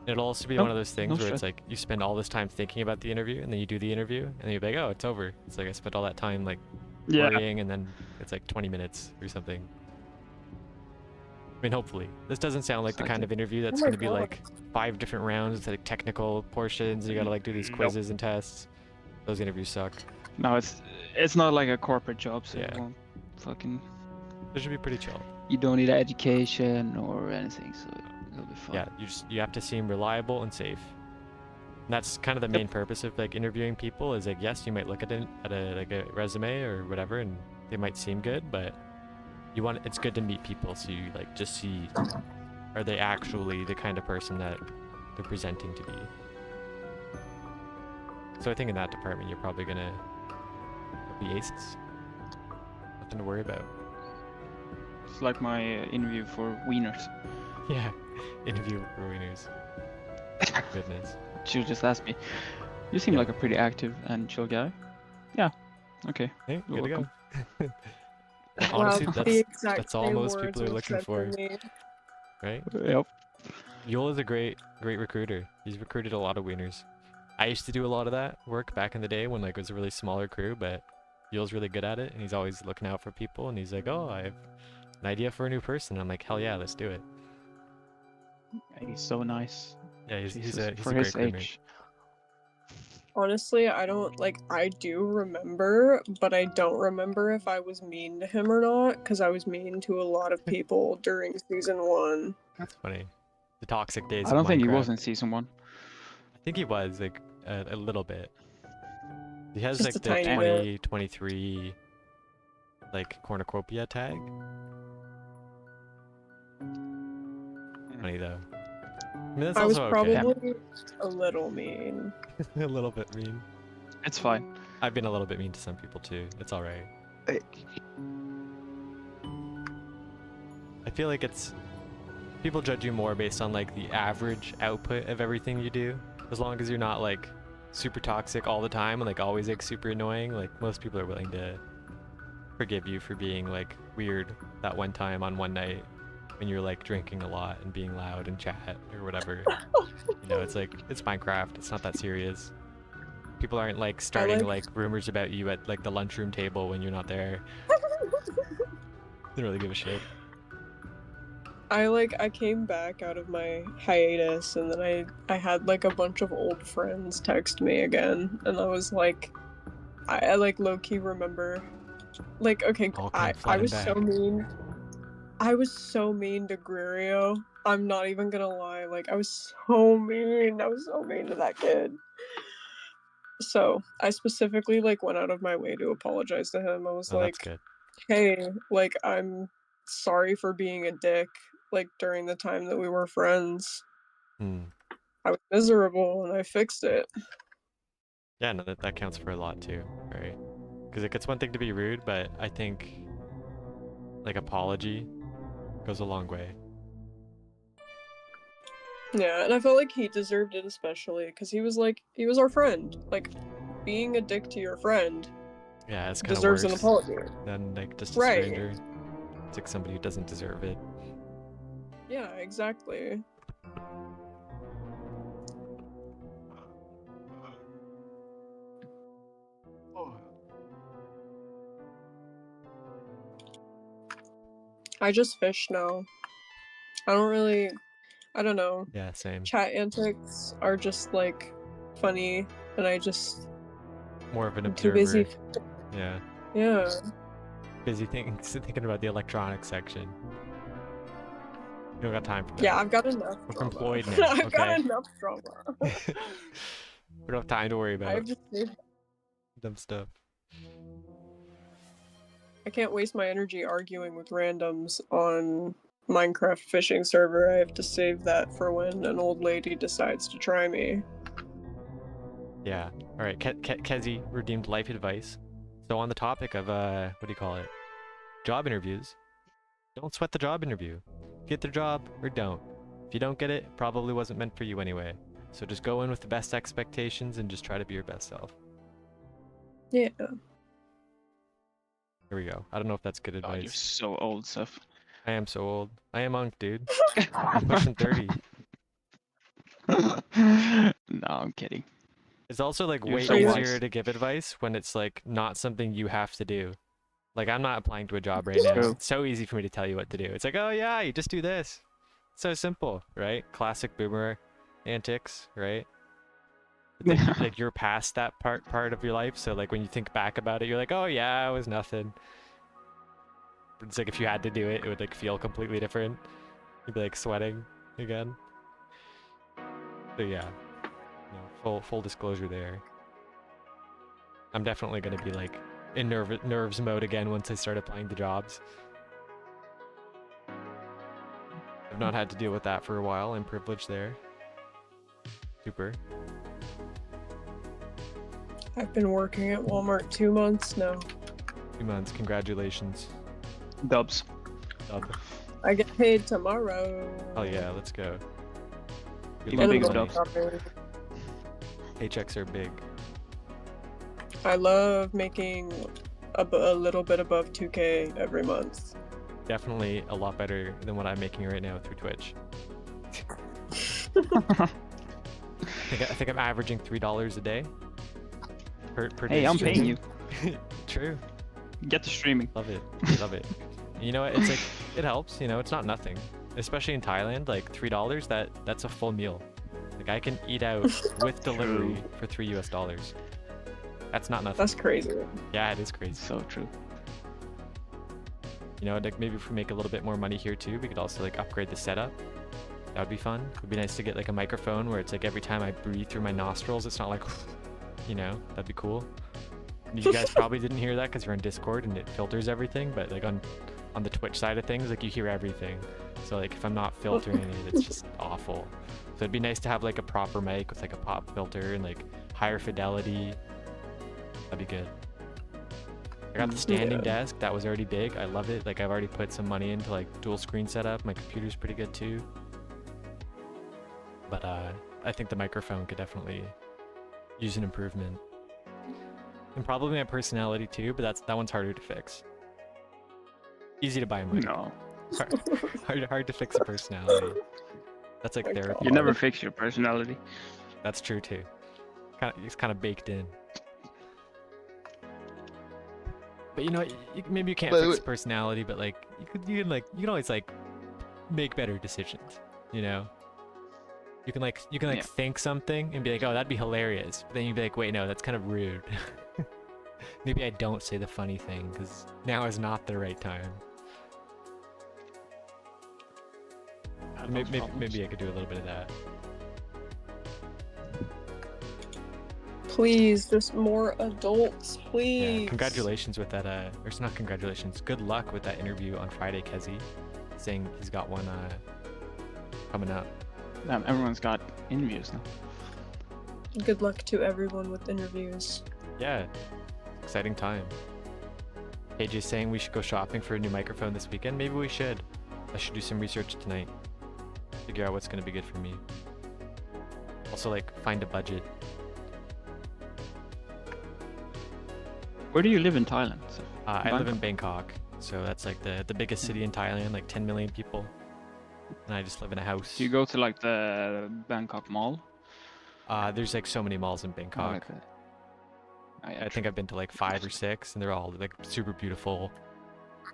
It'll also be one of those things where it's like you spend all this time thinking about the interview, and then you do the interview, and then you're like, oh, it's over. It's like I spent all that time like worrying, and then it's like 20 minutes or something. I mean, hopefully. This doesn't sound like the kind of interview that's going to be like 5 different rounds, like technical portions. You got to like do these quizzes and tests. Those interviews suck. No, it's not like a corporate job, so yeah. It won't fucking. It should be pretty chill. You don't need education or anything, so it'll be fun. Yeah, you have to seem reliable and safe. And that's kind of the main purpose of like interviewing people. Is like, yes, you might look at a resume or whatever, and they might seem good, but it's good to meet people, so you like just see, are they actually the kind of person that they're presenting to be. So I think in that department you're probably gonna be aces. Nothing to worry about. It's like my interview for Wieners. Yeah, interview for Wieners. Goodness. She'll just ask me, you seem like a pretty active and chill guy. Yeah, okay. Hey, good to go. Honestly, that's all most people are looking for, right? Yep. Yul is a great recruiter. He's recruited a lot of wieners. I used to do a lot of that work back in the day when like it was a really smaller crew, but Yul's really good at it, and he's always looking out for people, and he's like, oh, I have an idea for a new person. I'm like, hell yeah, let's do it. He's so nice. Yeah, he's a for great his crewmate. age. Honestly, I do remember, but I don't remember if I was mean to him or not, because I was mean to a lot of people during season 1. That's funny. The toxic days. I don't think Minecraft. he was in season 1. I think he was like a little bit. He has Just like the 2023 like cornucopia tag. Funny though. I mean, that's I was also probably okay. a little mean. A little bit mean. It's fine. I've been a little bit mean to some people too. It's alright. I feel like people judge you more based on like the average output of everything you do. As long as you're not like super toxic all the time and like always like super annoying, like most people are willing to forgive you for being like weird that one time on one night when you're like drinking a lot and being loud in chat or whatever. You know, it's like, it's Minecraft, it's not that serious. People aren't like starting like rumors about you at like the lunchroom table when you're not there. They don't really give a shit. I came back out of my hiatus, and then I had like a bunch of old friends text me again, and I was like, I like low-key remember Like, okay, All I come flooding was back. so mean. I was so mean to Gririo. I'm not even gonna lie. Like, I was so mean. I was so mean to that kid. So I specifically like went out of my way to apologize to him. I was Oh, that's like, good. hey, like, I'm sorry for being a dick, like, during the time that we were friends. Hmm. I was miserable and I fixed it. Yeah, no, that counts for a lot too, right? Because it's one thing to be rude, but I think like apology goes a long way. Yeah, and I felt like he deserved it especially because he was our friend. Like, being a dick to your friend Yeah, it's kind of deserves worse an apology. than like just a Right. stranger. It's like somebody who doesn't deserve it. Yeah, exactly. I just fish now. I don't know. Yeah, same. Chat antics are just like funny, and I just More of an I'm too observer. busy. Yeah. Yeah. Busy thinking about the electronics section. You don't got time for that. Yeah, I've got enough. We're drama. employed now, I've got okay? enough drama. We don't have time to worry I about have to save. dumb stuff. I can't waste my energy arguing with randoms on Minecraft fishing server. I have to save that for when an old lady decides to try me. Yeah. All right. Kezi redeemed life advice. So on the topic of what do you call it? Job interviews. Don't sweat the job interview. Get the job or don't. If you don't get it, it probably wasn't meant for you anyway. So just go in with the best expectations and just try to be your best self. Yeah. Here we go. I don't know if that's good God, you're advice. so old, Seth. I am so old. I am Unk, dude. I'm pushing 30. No, I'm kidding. It's also like You're way so easier wise. to give advice when it's like not something you have to do. Like I'm not applying to a job right now. True. It's so easy for me to tell you what to do. It's like, oh yeah, you just do this. It's so simple, right? Classic boomer antics, right? It's like you're past that part of your life, so like when you think back about it, you're like, oh yeah, it was nothing. But it's like if you had to do it, it would like feel completely different. You'd be like sweating again. So yeah, full disclosure there. I'm definitely gonna be like in nerves mode again once I start applying to jobs. I've not had to deal with that for a while. I'm privileged there. Super. I've been working at Walmart 2 months now. 2 months. Congratulations. Dubs. Dub. I get paid tomorrow. Oh yeah, let's go. Good Even luck, bigger buddy. dubs. Paychecks are big. I love making a little bit above 2K every month. Definitely a lot better than what I'm making right now through Twitch. I think I'm averaging $3 a day. Per day. Hey, I'm paying you. True. Get to streaming. Love it. Love it. You know what? It's like it helps. You know, it's not nothing. Especially in Thailand, like $3. That's a full meal. Like I can eat out with delivery for $3 US. That's not nothing. That's crazy. Yeah, it is crazy. So true. You know, like maybe if we make a little bit more money here too, we could also like upgrade the setup. That would be fun. It would be nice to get like a microphone where it's like every time I breathe through my nostrils, it's not like, you know, that'd be cool. You guys probably didn't hear that because you're on Discord and it filters everything, but like on the Twitch side of things, like you hear everything. So like if I'm not filtering it, it's just awful. So it'd be nice to have like a proper mic with like a pop filter and like higher fidelity. That'd be good. I got the standing desk. That was already big. I love it. Like I've already put some money into like dual screen setup. My computer's pretty good too. But I think the microphone could definitely use an improvement. And probably my personality too, but that one's harder to fix. Easy to buy a mic. No. Hard to fix a personality. That's like My therapy. You never fix your personality. That's true too. It's kind of baked in. But you know, maybe you can't fix personality, but like you can always like make better decisions. You know, you can Yeah. think something and be like, oh, that'd be hilarious. But then you'd be like, wait, no, that's kind of rude. Maybe I don't say the funny thing because now is not the right time. Maybe I could do a little bit of that. Please, just more adults, please. Yeah, congratulations with that, or it's not congratulations, good luck with that interview on Friday, Kezi. Saying he's got one coming up. Everyone's got interviews now. Good luck to everyone with interviews. Yeah, exciting time. AJ's saying we should go shopping for a new microphone this weekend. Maybe we should. I should do some research tonight. Figure out what's going to be good for me. Also, like, find a budget. Where do you live in Thailand? I live in Bangkok, so that's like the biggest city in Thailand, like 10 million people. And I just live in a house. Do you go to like the Bangkok Mall? There's like so many malls in Bangkok. Okay. I think I've been to like 5 or 6, and they're all like super beautiful,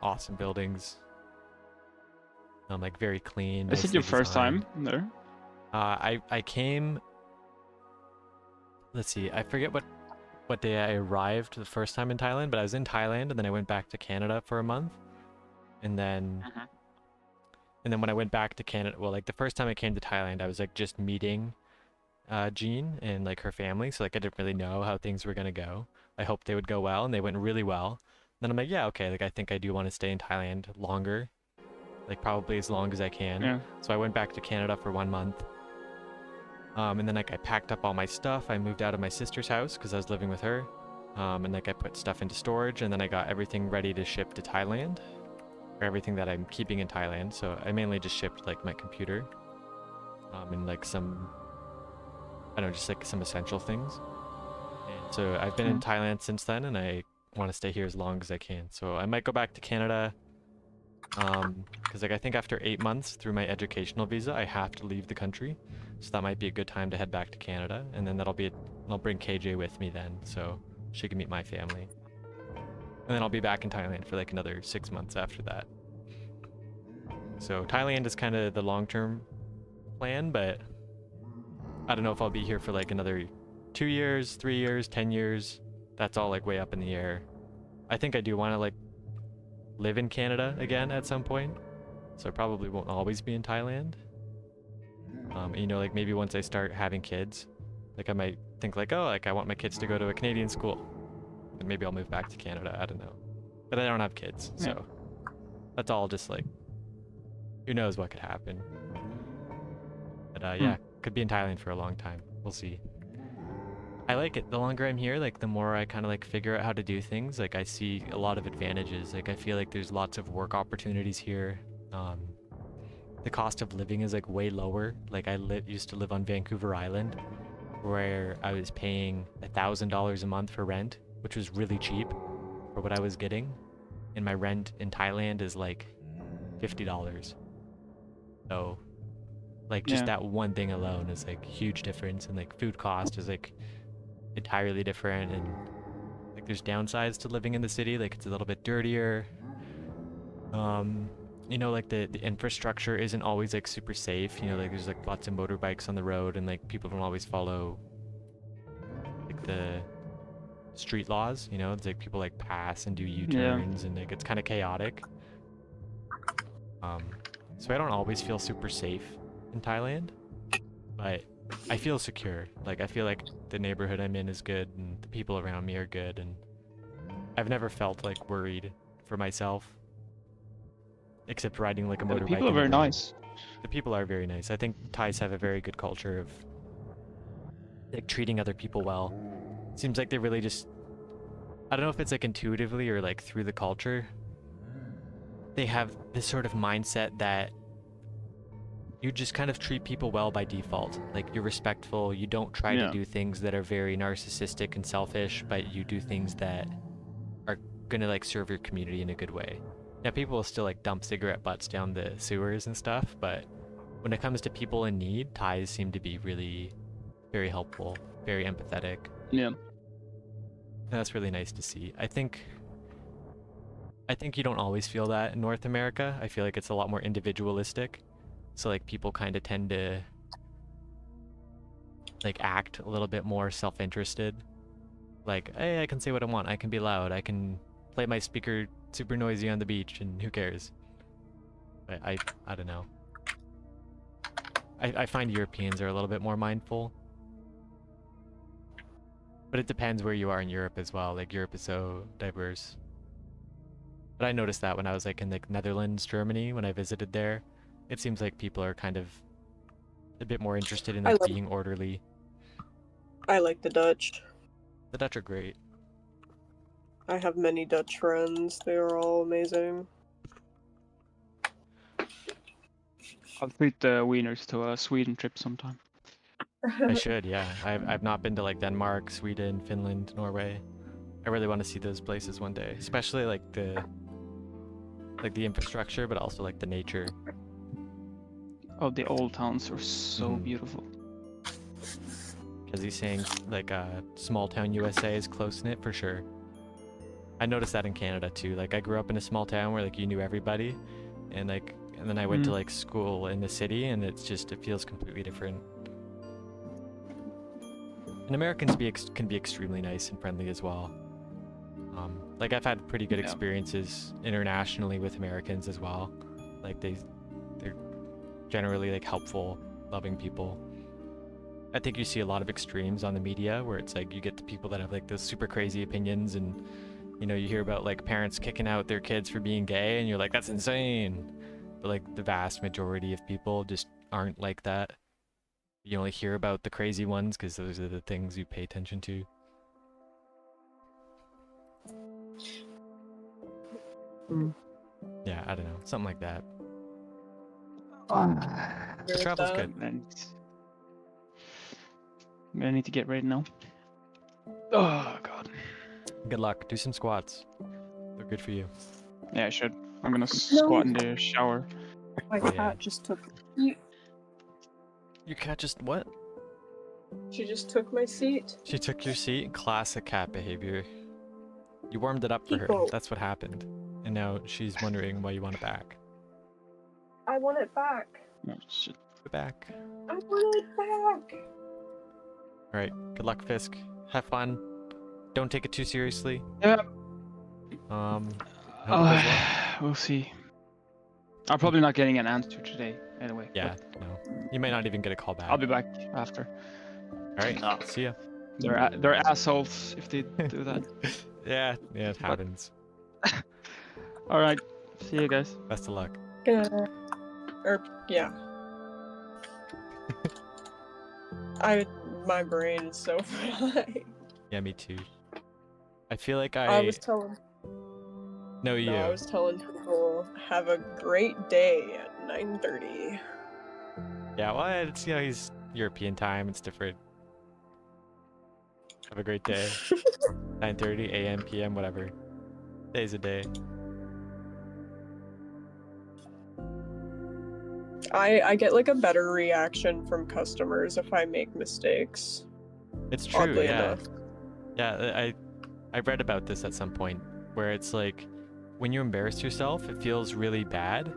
awesome buildings. Like very clean. Is it your first time there? I came. Let's see. I forget what day I arrived the first time in Thailand, but I was in Thailand, and then I went back to Canada for a month, and then when I went back to Canada, well, like the first time I came to Thailand, I was like just meeting Jean and like her family, so like I didn't really know how things were gonna go. I hoped they would go well, and they went really well. Then I'm like, yeah, okay, like I think I do want to stay in Thailand longer, like probably as long as I can. Yeah. So I went back to Canada for 1 month. And then like I packed up all my stuff. I moved out of my sister's house because I was living with her. And like I put stuff into storage, and then I got everything ready to ship to Thailand, or everything that I'm keeping in Thailand. So I mainly just shipped like my computer, and like some, I don't know, just like some essential things. And so I've been in Thailand since then, and I want to stay here as long as I can. So I might go back to Canada, because like I think after 8 months through my educational visa, I have to leave the country. So that might be a good time to head back to Canada, and then I'll bring KJ with me then, so she can meet my family. And then I'll be back in Thailand for like another 6 months after that. So Thailand is kind of the long-term plan, but I don't know if I'll be here for like another 2 years, 3 years, 10 years. That's all like way up in the air. I think I do want to like live in Canada again at some point, so I probably won't always be in Thailand. You know, like maybe once I start having kids, like I might think like, oh, like I want my kids to go to a Canadian school, and maybe I'll move back to Canada. I don't know, but I don't have kids, so that's all just like, who knows what could happen. But yeah, could be in Thailand for a long time. We'll see. I like it. The longer I'm here, like the more I kind of like figure out how to do things. Like I see a lot of advantages. Like I feel like there's lots of work opportunities here. The cost of living is like way lower. Like I used to live on Vancouver Island, where I was paying $1,000 a month for rent, which was really cheap for what I was getting. And my rent in Thailand is like $50. So like just that one thing alone is like huge difference. And like food cost is like entirely different, and like there's downsides to living in the city. Like it's a little bit dirtier. You know, like the infrastructure isn't always like super safe. You know, like there's like lots of motorbikes on the road, and like people don't always follow like the street laws. You know, it's like people like pass and do U-turns, and like it's kind of chaotic. So I don't always feel super safe in Thailand, but I feel secure. Like I feel like the neighborhood I'm in is good, and the people around me are good, and I've never felt like worried for myself, except riding like a motorbike. The people are very nice. The people are very nice. I think Thais have a very good culture of like treating other people well. Seems like they really just, I don't know if it's like intuitively or like through the culture, they have this sort of mindset that you just kind of treat people well by default. Like you're respectful, you don't try to do things that are very narcissistic and selfish, but you do things that are gonna like serve your community in a good way. Now people will still like dump cigarette butts down the sewers and stuff, but when it comes to people in need, Thais seem to be really very helpful, very empathetic. Yeah. And that's really nice to see. I think you don't always feel that in North America. I feel like it's a lot more individualistic. So like people kind of tend to like act a little bit more self-interested. Like, hey, I can say what I want. I can be loud. I can play my speaker super noisy on the beach, and who cares? I don't know. I find Europeans are a little bit more mindful. But it depends where you are in Europe as well. Like, Europe is so diverse. But I noticed that when I was like in like Netherlands, Germany, when I visited there, it seems like people are kind of a bit more interested in like being orderly. I like the Dutch. The Dutch are great. I have many Dutch friends. They are all amazing. I'll treat the wieners to a Sweden trip sometime. I should, yeah. I've not been to like Denmark, Sweden, Finland, Norway. I really want to see those places one day, especially like the infrastructure, but also like the nature. Oh, the old towns are so Mhm. beautiful. Because he's saying like small town USA is close knit for sure. I noticed that in Canada too. Like I grew up in a small town where like you knew everybody, and then I went to like school in the city, and it feels completely different. And Americans can be extremely nice and friendly as well. Like I've had pretty good experiences internationally with Americans as well. Like they're generally like helpful, loving people. I think you see a lot of extremes on the media where it's like you get the people that have like those super crazy opinions, and you know, you hear about like parents kicking out their kids for being gay, and you're like, that's insane. But like the vast majority of people just aren't like that. You only hear about the crazy ones because those are the things you pay attention to. Yeah, I don't know, something like that. The travel's good. I'm gonna need to get ready now. Oh god. Good luck. Do some squats. They're good for you. Yeah, I should. I'm gonna squat in the shower. My cat just took. Your cat just what? She just took my seat. She took your seat? Classic cat behavior. You warmed it up for her. That's what happened. And now she's wondering why you want it back. I want it back. Oh, shit. Put it back. I want it back. Alright, good luck, Fisk. Have fun. Don't take it too seriously. Yeah. Hope it goes well. We'll see. I'm probably not getting an answer today, anyway. Yeah, no. You might not even get a call back. I'll be back after. Alright, see ya. They're assholes if they do that. Yeah, it happens. Alright, see you guys. Best of luck. Yeah. My brain is so fried. Yeah, me too. I feel like I was telling people have a great day at 9:30. Yeah, well, it's, you know, he's European time. It's different. Have a great day. 9:30 a.m., p.m., whatever. Day's a day. I get like a better reaction from customers if I make mistakes. It's true, Oddly yeah. enough. Yeah, I read about this at some point where it's like when you embarrass yourself, it feels really bad,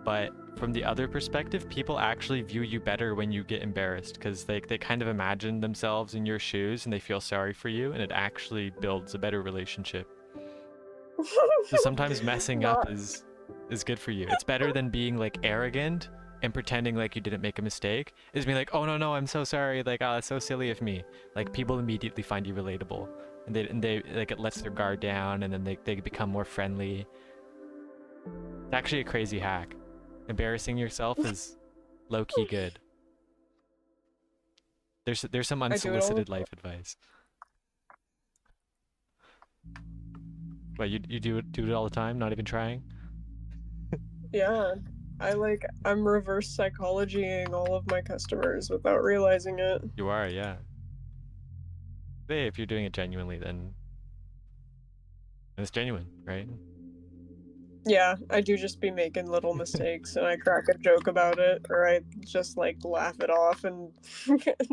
but from the other perspective, people actually view you better when you get embarrassed because they kind of imagine themselves in your shoes and they feel sorry for you, and it actually builds a better relationship. So sometimes messing up is good for you. It's better than being like arrogant and pretending like you didn't make a mistake. Is being like, oh no, I'm so sorry, like, oh, that's so silly of me. Like, people immediately find you relatable, and they like, it lets their guard down, and then they become more friendly. It's actually a crazy hack. Embarrassing yourself is low-key good. There's some unsolicited life advice. But you do it all the time, not even trying? Yeah. I'm reverse psychologying all of my customers without realizing it. You are, yeah. Hey, if you're doing it genuinely, then it's genuine, right? Yeah, I do just be making little mistakes and I crack a joke about it, or I just like laugh it off and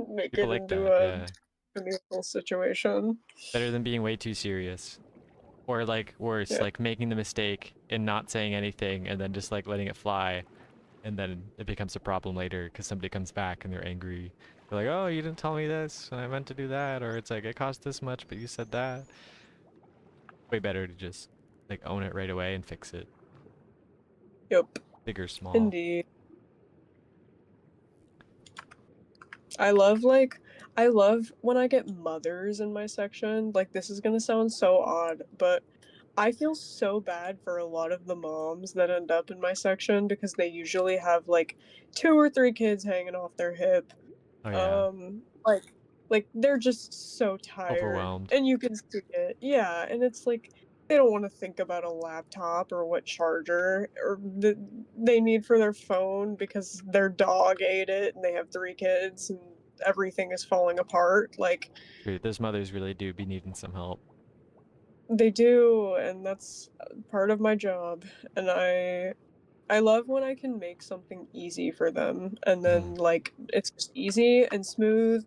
make People it like into that, a neutral situation. Better than being way too serious. Or like worse, like making the mistake and not saying anything and then just like letting it fly, and then it becomes a problem later because somebody comes back and they're angry They're like, oh, you didn't tell me this, and I meant to do that, or it's like it cost this much, but you said that. Way better to just like own it right away and fix it. Yep. Big or small. Indeed. I love when I get mothers in my section. Like, this is gonna sound so odd, but I feel so bad for a lot of the moms that end up in my section because they usually have like 2 or 3 kids hanging off their hip. Oh yeah. Like they're just so tired, Overwhelmed. and you can see it. Yeah, and it's like they don't want to think about a laptop or what charger they need for their phone because their dog ate it and they have 3 kids and everything is falling apart. Like, Dude, those mothers really do be needing some help. they do, and that's part of my job. And I love when I can make something easy for them, and then like it's just easy and smooth,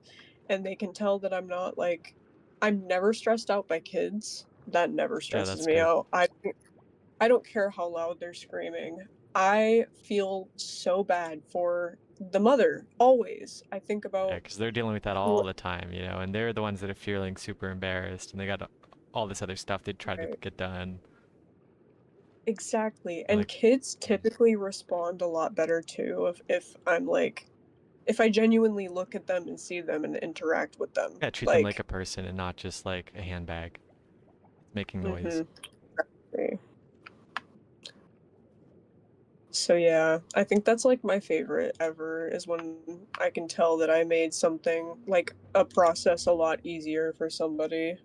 and they can tell that I'm never stressed out by kids. That never Yeah, stresses that's me good. out. I don't care how loud they're screaming. I feel so bad for the mother always. I think Yeah, about because they're dealing with that all who- the time, you know, and they're the ones that are feeling super embarrassed, and they got all this other stuff they try to right, get done. exactly. And And like, kids typically respond a lot better too if I'm like if I genuinely look at them and see them and interact with them. yeah, treat them like Like, a person and not just like a handbag making noise. mm-hmm. So yeah, I think that's like my favorite ever is when I can tell that I made something like a process a lot easier for somebody.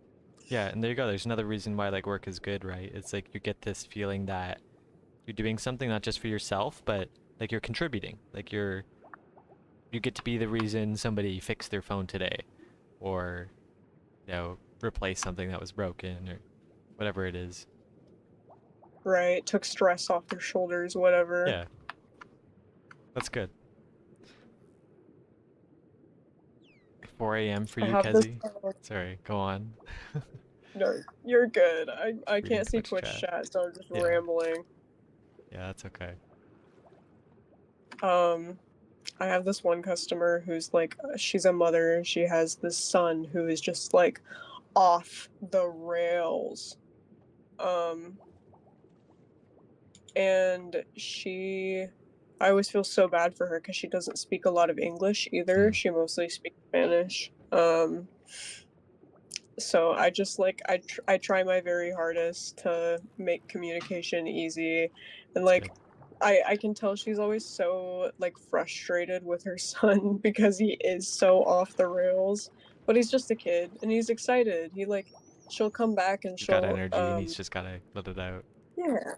Yeah, and there you go. There's another reason why like work is good, right? It's like you get this feeling that you're doing something not just for yourself, but like you're contributing. Like you get to be the reason somebody fixed their phone today, or replace something that was broken or whatever it is. Right? Took stress off their shoulders, whatever. Yeah, that's good. 4 a.m. for I you, have this Kezi? Sorry, go on. no, you're good. I Reading can't too see much Twitch chat. chat, so I'm just Yeah, rambling. yeah, that's okay. Um I have this one customer who's like she's a mother and she has this son who is just like off the rails. Um and I always feel so bad for her because she doesn't speak a lot of English either. Mm. She mostly speaks Spanish. So I just like I try my very hardest to make communication easy, and That's good. like I can tell she's always so like frustrated with her son because he is so off the rails, but he's just a kid and he's excited. She'll come back and He's got she'll energy and he's just gotta let it out. yeah.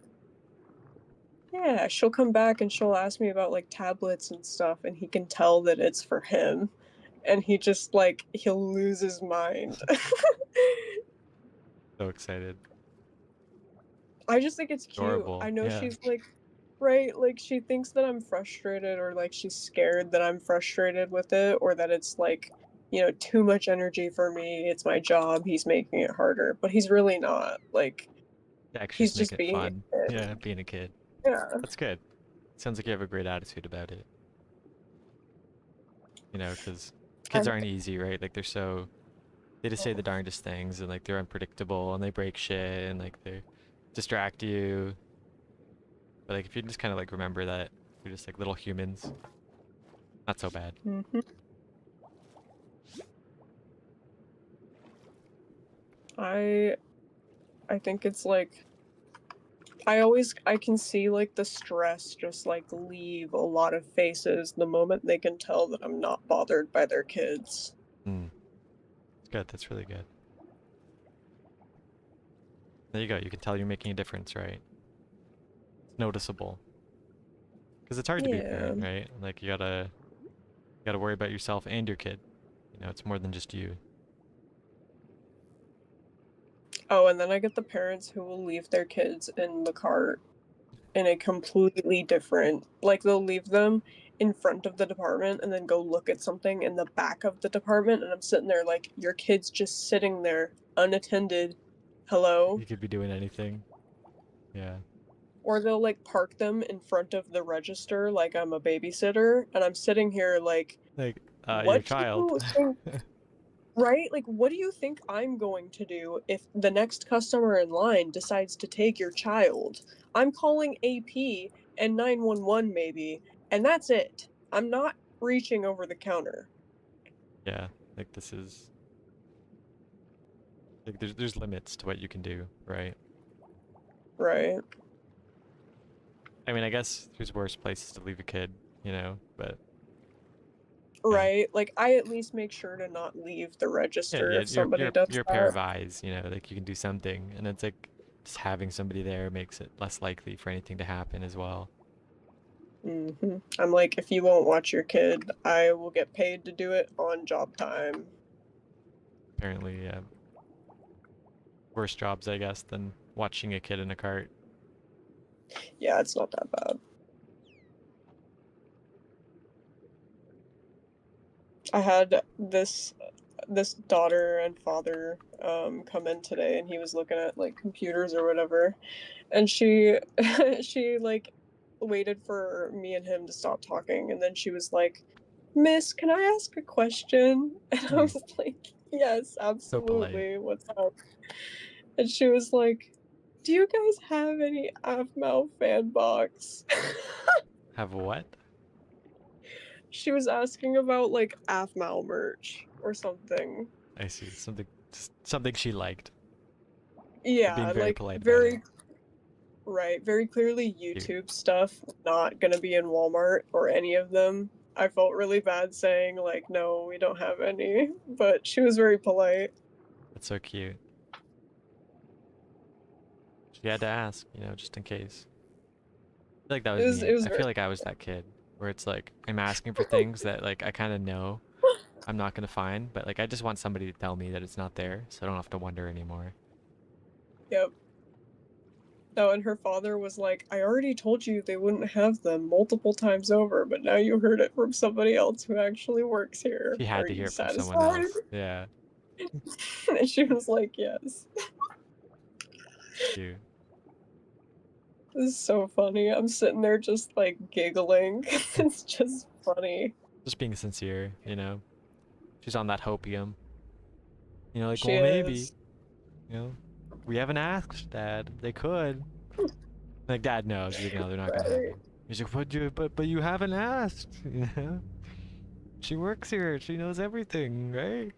Yeah, she'll come back and she'll ask me about like tablets and stuff, and he can tell that it's for him, and he just like he'll lose his mind. So excited. I just think it's cute. Adorable. I know Yeah. she's like, right, like she thinks that I'm frustrated, or like she's scared that I'm frustrated with it, or that it's like, too much energy for me. It's my job. He's making it harder, but he's really not. Like, To actually he's just make just it being a fun. kid. Yeah, being a kid. Yeah. That's good. Sounds like you have a great attitude about it. You know, because kids I'm, aren't easy, right? Like they just say the darndest things and like they're unpredictable and they break shit and like they distract you. But like if you just kind of like remember that you're just like little humans, not so bad. Mhm. I I think it's like I can see like the stress just like leave a lot of faces the moment they can tell that I'm not bothered by their kids. Mm, it's good. That's really good. There you go. You can tell you're making a difference, right? It's noticeable. Because it's hard to be a Yeah. parent, right? Like you gotta worry about yourself and your kid. You know, it's more than just you. Oh, and then I get the parents who will leave their kids in the cart in a completely different, like they'll leave them in front of the department and then go look at something in the back of the department, and I'm sitting there like, your kid's just sitting there unattended. Hello? You could be doing anything. Yeah. Or they'll like park them in front of the register like I'm a babysitter, and I'm sitting here like, Like, your what do child. you think, right? Like, what do you think I'm going to do if the next customer in line decides to take your child? I'm calling AP and 911 maybe, and that's it. I'm not reaching over the counter. Yeah, like this is like there's limits to what you can do, right? Right. I mean, I guess there's worse places to leave a kid, you know, but Right. Like, I at least make sure to not leave the yeah, register yeah, if somebody does you're a pair that. of eyes, you know, like you can do something, and it's like just having somebody there makes it less likely for anything to happen as well. I'm like, if you won't watch your kid, I will get paid to do it on job time. Apparently, yeah, worse jobs, I guess, than watching a kid in a cart. Yeah, it's not that bad. I had this daughter and father come in today, and he was looking at like computers or whatever, and she she like waited for me and him to stop talking, and then she was like, "Miss, can I ask a question?" And I was like, "Yes, So polite. absolutely. What's up?" And she was like, "Do you guys have any AFMAL fan box?" Have what? She was asking about like AFMAL merch or something. I see. Something she liked. But being Yeah, very like polite about it. very right, very clearly Cute. YouTube stuff not gonna be in Walmart or any of them. I felt really bad saying like no, we don't have any, but she was very polite. That's so cute. She had to ask, you know, just in case. I feel like that was It me. was I very feel like I was that kid where it's like I'm asking for things that like I kind of know I'm not gonna find, but like I just want somebody to tell me that it's not there, so I don't have to wonder anymore. yep. No, and her father was like, I already told you they wouldn't have them multiple times over, but now you heard it from somebody else who actually works here. She had Are to you hear it from someone satisfied? else. Yeah, And she was like, yes. cute. This is so funny. I'm sitting there just like giggling. It's just funny. Just being sincere, you know. She's on that hopium. You know, like, She well, maybe. is. You know, we haven't asked, Dad. They could. Like, Dad knows. He's like, no, they're not gonna have Right. them. He's like, but you haven't asked. You know, she works here. She knows everything, right?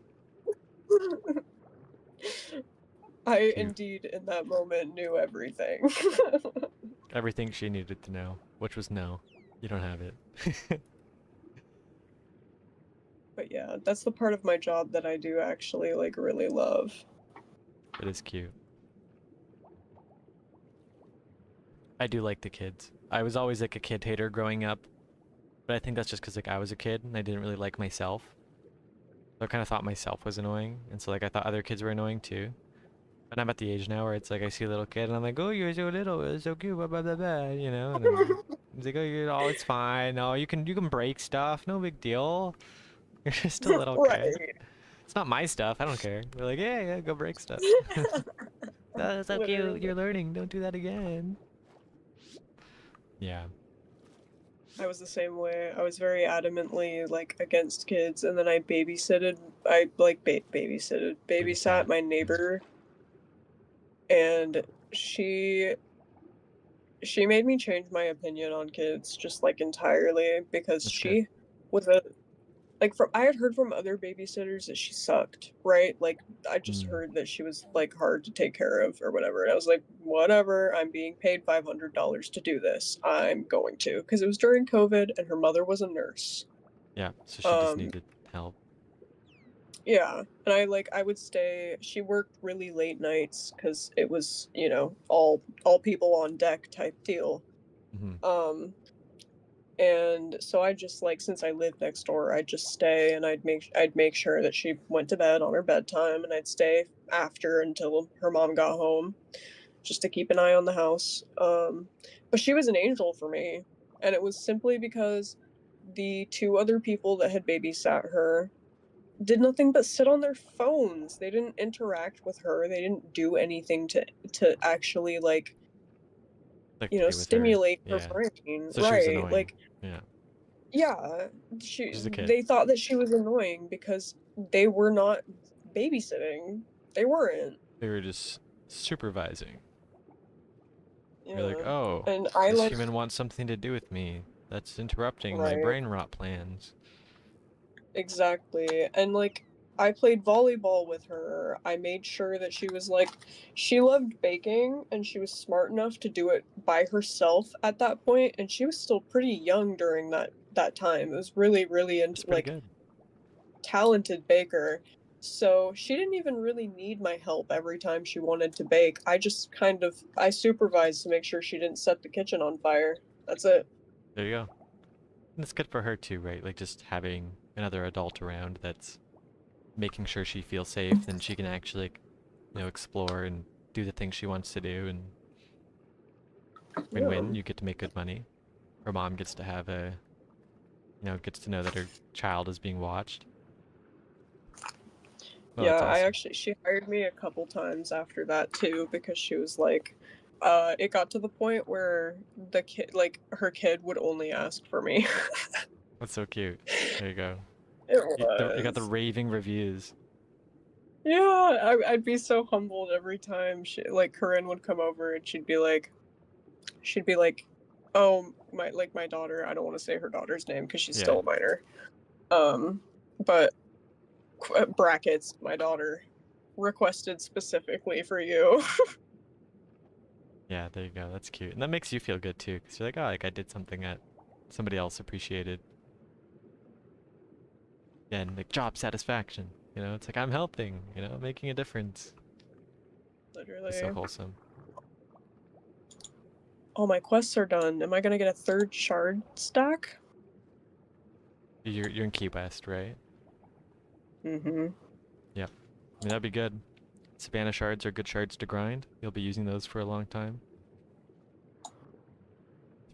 I Cute. indeed, in that moment, knew everything. Everything she needed to know, which was no, you don't have it. But yeah, that's the part of my job that I do actually like really love. It is cute. I do like the kids. I was always like a kid hater growing up, but I think that's just because like I was a kid and I didn't really like myself. So I kind of thought myself was annoying, and so like I thought other kids were annoying too. But I'm at the age now where it's like I see a little kid and I'm like, oh, you're so little, it's so cute, blah blah blah blah, you know. And then he's like, oh, it's fine. Oh, you can break stuff, no big deal. You're just a little kid. Right. It's not my stuff. I don't care. We're like, yeah, go break stuff. That's so cute. Literally. You're learning. Don't do that again. Yeah. I was the same way. I was very adamantly like against kids, and then I babysitted. I like babysat my neighbor, and she she made me change my opinion on kids just like entirely because That's good. she was a like from I had heard from other babysitters that she sucked, right? Like I just Mm. heard that she was like hard to take care of or whatever. And I was like, whatever, I'm being paid $500 to do this. I'm going to because it was during COVID and her mother was a nurse. Yeah. So she just needed help. Yeah, and I would stay. She worked really late nights because it was, you know, all people on deck type deal. Hmm. Um and so I just like since I lived next door, I'd just stay and I'd make sure that she went to bed on her bedtime, and I'd stay after until her mom got home just to keep an eye on the house. But she was an angel for me, and it was simply because the two other people that had babysat her did nothing but sit on their phones. They didn't interact with her. They didn't do anything to actually like, Like you know, play with her. stimulate her Yeah. brain. So she was Right. annoying. Like Yeah. Yeah, She's a kid. they thought that she was annoying because they were not babysitting. They weren't. They were just supervising. You're like, Yeah. oh, And I this like, human wants something to do with me. That's interrupting my right, brain rot plans. exactly. And like, I played volleyball with her. I made sure that she was like, she loved baking and she was smart enough to do it by herself at that point, and she was still pretty young during that time. It was really, really That's pretty like good. talented baker. So she didn't even really need my help every time she wanted to bake. I just I supervised to make sure she didn't set the kitchen on fire. That's it. There you go. And it's good for her too, right? Like just having another adult around that's making sure she feels safe, then she can actually, like, explore and do the things she wants to do, and Yeah. win-win. You get to make good money. Her mom gets to have gets to know that her child is being watched. Well, Yeah, that's awesome. she hired me a couple times after that too because she was like, it got to the point where the kid, like her kid would only ask for me. That's so cute. There you go. It You got the was. raving reviews. Yeah, I'd be so humbled every time like Corinne would come over and she'd be like, "Oh, my daughter. I don't want to say her daughter's name because she's Yeah. still a minor. But brackets, my daughter requested specifically for you." Yeah, there you go. That's cute. And that makes you feel good too, because you're like, oh, like I did something that somebody else appreciated. Yeah, and like job satisfaction. It's like I'm helping, making a difference. It's so Literally. wholesome. All my quests are done. Am I gonna get a third shard stack? You're in Key West, right? Mm-hmm. Yep. I mean, that'd be good. Savannah shards are good shards to grind. You'll be using those for a long time.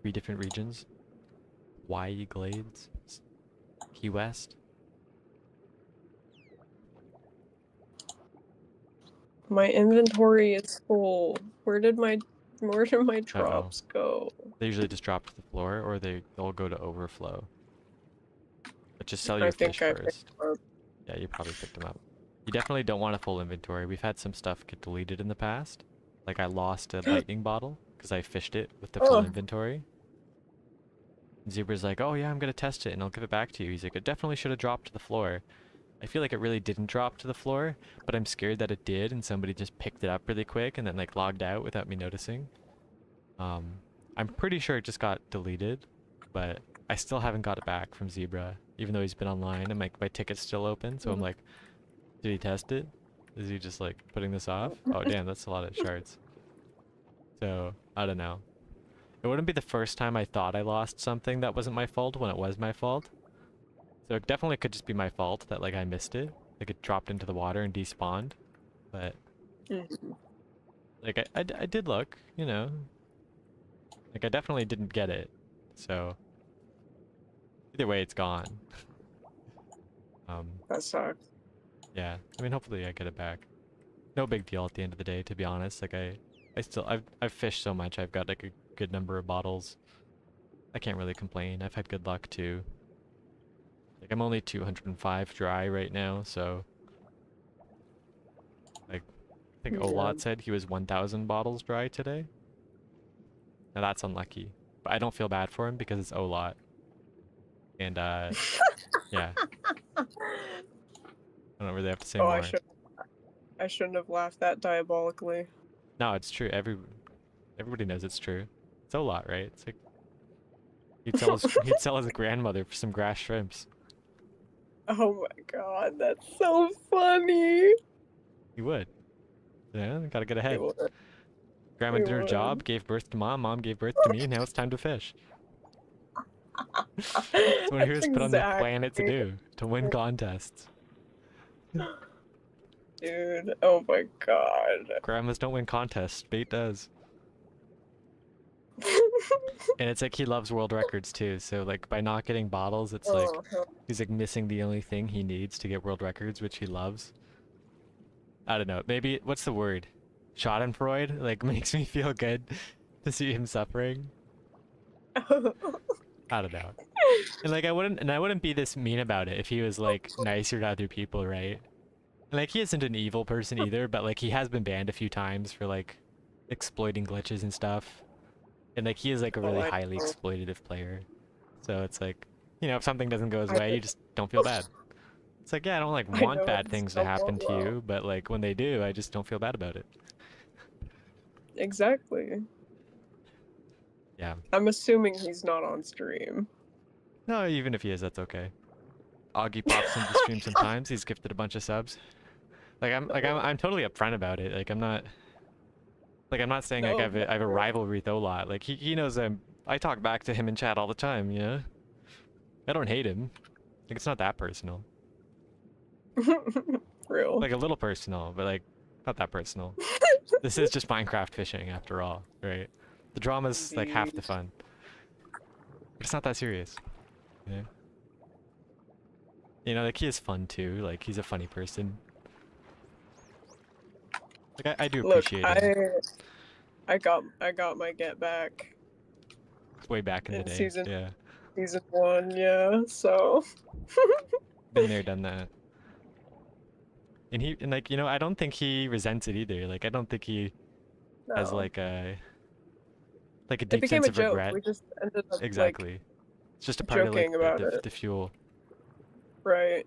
3 different regions. Hawaii Glades. Key West. My inventory is full. Where did my Uh-oh. drops go? They usually just drop to the floor, or they'll go to overflow. But just sell I your fish think I picked first. them up. Yeah, you probably picked them up. You definitely don't want a full inventory. We've had some stuff get deleted in the past. Like I lost a lightning bottle because I fished it with the full Oh, inventory. Zebra's like, oh yeah, I'm gonna test it and I'll give it back to you. He's like, it definitely should have dropped to the floor. I feel like it really didn't drop to the floor, but I'm scared that it did and somebody just picked it up really quick and then like logged out without me noticing. I'm pretty sure it just got deleted, but I still haven't got it back from Zebra, even though he's been online and my ticket's still open. So I'm like, did he test it? Is he just like putting this off? Oh damn, that's a lot of shards. So I don't know. It wouldn't be the first time I thought I lost something that wasn't my fault when it was my fault. So it definitely could just be my fault that like I missed it. Like it dropped into the water and despawned. But mhm. like I did look, Like I definitely didn't get it. So either way it's gone. That sucks. Yeah. I mean hopefully I get it back. No big deal at the end of the day, to be honest. Like I've fished so much, I've got like a good number of bottles. I can't really complain. I've had good luck too. Like I'm only 205 dry right now, so like I think Yeah. Olot said he was 1,000 bottles dry today. Now that's unlucky, but I don't feel bad for him because it's Olot. And yeah, I don't really have to say Oh, more. I shouldn't have laughed that diabolically. No, it's true. Everybody knows it's true. It's Olot, right? It's like he'd sell his grandmother for some grass shrimps. Oh my god, that's so funny. He would. Yeah, gotta get It ahead. would. Grandma It did her job, would. gave birth to mom gave birth to me, now it's time to fish. That's what he was That's put on the planet to exactly. do, to win contests. Dude, oh my god. Grandmas don't win contests, Bait does. And it's like he loves world records too, so like by not getting bottles, it's like Oh, he's like missing the only thing he needs to get world records, which he loves. I don't know, maybe, what's the word? Schadenfreude? Like makes me feel good to see him suffering. I don't know. And like I wouldn't be this mean about it if he was like nicer to other people, right? And like he isn't an evil person either, but like he has been banned a few times for like exploiting glitches and stuff. And like he is like a Oh, really I highly know. exploitative player. So it's like, you know, if something doesn't go his I way, you just don't feel bad. It's like, yeah, I don't like I want know bad him things to so happen to well. you, but like when they do, I just don't feel bad about it. Exactly. Yeah. I'm assuming he's not on stream. No, even if he is, that's okay. Augie pops into the stream sometimes. He's gifted a bunch of subs. I'm totally upfront about it. Like I'm not saying like No, I have a never. rivalry with Olot. Like he knows I talk back to him in chat all the time, you know? I don't hate him. Like it's not that personal. Real. Like a little personal, but like not that personal. This is just Minecraft fishing after all, right? The drama's like half the Indeed. fun. But it's not that serious. Yeah. You know, like he is fun too. Like he's a funny person. Like I do Look, appreciate him. I got my get back Way back in the in day. Yeah. season 1, yeah. So Been there, done that. And like, you know, I don't think he resents it either. Like I don't think he has no. like a It deep became sense a of joke. regret. We just ended up like Exactly. It's just a part of like joking about it. the fuel. Right.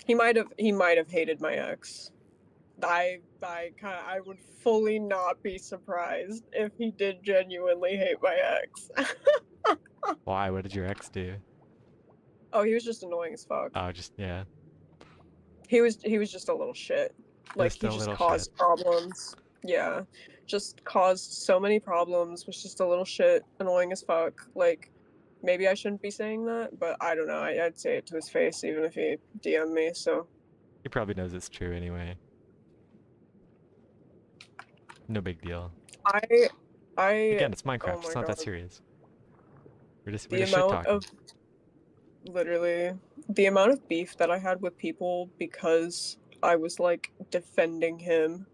He might have hated my ex. I would fully not be surprised if he did genuinely hate my ex. Why? What did your ex do? Oh, he was just annoying as fuck. Oh, just yeah. He was just a little shit. Like Just he a just little shit. caused problems. Yeah. Just caused so many problems, was just a little shit, annoying as fuck. Like maybe I shouldn't be saying that, but I don't know. I'd say it to his face even if he DM'd me, so He probably knows it's true anyway. No big deal. I Again, it's oh Minecraft. It's my not that god. serious. We're just The shit amount talking. of literally the amount of beef that I had with people because I was like defending him.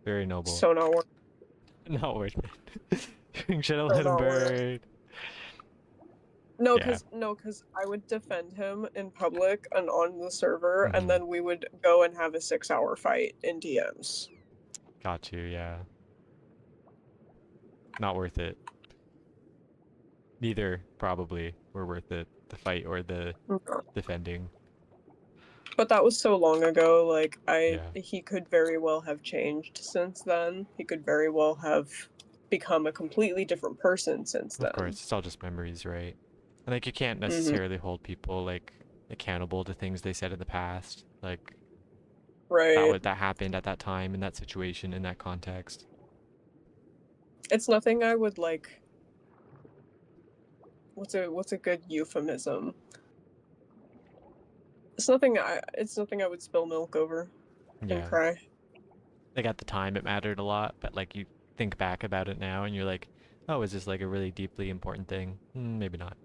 Very noble. So not worth Not worth it. Should have so let him not worth it. burn. No, Yeah. because I would defend him in public and on the server, Mhm. and then we would go and have a 6-hour fight in DMs. Got you, yeah. Not worth it. Neither probably were worth it. The fight or the defending. But that was so long ago. Like Yeah. he could very well have changed since then. He could very well have become a completely different person since then. Of course, it's all just memories, right? And like you can't Mhm. necessarily hold people like accountable to things they said in the past. Like Right. that happened at that time in that situation in that context. It's nothing I would like. What's a good euphemism? It's nothing I would spill milk over and Yeah. cry. Like at the time it mattered a lot, but like you think back about it now and you're like, oh, is this like a really deeply important thing? Maybe not.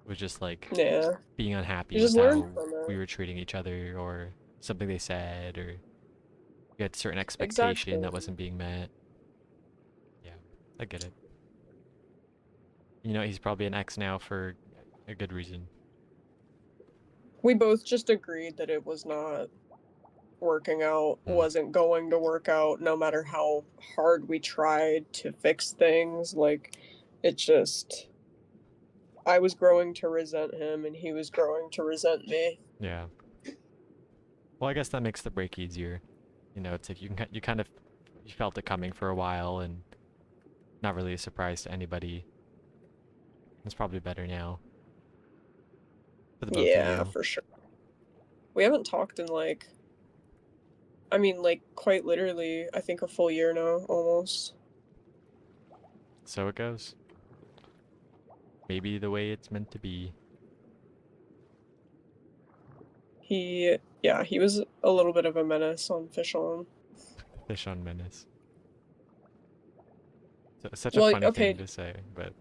It was just like Yeah. being unhappy You with just learn how from we it. were treating each other or something they said or you had certain expectation Exactly. that wasn't being met. Yeah, I get it. You know, he's probably an ex now for a good reason. We both just agreed that it was not working out, wasn't going to work out, no matter how hard we tried to fix things. Like, it just. I was growing to resent him, and he was growing to resent me. Yeah. Well, I guess that makes the break easier. You know, it's like you felt it coming for a while and not really a surprise to anybody. It's probably better now. For the both of Yeah, you. for sure. We haven't talked in I mean, like, quite literally, I think a full year now, almost. So it goes. Maybe the way it's meant to be. He was a little bit of a menace on Fish On. Fish on Menace. Such a funny thing to say, but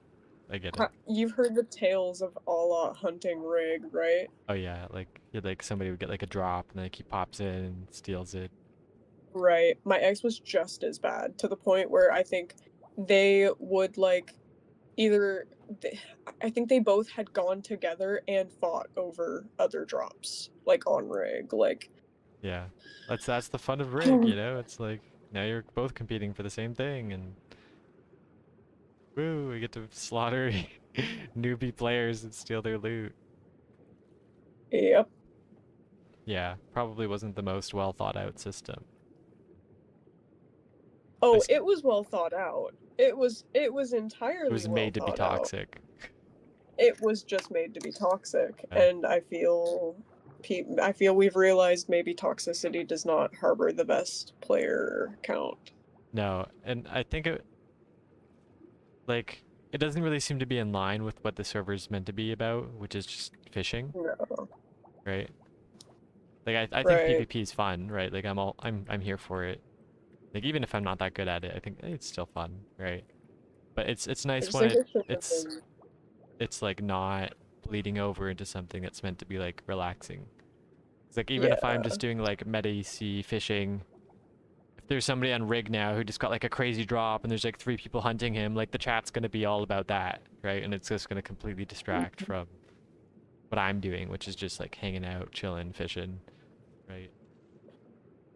I get it. You've heard the tales of Allah hunting rig, right? Oh yeah, like somebody would get like a drop and then like, he pops in and steals it. Right. My ex was just as bad, to the point where I think they would like I think they both had gone together and fought over other drops, like on rig, like. Yeah, that's the fun of rig, you know. It's like now you're both competing for the same thing, and woo, we get to slaughter newbie players and steal their loot. Yep. Yeah, probably wasn't the most well thought out system. Oh, it was well thought out. It was It entirely was well made to be thought out. toxic. It was just made to be toxic, Yeah. and I feel we've realized maybe toxicity does not harbor the best player count. No, and I think it doesn't really seem to be in line with what the server's meant to be about, which is just fishing, No. right? Like I think Right. PvP is fun, right? Like I'm here for it. Like even if I'm not that good at it, I think it's still fun, right? But it's I nice just when think it should have it's been. it's like not bleeding over into something that's meant to be like relaxing. It's like even if I'm Yeah. just doing like meta EC fishing, if there's somebody on rig now who just got like a crazy drop and there's like 3 people hunting him, like the chat's gonna be all about that, right? And it's just gonna completely distract from what I'm doing, which is just like hanging out, chilling, fishing, right?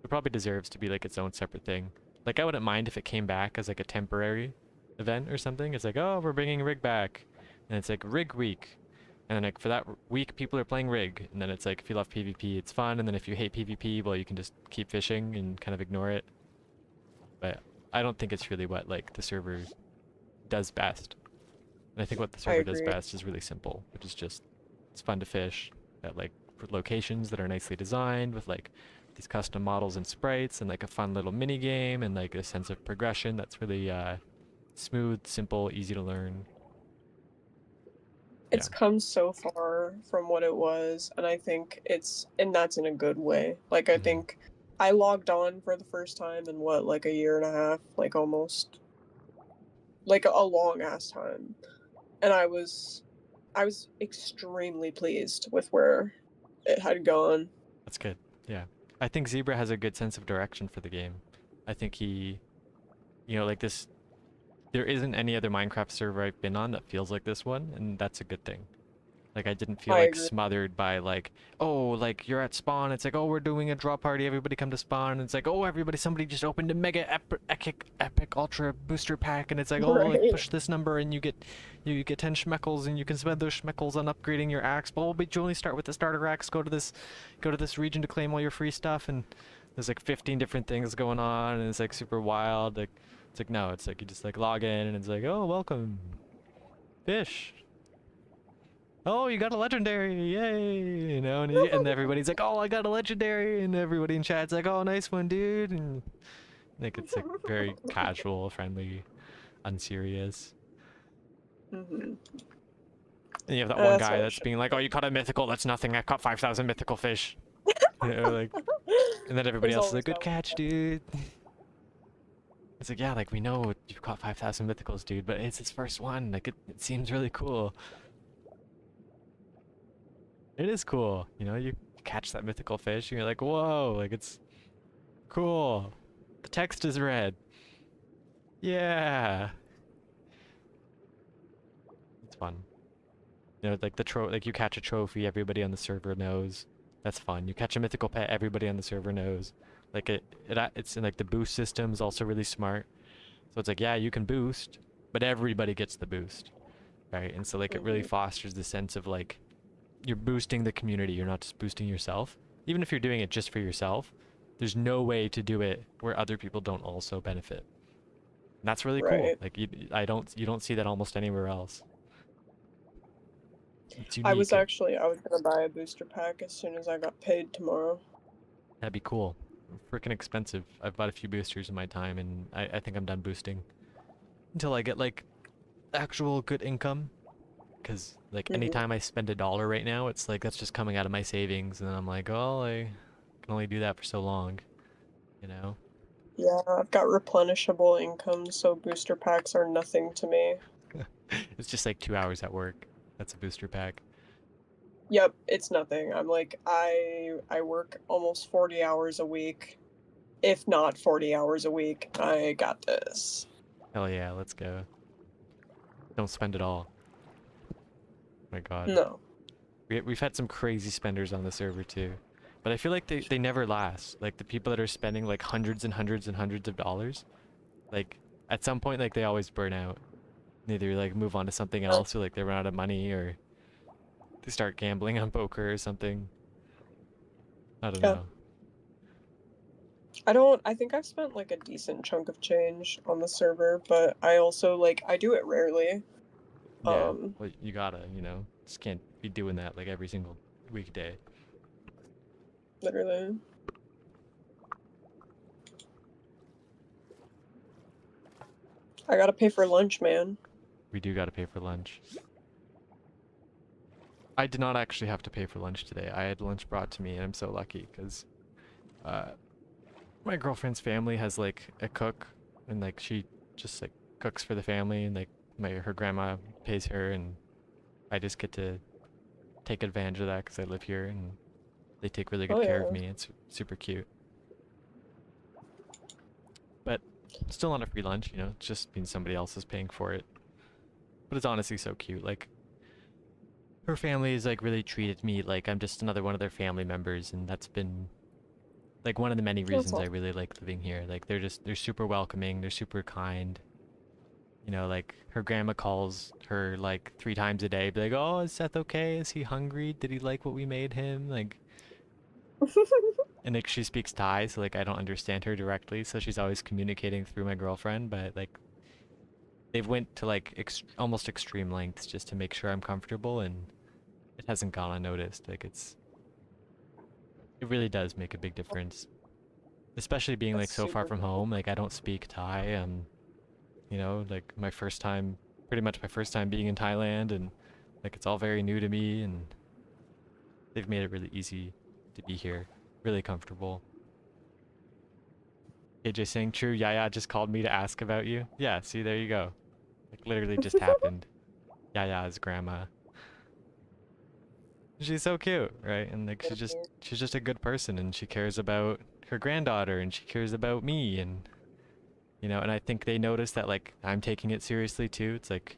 It probably deserves to be like its own separate thing. Like I wouldn't mind if it came back as like a temporary event or something. It's like, oh, we're bringing rig back, and it's like rig week, and then like for that week people are playing rig, and then it's like if you love PvP it's fun, and then if you hate PvP, well you can just keep fishing and kind of ignore it. But I don't think it's really what like the server does best. And I think what the I server does agree. best is really simple, which is just it's fun to fish at like locations that are nicely designed with like these custom models and sprites and like a fun little mini game and like a sense of progression that's really smooth, simple, easy to learn. It's come so far from what it was, and I think and that's in a good way. Like, I think I logged on for the first time in what, like a year and a half, like almost, like a long ass time. And I was extremely pleased with where it had gone. That's good. Yeah. I think Zebra has a good sense of direction for the game. I think he, you know, like this, there isn't any other Minecraft server I've been on that feels like this one, and that's a good thing. Like I didn't feel I like agree. smothered by like, oh, like you're at spawn. It's like, oh, we're doing a drop party. Everybody come to spawn. And it's like, oh, somebody just opened a mega epic ultra booster pack, and it's like, oh, like Right. push this number and you get 10 schmeckles, and you can spend those schmeckles on upgrading your axe. But you only start with the starter axe. Go to this region to claim all your free stuff, and there's like 15 different things going on, and it's like super wild. Like it's like no, it's like you just like log in, and it's like, oh, welcome, fish. Oh, you got a legendary, yay, you know, and everybody's like, oh, I got a legendary, and everybody in chat's like, oh, nice one, dude, and like it's like very casual, friendly, unserious. Mm-hmm. And you have that one That's guy what it that's should. being like, oh, you caught a mythical, that's nothing, I caught 5,000 mythical fish. You know, like, and then everybody There's else is always like, good that one. catch, dude. It's like, yeah, like we know you've caught 5,000 mythicals, dude, but it's his first one. Like it seems really cool. It is cool, you know, you catch that mythical fish and you're like, whoa, like it's cool. The text is red. Yeah. It's fun. You know, like like you catch a trophy, everybody on the server knows. That's fun. You catch a mythical pet, everybody on the server knows. Like it's in like the boost system is also really smart. So it's like, yeah, you can boost, but everybody gets the boost, right? And so like it really fosters the sense of like you're boosting the community. You're not just boosting yourself. Even if you're doing it just for yourself, there's no way to do it where other people don't also benefit. And that's really cool. Right. Like you don't see that almost anywhere else. It's I was unique. gonna buy a booster pack as soon as I got paid tomorrow. That'd be cool. Freaking expensive. I've bought a few boosters in my time, and I think I'm done boosting until I get like actual good income. Because like anytime I spend $1 right now, it's like that's just coming out of my savings, and I'm like, oh, I can only do that for so long, you know. Yeah, I've got replenishable income, so booster packs are nothing to me. It's just like 2 hours at work. That's a booster pack. Yep, it's nothing. I'm like I work almost 40 hours a week. If not 40 hours a week, I got this. Hell yeah, let's go. don't spend it all. My God. No. We've had some crazy spenders on the server too. But I feel like they never last. Like the people that are spending like hundreds and hundreds and hundreds of dollars, like at some point like they always burn out. They either like move on to something else or like they run out of money or they start gambling on poker or something. I don't know. I think I've spent like a decent chunk of change on the server, but I also like I do it rarely. Yeah. Well, you gotta, just can't be doing that like every single weekday. Literally. I gotta pay for lunch, man. We do gotta pay for lunch. I did not actually have to pay for lunch today. I had lunch brought to me, and I'm so lucky because my girlfriend's family has like a cook, and like she just like cooks for the family, and like her grandma pays her, and I just get to take advantage of that because I live here, and they take really good care of me. It's super cute. But still not a free lunch, it just means somebody else is paying for it. But it's honestly so cute. Like, her family has like really treated me like I'm just another one of their family members, and that's been like one of the many reasons I really like living here. Like they're super welcoming, they're super kind. Like her grandma calls her like 3 times a day, be like, "Oh, is Seth okay? Is he hungry? Did he like what we made him?" Like and like she speaks Thai, so like I don't understand her directly, so she's always communicating through my girlfriend, but like they've went to like almost extreme lengths just to make sure I'm comfortable, and it hasn't gone unnoticed. Like it really does make a big difference, especially being like so far from home. Like I don't speak Thai. Like pretty much my first time being in Thailand, and like it's all very new to me, and they've made it really easy to be here, really comfortable. AJ saying true. Yaya just called me to ask about you. Yeah, see, there you go. Like literally just happened. Yaya's grandma. She's so cute, right? And like she's just a good person, and she cares about her granddaughter, and she cares about me, and and I think they notice that like I'm taking it seriously too. It's like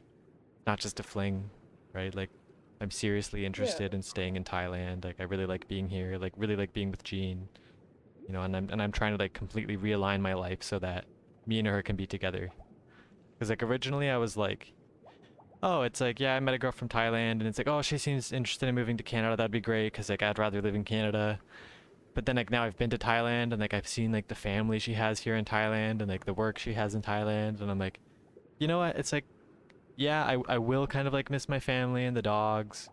not just a fling, right? Like I'm seriously interested in staying in Thailand. Like I really like being here, like really like being with Jean. And I'm trying to like completely realign my life so that me and her can be together. Because like originally I was like, oh, it's like, yeah, I met a girl from Thailand, and it's like, oh, she seems interested in moving to Canada. That'd be great, because like I'd rather live in Canada. But then like now I've been to Thailand, and like I've seen like the family she has here in Thailand, and like the work she has in Thailand, and I'm like, you know what? It's like, yeah, I will kind of like miss my family and the dogs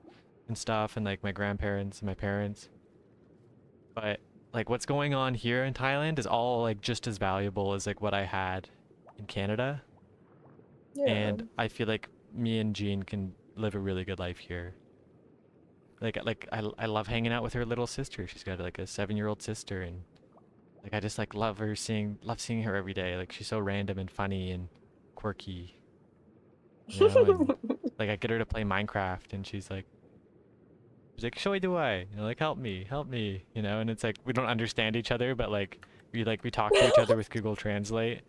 and stuff, and like my grandparents and my parents. But like what's going on here in Thailand is all like just as valuable as like what I had in Canada. Yeah. And I feel like me and Jean can live a really good life here. Like I love hanging out with her little sister. She's got like a 7-year-old sister, and like I just like love seeing her every day. Like she's so random and funny and quirky. And, like I get her to play Minecraft, and she's like, show do I, like help me, and it's like we don't understand each other, but like we talk to each other with Google Translate.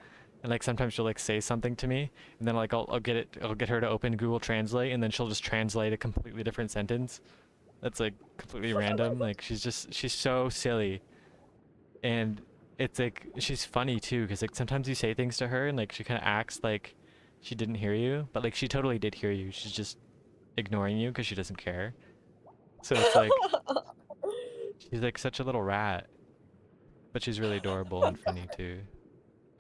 And like sometimes she'll like say something to me, and then like I'll get her to open Google Translate, and then she'll just translate a completely different sentence that's like completely random. Like she's so silly, and it's like she's funny too, because like sometimes you say things to her and like she kind of acts like she didn't hear you, but like she totally did hear you. She's just ignoring you because she doesn't care. So it's like she's like such a little rat, but she's really adorable and funny too.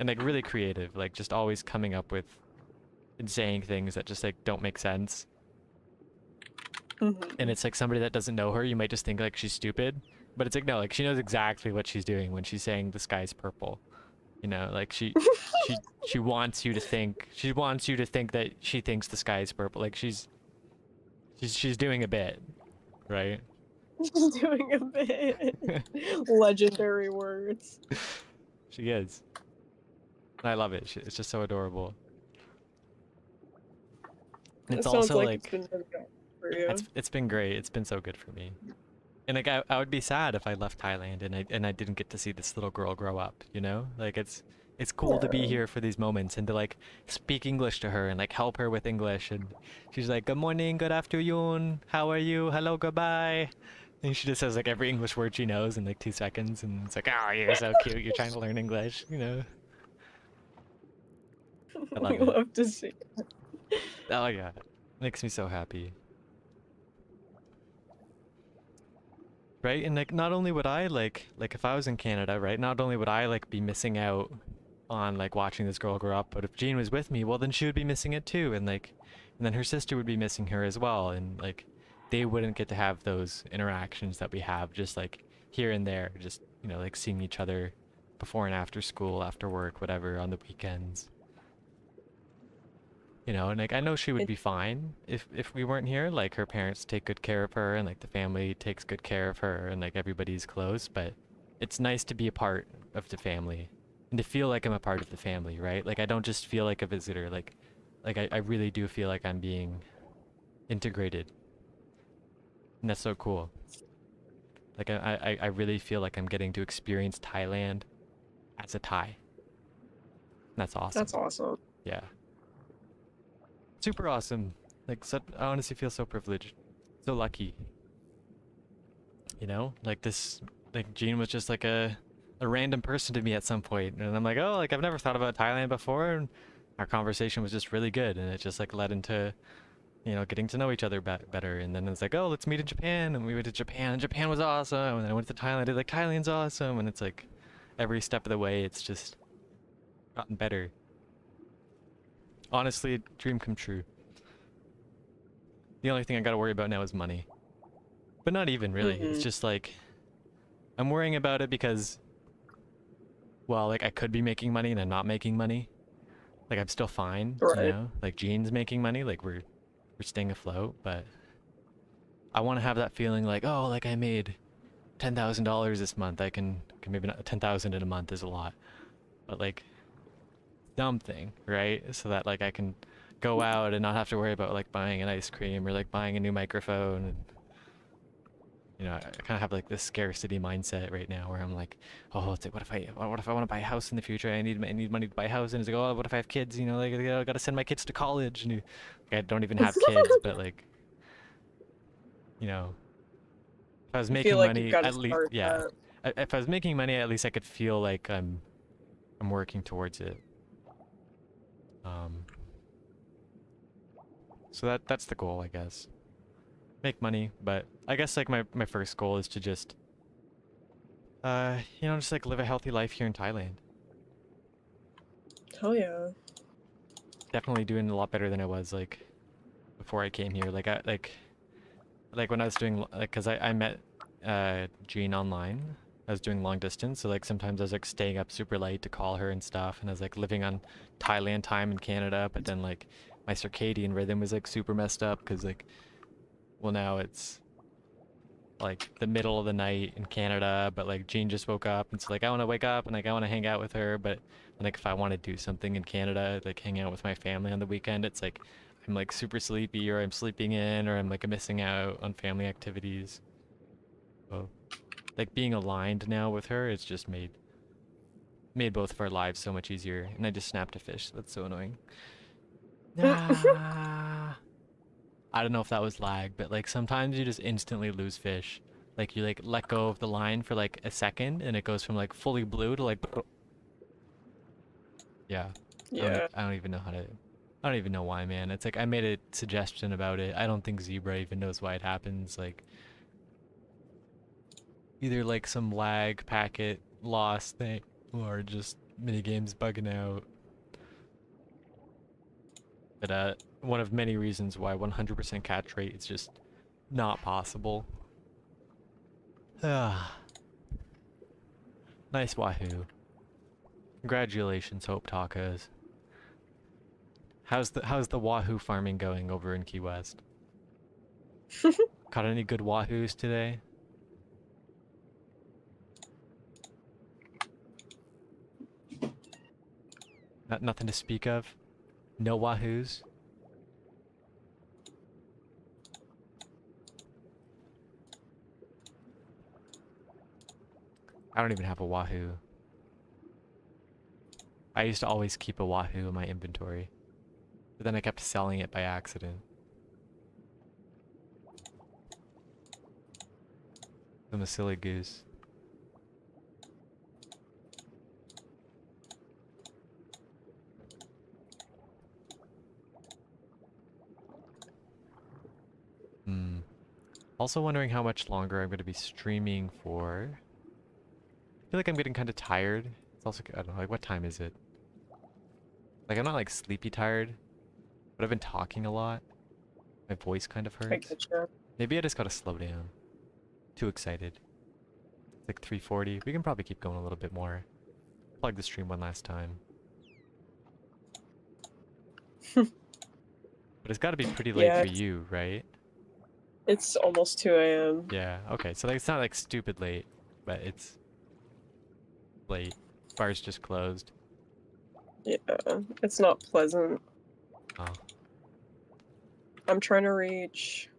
And like really creative, like just always coming up with and saying things that just like don't make sense. And it's like somebody that doesn't know her, you might just think like she's stupid, but it's like no, like she knows exactly what she's doing when she's saying the sky's purple. Like she wants you to think that she thinks the sky is purple. Like she's doing a bit, right? Doing a bit. Legendary words. She is. I love it. It's just so adorable. It's also like it's been really good for you. It's been great. It's been so good for me. And like I would be sad if I left Thailand and I didn't get to see this little girl grow up, Like it's it's cool to be Yeah. here for these moments and to like speak English to her and like help her with English. And she's like, "Good morning, good afternoon, how are you? Hello, goodbye." And she just says like every English word she knows in like 2 seconds, and it's like, "Oh, you're so cute. You're trying to learn English, you know." I We love it. love to see. Oh yeah, makes me so happy. Right? And like not only would I like if I was in Canada, right? Not only would I like be missing out on like watching this girl grow up, but if Jean was with me, well then she would be missing it too, and like and then her sister would be missing her as well, and like they wouldn't get to have those interactions that we have just like here and there, just you know, like seeing each other before and after school, after work, whatever, on the weekends. You know, and like I know she would It, be fine if we weren't here. Like her parents take good care of her and like the family takes good care of her and like everybody's close, but it's nice to be a part of the family and to feel like I'm a part of the family, right? Like I don't just feel like a visitor, like I really do feel like I'm being integrated. And that's so cool. Like I really feel like I'm getting to experience Thailand as a Thai. That's awesome. that's awesome. Yeah. Super awesome. Like, so, I honestly feel so privileged, so lucky. You know, like this, like Jean was just like a random person to me at some point, and I'm like, oh, like I've never thought about Thailand before, and our conversation was just really good, and it just like led into, you know, getting to know each other better, and then it's like, oh, let's meet in Japan, and we went to Japan, and Japan was awesome, and then I went to Thailand, and like Thailand's awesome, and it's like, every step of the way, it's just gotten better. Honestly, dream come true. The only thing I gotta worry about now is money. But not even really. It's Mm-hmm. just like I'm worrying about it because well, like I could be making money and I'm not making money. Like I'm still fine, you Right. know? Like Jean's making money, like we're staying afloat, but I want to have that feeling like, oh, like I made $10,000 this month. I can maybe not 10,000 in a month is a lot. But like something, right? So that like I can go out and not have to worry about like buying an ice cream or like buying a new microphone and you know, I kind of have like this scarcity mindset right now where I'm like, oh, it's like, what if I want to buy a house in the future? I need money to buy a house, and it's like, oh, what if I have kids? You know, like I gotta send my kids to college, and like, I don't even have kids, but like, you know, if I was I feel making like you've money, got to at least, start yeah, that. if I was making money, at least I could feel like I'm working towards it. Um, so that's the goal, I guess. Make money, but I guess like my first goal is to just you know, just like live a healthy life here in Thailand. Hell yeah. Definitely doing a lot better than I was like before I came here. Like I like when I was doing like because I met Jean online. I was doing long distance, so like sometimes I was like staying up super late to call her and stuff, and I was like living on Thailand time in Canada, but then like my circadian rhythm was like super messed up because like well now it's like the middle of the night in Canada, but like Jean just woke up and so like I want to wake up and like I want to hang out with her, but like if I want to do something in Canada, like hang out with my family on the weekend, it's like I'm like super sleepy or I'm sleeping in or I'm like missing out on family activities. So like being aligned now with her, it's just made both of our lives so much easier. And I just snapped a fish. That's so annoying. Ah. I don't know if that was lag, but like sometimes you just instantly lose fish. Like you like let go of the line for like a second and it goes from like fully blue to like yeah. Yeah. I don't even know how to I don't even know why, man. It's like I made a suggestion about it. I don't think Zebra even knows why it happens. Like either like some lag packet loss thing or just mini games bugging out. But one of many reasons why 100% catch rate is just not possible. Ah. Nice Wahoo. Congratulations, Hope Tacos. How's the Wahoo farming going over in Key West? Caught any good Wahoos today? Nothing to speak of? No Wahoos? I don't even have a Wahoo. I used to always keep a Wahoo in my inventory, but then I kept selling it by accident. I'm a silly goose. Hmm. Also wondering how much longer I'm going to be streaming for. I feel like I'm getting kind of tired. It's also, I don't know, like what time is it? Like I'm not like sleepy tired, but I've been talking a lot. My voice kind of I hurts. get you. Maybe I just gotta slow down. Too excited. It's like 3:40. We can probably keep going a little bit more. Plug the stream one last time. But it's gotta be pretty late Yeah, for you, right? it's almost 2 a.m. Yeah, okay. So like, it's not like stupid late, but it's late. Bar's just closed. Yeah, it's not pleasant. Oh. I'm trying to reach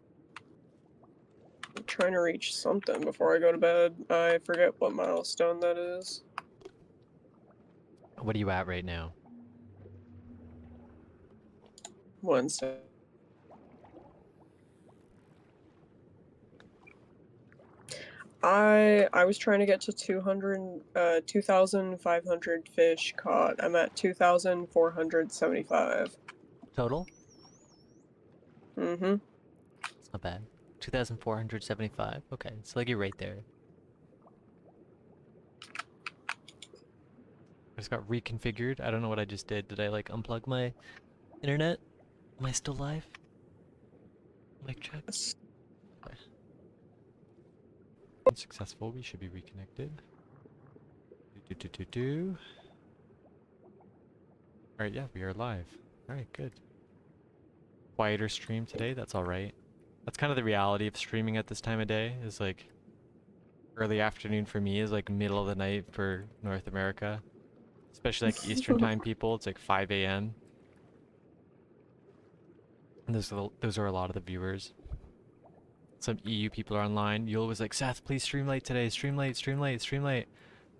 something before I go to bed. I forget what milestone that is. What are you at right now? One sec. I was trying to get to 2,500 fish caught. I'm at 2,475. Total? Mm-hmm. It's not bad. 2,475. Okay, so like you're right there. I just got reconfigured. I don't know what I just did. Did I like unplug my Internet? Am I still live? Mic check. Okay. Unsuccessful. We should be reconnected. Do. Alright, yeah, we are live. Alright, good. Quieter stream today, that's alright. That's kind of the reality of streaming at this time of day, is like early afternoon for me is like middle of the night for North America. Especially like Eastern time people, it's like 5 a.m. And those are a lot of the viewers. Some EU people are online. You'll always like, Seth, please stream late today. Stream late, stream late, stream late.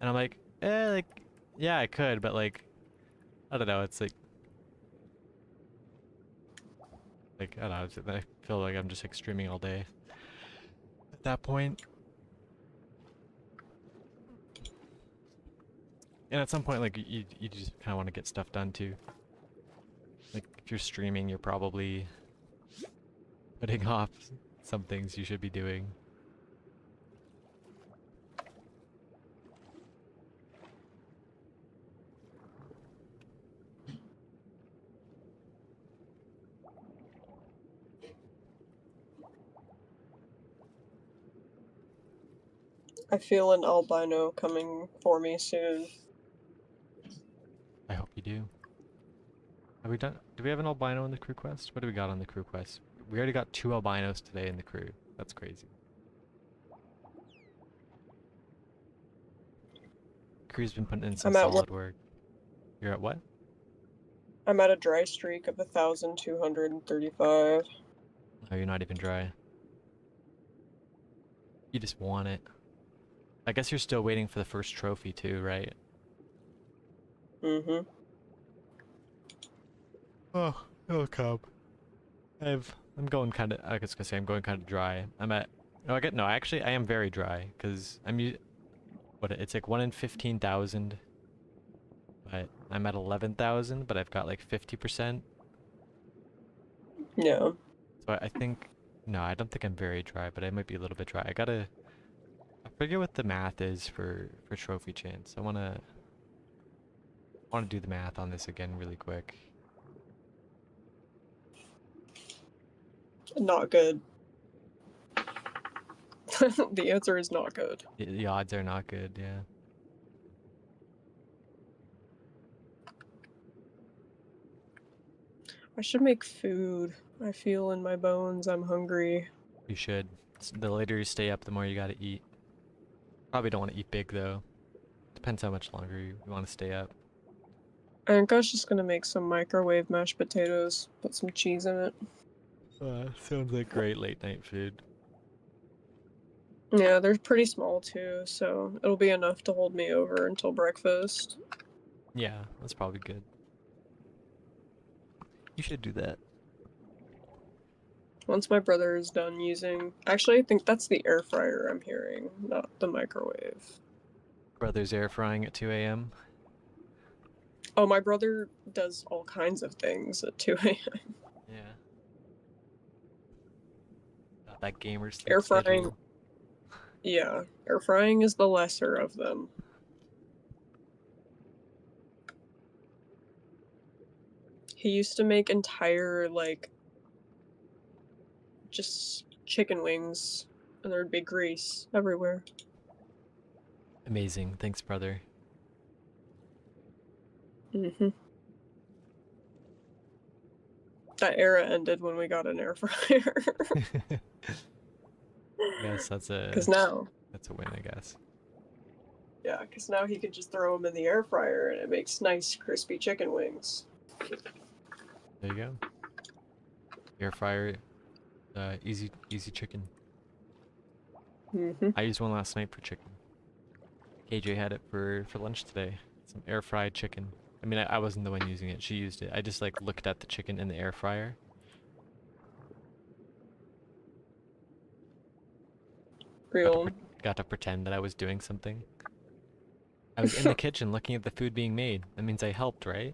And I'm like, like, yeah, I could, but like, I don't know. It's like, I don't know. I feel like I'm just like streaming all day at that point. And at some point, like, you just kind of want to get stuff done too. Like, if you're streaming, you're probably putting off some things you should be doing. I feel an albino coming for me soon. I hope you do. Have we done? Do we have an albino in the crew quest? What do we got on the crew quest? We already got 2 albinos today in the crew. That's crazy. Crew's been putting in some solid work. You're at what? I'm at a dry streak of 1,235. Oh, you're not even dry. You just want it. I guess you're still waiting for the first trophy too, right? Mm-hmm. Oh, it'll come. I'm going kind of. I was gonna say I'm going kind of dry. I'm at. No, actually, I am very dry because it's like 1 in 15,000. But I'm at 11,000, but I've got like 50%. Yeah. So I think, no, I don't think I'm very dry, but I might be a little bit dry. I forget what the math is for trophy chance. I wanna do the math on this again really quick. Not good. The answer is not good. The odds are not good, yeah. I should make food. I feel in my bones I'm hungry. You should. The later you stay up, the more you gotta eat. Probably don't want to eat big though. Depends how much longer you want to stay up. I think I was just gonna make some microwave mashed potatoes, put some cheese in it. Sounds like great late night food. Yeah, they're pretty small too, so it'll be enough to hold me over until breakfast. Yeah, that's probably good. You should do that. Once my brother is done using... Actually, I think that's the air fryer I'm hearing, not the microwave. Brother's air frying at 2 a.m. Oh, my brother does all kinds of things at 2 a.m. Yeah. Got that gamer sleep Air frying... schedule. Yeah, air frying is the lesser of them. He used to make entire, like, just chicken wings, and there'd be grease everywhere. Amazing. Thanks, brother. Mm-hmm. That era ended when we got an air fryer. Yes, that's Because now, a win, I guess. yeah, because now he can just throw them in the air fryer and it makes nice crispy chicken wings. There you go. Air fryer, easy chicken. Mm-hmm. I used one last night for chicken. KJ had it for lunch today. Some air fried chicken. I mean, I wasn't the one using it. She used it. I just like looked at the chicken in the air fryer. Real. Got to pretend that I was doing something. I was in the kitchen looking at the food being made. That means I helped, right?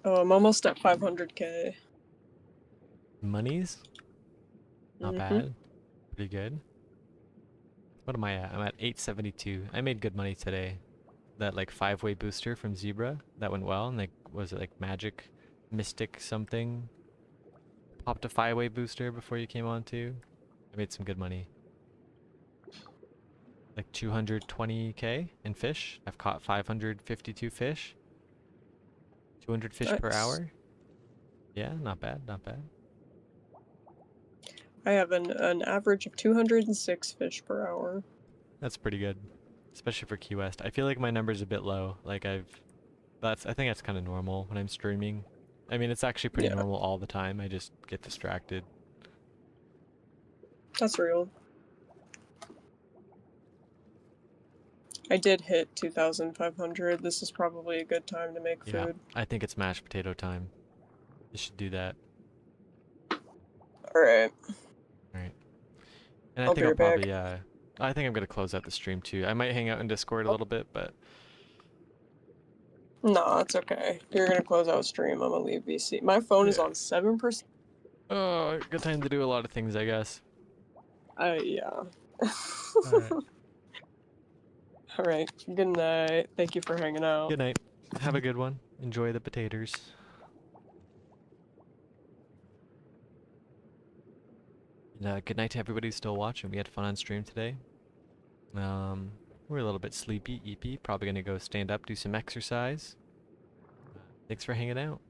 Oh, I'm almost at 500K. Monies? Not Mm-hmm. bad. Pretty good. What am I at? I'm at 872. I made good money today. That like 5-way booster from Zebra, that went well. And like, was it like Magic Mystic something? Popped a 5-way booster before you came on too. I made some good money. Like 220k in fish. I've caught 552 fish. 200 fish per Nice. hour. Yeah, not bad, not bad. I have an average of 206 fish per hour. That's pretty good, especially for Key West. I feel like my number's a bit low. Like I think that's kind of normal when I'm streaming. I mean, it's actually pretty Yeah. normal all the time. I just get distracted. That's real. I did hit 2,500. This is probably a good time to make Yeah, food. I think it's mashed potato time. You should do that. Alright. Alright. And I I'll think be I'll right back. probably, I think I'm gonna close out the stream too. I might hang out in Discord a little bit, but No, it's okay. You're gonna close out stream. I'm gonna leave VC. My phone is Yeah. on 7%. oh, good time to do a lot of things, I guess. Yeah. Alright. Alright. Good night. Thank you for hanging out. Good night. Have a good one. Enjoy the potatoes. Good night to everybody who's still watching. We had fun on stream today. We're a little bit sleepy, eepy. Probably gonna go stand up, do some exercise. Thanks for hanging out.